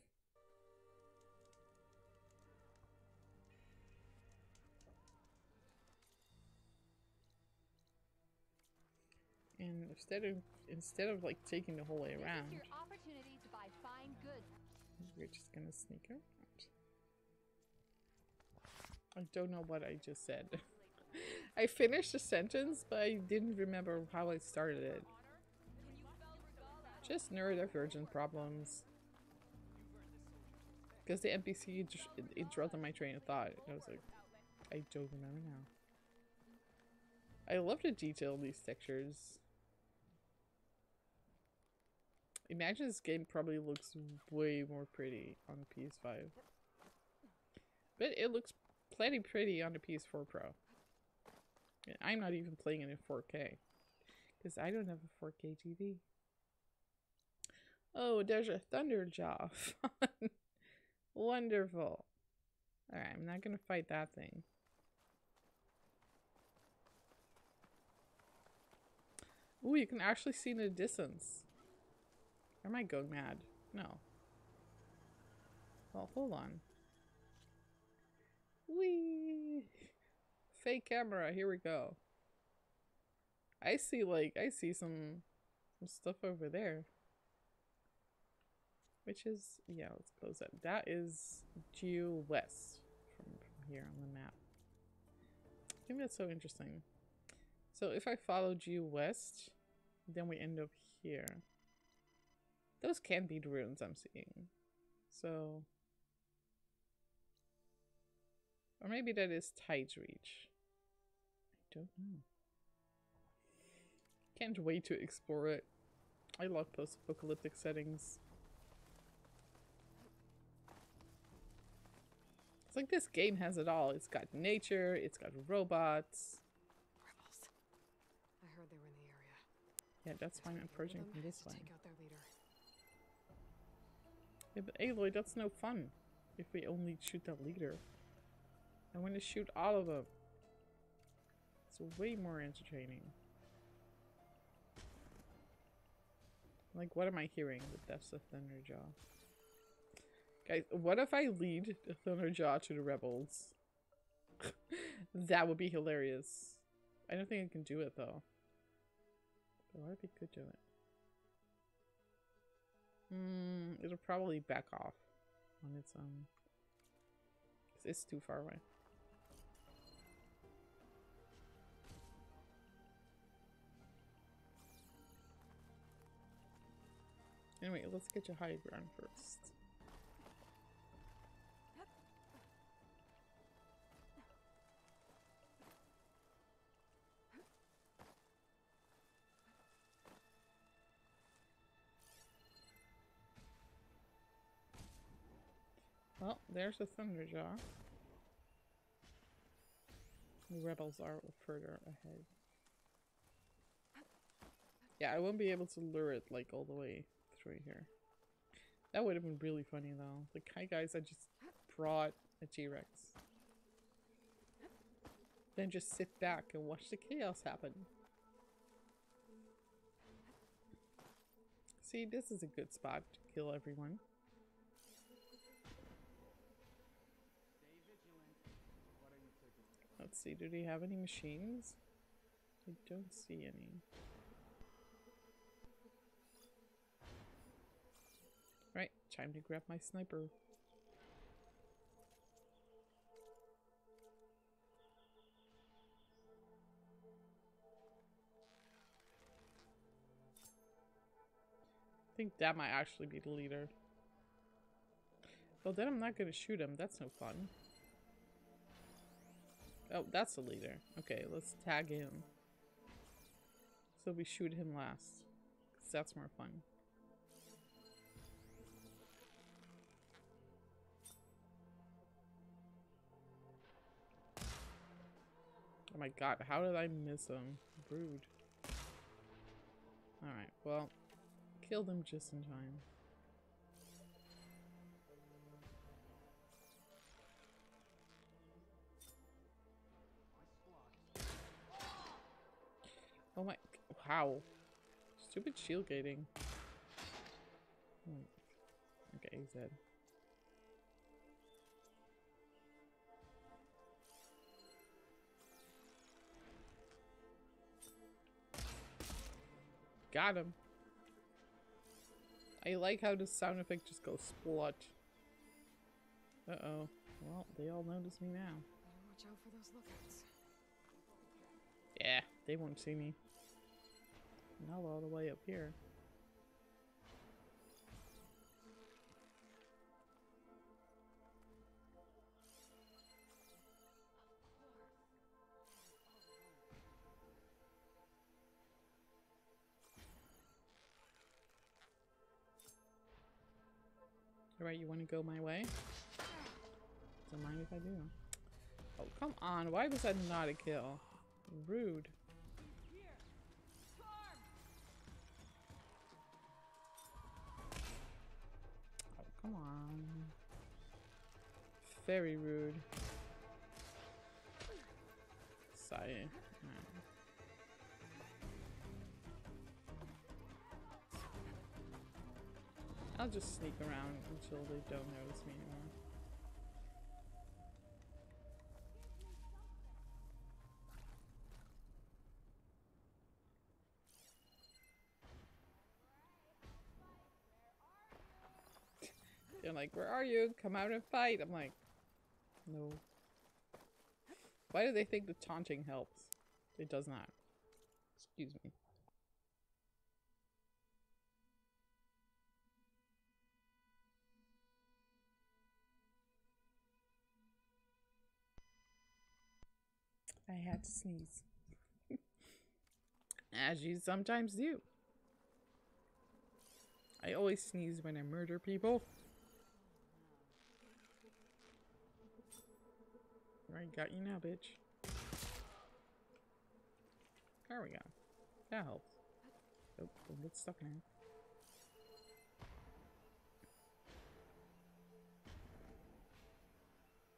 And instead of like taking the whole way around, This is your opportunity to buy fine goods. we're just gonna sneak around. I don't know what I just said. I finished the sentence, but I didn't remember how I started it. Just neurodivergent problems. Because the NPC interrupted my train of thought. I was like, I don't remember now. I love the detail of these textures. Imagine this game probably looks way more pretty on the PS5. But it looks plenty pretty on the PS4 Pro. And I'm not even playing it in 4K. Because I don't have a 4K TV. Oh, there's a Thunderjaw. Fun. Wonderful. Alright, I'm not gonna fight that thing. Ooh, you can actually see in the distance. Or am I going mad? No. Well, hold on. Whee! Fake camera, here we go. I see some stuff over there. Which is, yeah, let's close that. That is due west from here on the map. I think that's so interesting. So if I follow due west, then we end up here. Those can be the runes I'm seeing. So... Or maybe that is Tide's Reach. I don't know. Can't wait to explore it. I love post-apocalyptic settings. It's like this game has it all. It's got nature, it's got robots. Rebels. I heard they were in the area. Yeah, that's why I'm approaching from this way. Take out their leader. Yeah, but Aloy, that's no fun if we only shoot that leader. I want to shoot all of them. It's way more entertaining. Like, what am I hearing? The deaths of Thunderjaw. Guys, what if I lead the Thunderjaw to the rebels? That would be hilarious. I don't think I can do it though. But what if I could do it? It'll probably back off on its own. 'Cause it's too far away. Anyway, let's get your high ground first. Well, there's a Thunderjaw. The rebels are further ahead. Yeah, I won't be able to lure it like all the way through here. That would have been really funny though. Like, hi guys, I just brought a T-Rex. Then just sit back and watch the chaos happen. See, this is a good spot to kill everyone. Let's see, do they have any machines? I don't see any. Right, time to grab my sniper. I think that might actually be the leader. Well, then I'm not gonna shoot him. That's no fun. Oh, that's the leader. Okay, let's tag him. So we shoot him last. 'Cause that's more fun. Oh my god, how did I miss him? Rude. Alright, well, killed him just in time. Oh my, wow. Stupid shield gating. Okay, he's dead. Got him. I like how the sound effect just goes splot. Uh-oh. Well, they all notice me now. Better watch out for those lookouts. Yeah, they won't see me. Not all the way up here. Alright, you want to go my way? Don't mind if I do. Oh, come on. Why was that not a kill? Rude. Oh, come on. Very rude. Sigh. I'll just sneak around until they don't notice me anymore. They're like, where are you? Come out and fight. I'm like, no. Why do they think the taunting helps? It does not. Excuse me. I had to sneeze. As you sometimes do. I always sneeze when I murder people. Right, got you now, bitch. There we go. That helps. Oh, don't get stuck in here.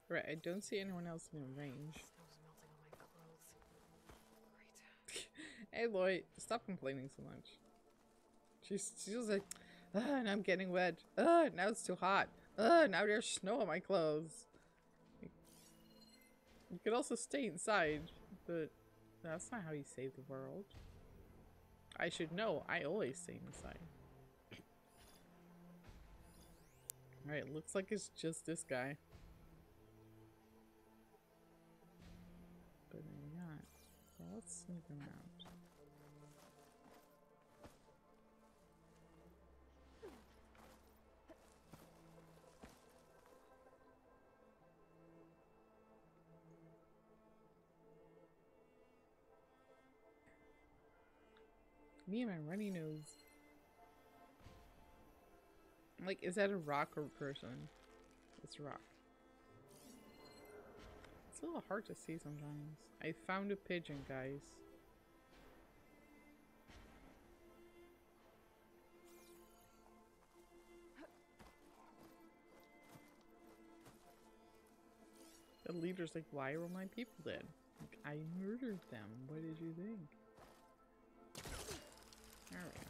Right, I don't see anyone else in range. Snow's melting on my clothes. Great. Hey Lloyd, stop complaining so much. She was like, and I'm getting wet. Now it's too hot. Now there's snow on my clothes. You could also stay inside, but that's not how you save the world. I should know. I always stay inside. Alright, looks like it's just this guy. But maybe not. So let's sneak around. Me and my runny nose. Like, is that a rock or a person? It's a rock. It's a little hard to see sometimes. I found a pigeon, guys. The leader's like, why are my people dead? Like, I murdered them. What did you think? There we go.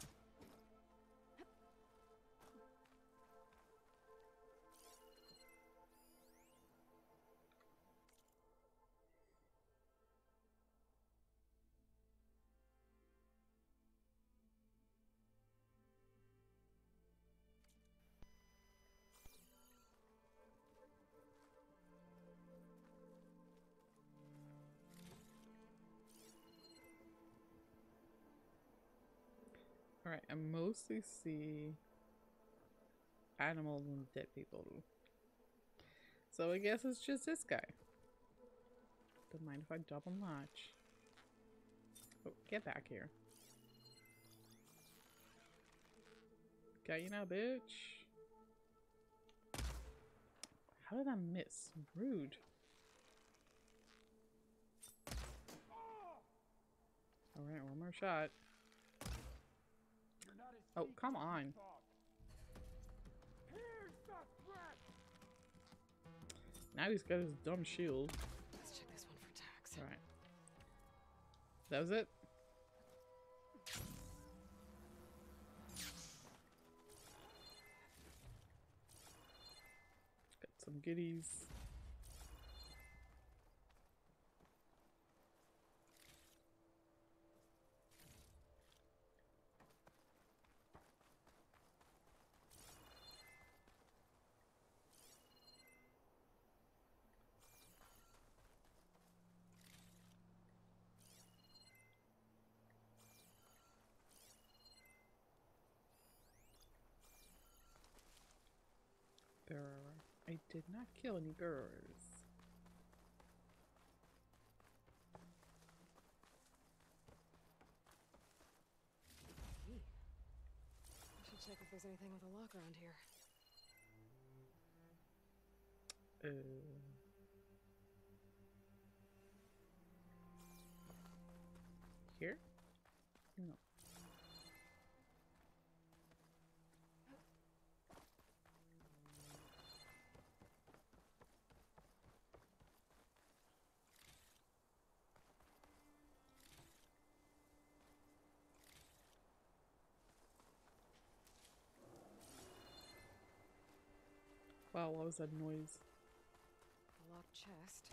Alright, I mostly see animals and dead people. So I guess it's just this guy. Don't mind if I double notch. Oh, get back here. Got you now, bitch. How did I miss? Rude. Alright, one more shot. Oh, come on. Now he's got his dumb shield. Let's check this one for tags. Alright. That was it? Got some goodies. I did not kill any girls. Neat. I should check if there's anything with a lock around here. Here? No. Wow, what was that noise? A locked chest.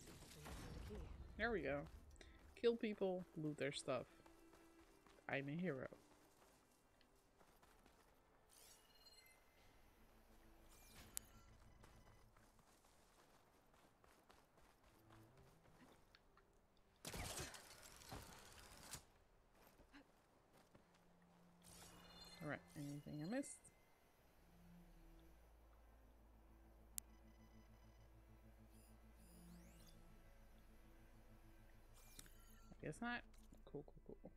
Hopefully you'll find a key. There we go. Kill people, loot their stuff. I'm a hero. Alright, anything I missed? it's not. Cool, cool, cool.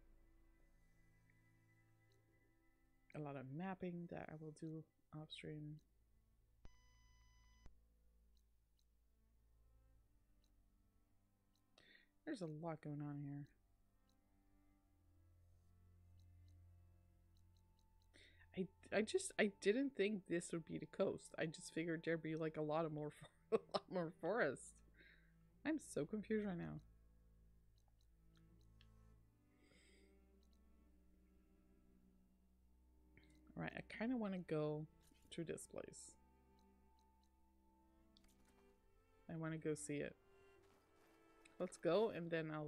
A lot of mapping that I will do off stream. There's a lot going on here. I didn't think this would be the coast. I just figured there'd be like a lot more forest. I'm so confused right now. Alright, I kind of want to go to this place. I want to go see it. Let's go, and then I'll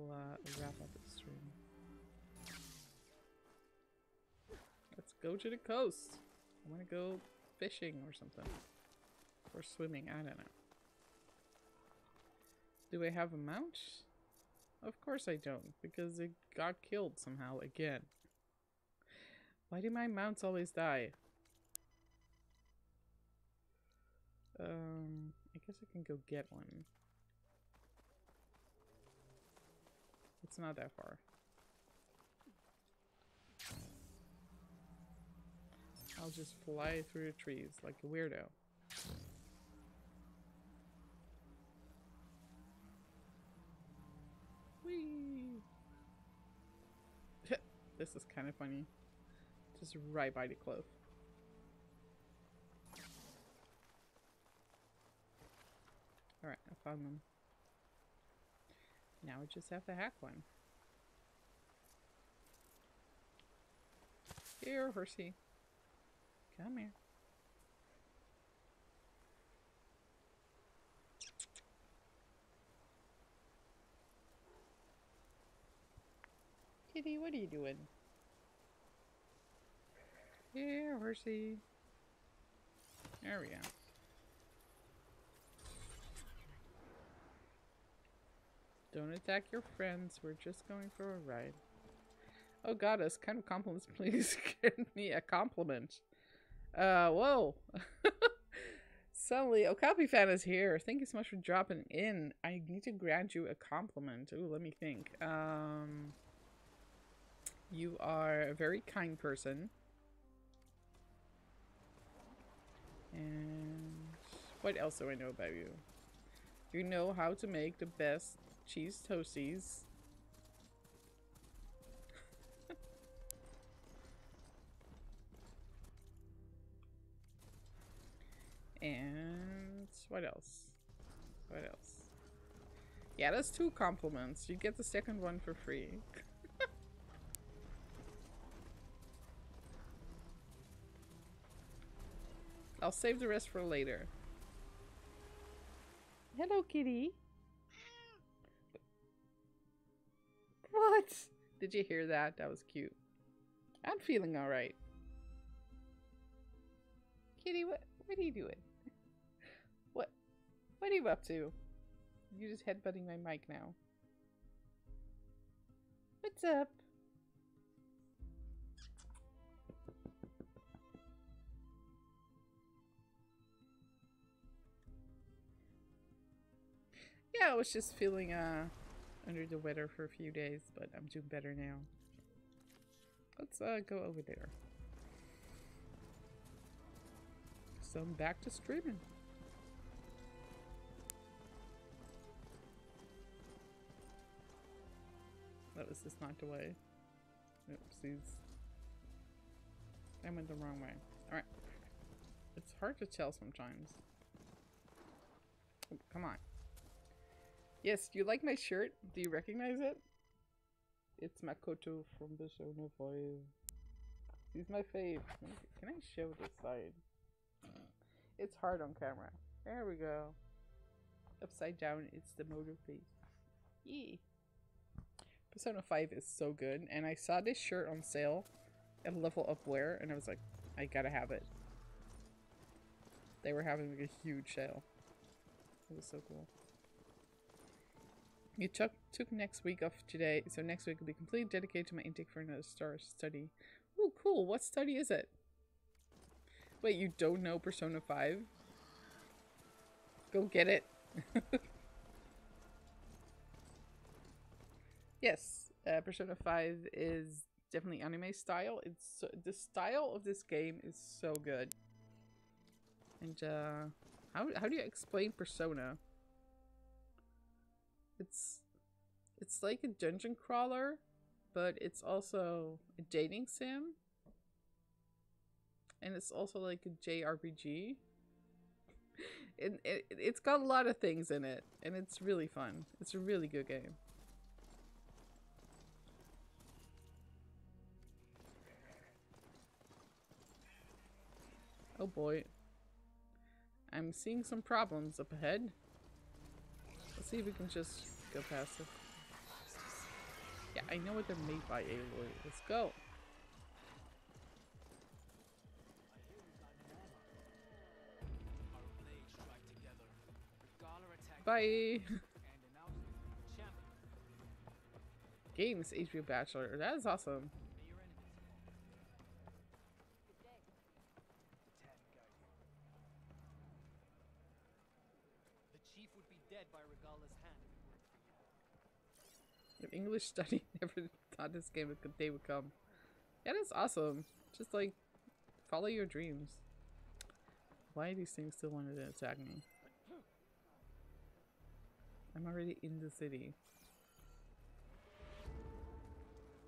wrap up the stream. Let's go to the coast. I want to go fishing or something. Or swimming, I don't know. Do I have a mount? Of course I don't, because it got killed somehow again. Why do my mounts always die? I guess I can go get one. It's not that far. I'll just fly through the trees like a weirdo. Whee! This is kind of funny. Just right by the cliff. Alright, I found them. Now I just have to hack one. Here, horsey. Come here. Kitty, what are you doing? Here, horsey. There we go. Don't attack your friends. We're just going for a ride. Oh, goddess, kind of compliments, please. Give me a compliment. Whoa. Suddenly, Okapi fan is here. Thank you so much for dropping in. I need to grant you a compliment. Ooh, let me think. You are a very kind person. And what else do I know about you? You know how to make the best cheese toasties. And what else? What else? Yeah, that's 2 compliments. You get the second one for free. I'll save the rest for later. Hello, kitty. What? Did you hear that? That was cute. I'm feeling alright. Kitty, what are you doing? What are you up to? You're just headbutting my mic now. What's up? Yeah, I was just feeling under the weather for a few days, but I'm doing better now. Let's go over there. So I'm back to streaming. That was just not the way. Oopsies. I went the wrong way. Alright. It's hard to tell sometimes. Oh, come on. Yes, do you like my shirt? Do you recognize it? It's Makoto from Persona 5. He's my fave. Can I show this side? It's hard on camera. There we go. Upside down, it's the motor face. Yee. Persona 5 is so good, and I saw this shirt on sale at Level Up Wear, and I was like, I gotta have it. They were having like a huge sale. It was so cool. You took next week off today, so next week will be completely dedicated to my intake for another study. Ooh, cool. What study is it? Wait, you don't know Persona 5? Go get it. Yes, Persona 5 is definitely anime style. The style of this game is so good. And how do you explain Persona? It's like a dungeon crawler, but it's also a dating sim. And it's also like a JRPG. It's got a lot of things in it, and it's really fun. It's a really good game. Oh boy. I'm seeing some problems up ahead. Let's see if we can just go past it. Yeah, I know what they're made by, Aloy. Let's go. Bye. Games HBO Bachelor. That is awesome. The chief would be dead by Regala's hand if it weren't for you. If English study never thought this game day would come. Yeah, that's awesome. Just like follow your dreams. Why do these things still wanted to attack me? I'm already in the city.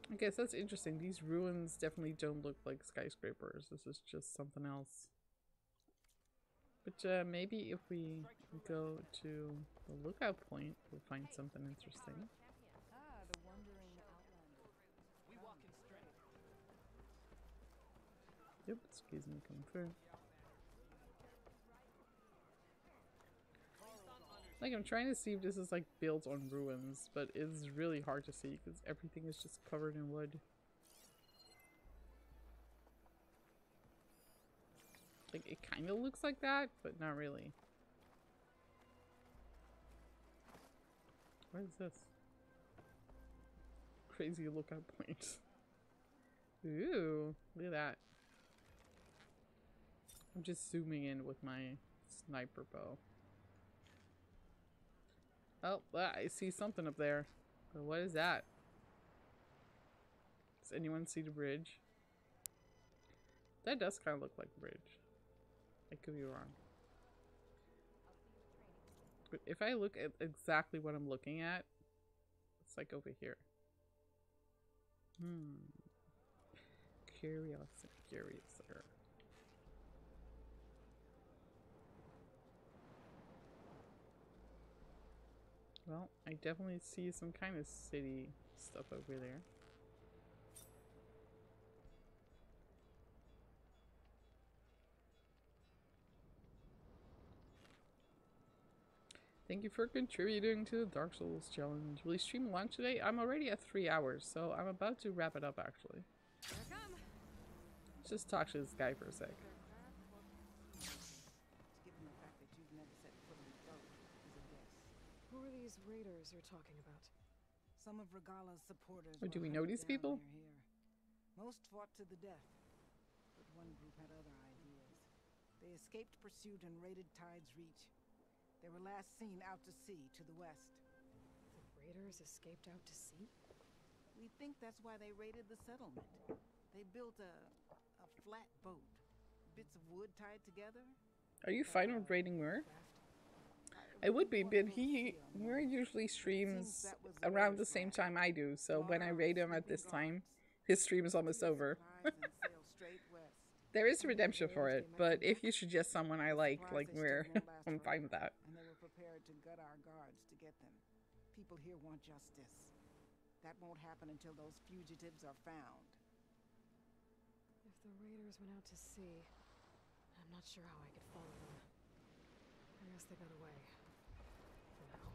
I guess that's interesting. These ruins definitely don't look like skyscrapers. This is just something else. But maybe if we go to the lookout point, we'll find something interesting. Ah, the wandering outlander. We walk in strength. Yep, excuse me, coming through. Like, I'm trying to see if this is like built on ruins, but it's really hard to see because everything is just covered in wood. Like, it kind of looks like that, but not really. What is this? Crazy lookout point. Ooh, look at that. I'm just zooming in with my sniper bow. Oh, well, I see something up there. But what is that? Does anyone see the bridge? That does kind of look like a bridge. I could be wrong. But if I look at exactly what I'm looking at, it's like over here. Curious. Well, I definitely see some kind of city stuff over there. Thank you for contributing to the Dark Souls challenge. Will you stream lunch today? I'm already at 3 hours, so I'm about to wrap it up actually. Let's just talk to this guy for a sec. Who are these raiders you're talking about? Some of Regala's supporters. Oh, do we know these people? Here. Most fought to the death, but one group had other ideas. They escaped pursuit and raided Tide's Reach. They were last seen out to sea to the west. The raiders escaped out to sea? We think that's why they raided the settlement. They built a flat boat, bits of wood tied together. Are you fine with raiding Muir? I would be, but Muir usually streams around the same time I do, so when I raid him at this time, his stream is almost over. There is a redemption for it, but if you suggest someone I like Muir, I'm fine with that. And they were prepared to gut our guards to get them. People here want justice. That won't happen until those fugitives are found. If the raiders went out to sea, I'm not sure how I could follow them. I guess they got away. For now.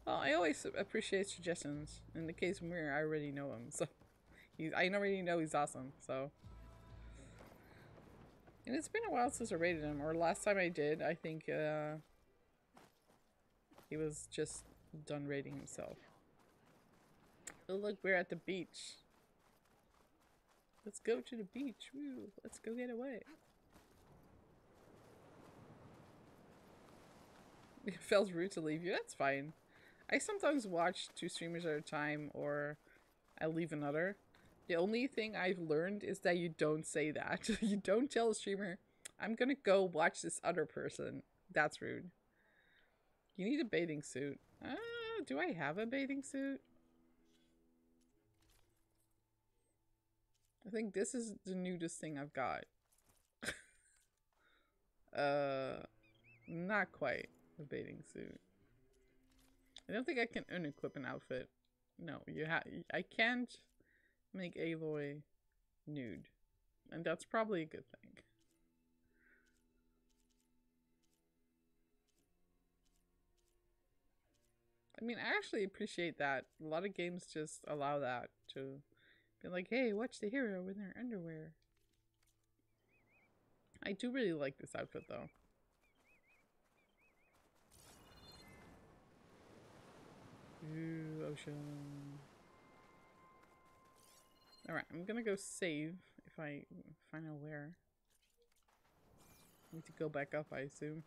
Well, I always appreciate suggestions. In the case of Muir, I already know him, so I already know he's awesome, so. And it's been a while since I raided him, or last time I did, I think he was just done raiding himself. Oh look, we're at the beach. Let's go to the beach. Woo, let's go get away. It felt rude to leave you. That's fine. I sometimes watch 2 streamers at a time, or I'll leave another. The only thing I've learned is that you don't say that. You don't tell a streamer, I'm gonna go watch this other person. That's rude. You need a bathing suit. Do I have a bathing suit? I think this is the newest thing I've got. Not quite a bathing suit. I don't think I can unequip an outfit. No, I can't make Aloy nude. And that's probably a good thing. I mean, I actually appreciate that. A lot of games just allow that to be like, hey, watch the hero in their underwear. I do really like this outfit though. Ooh, ocean. Alright, I'm gonna go save if I find out where. Need to go back up, I assume.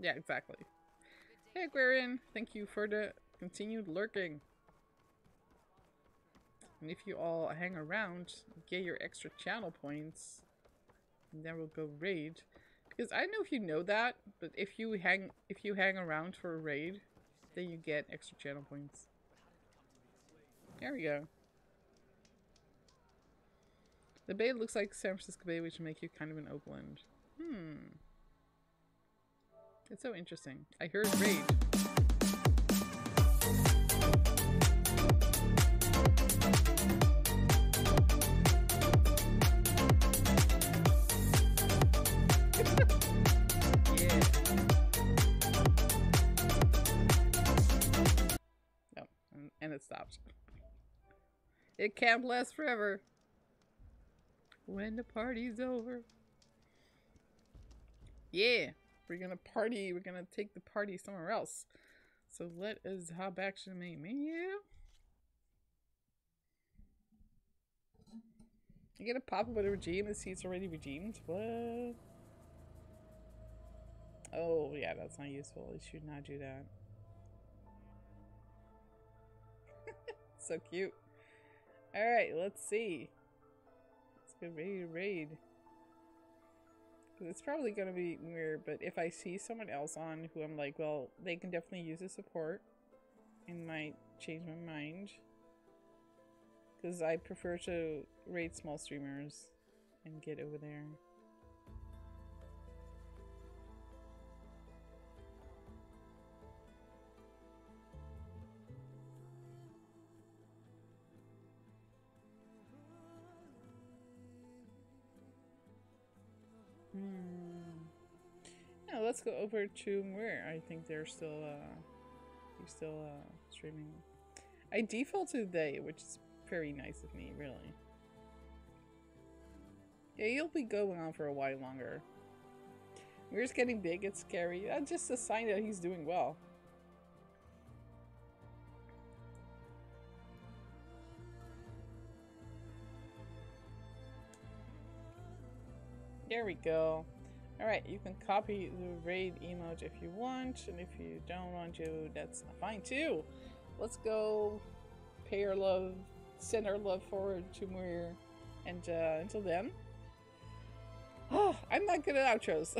Yeah, exactly. Hey, Aquarian, thank you for the continued lurking. And if you all hang around, get your extra channel points, and then we'll go raid. Because I don't know if you know that, but if you hang around for a raid, then you get extra channel points. There we go. The bay looks like San Francisco Bay, which will make you kind of an Oakland. It's so interesting. I heard raid. Yeah. No, and it stopped. It can't last forever. When the party's over. Yeah. We're gonna party. We're gonna take the party somewhere else. So let us hop back to the main menu. You get a pop-up with a regime and see it's already redeemed. What? Oh yeah, that's not useful. It should not do that. So cute. Alright, let's see. Let's get ready to raid. It's probably gonna be weird, but if I see someone else on who I'm like, well, they can definitely use the support, and might change my mind. Because I prefer to raid small streamers and get over there. Yeah, let's go over to where I think they're still streaming. I default to they, which is very nice of me, really. Yeah, you'll be going on for a while longer. We're just getting big, it's scary. That's just a sign that he's doing well. There we go. Alright, you can copy the raid emote if you want, and if you don't want to, that's fine too. Let's go pay our love, send our love forward to Muir, and until then, oh, I'm not good at outros.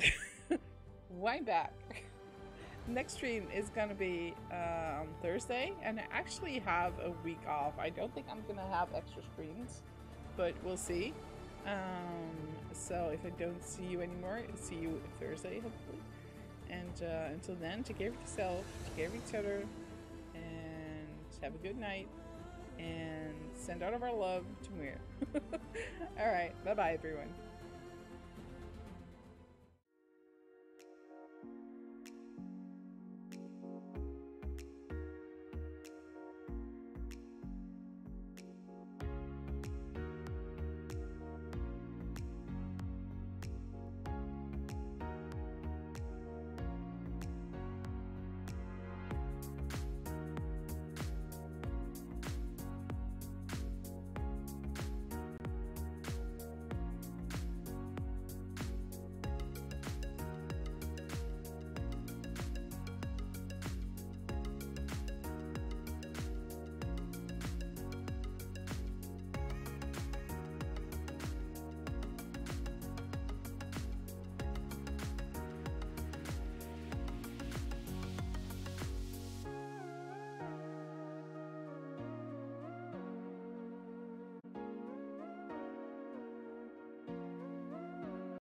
Why back? Next stream is gonna be on Thursday, and I actually have a week off. I don't think I'm gonna have extra streams, but we'll see. So if I don't see you anymore, I'll see you Thursday, hopefully. And until then, take care of yourself, take care of each other, and have a good night. And send out of our love to Muir. Alright, bye-bye everyone.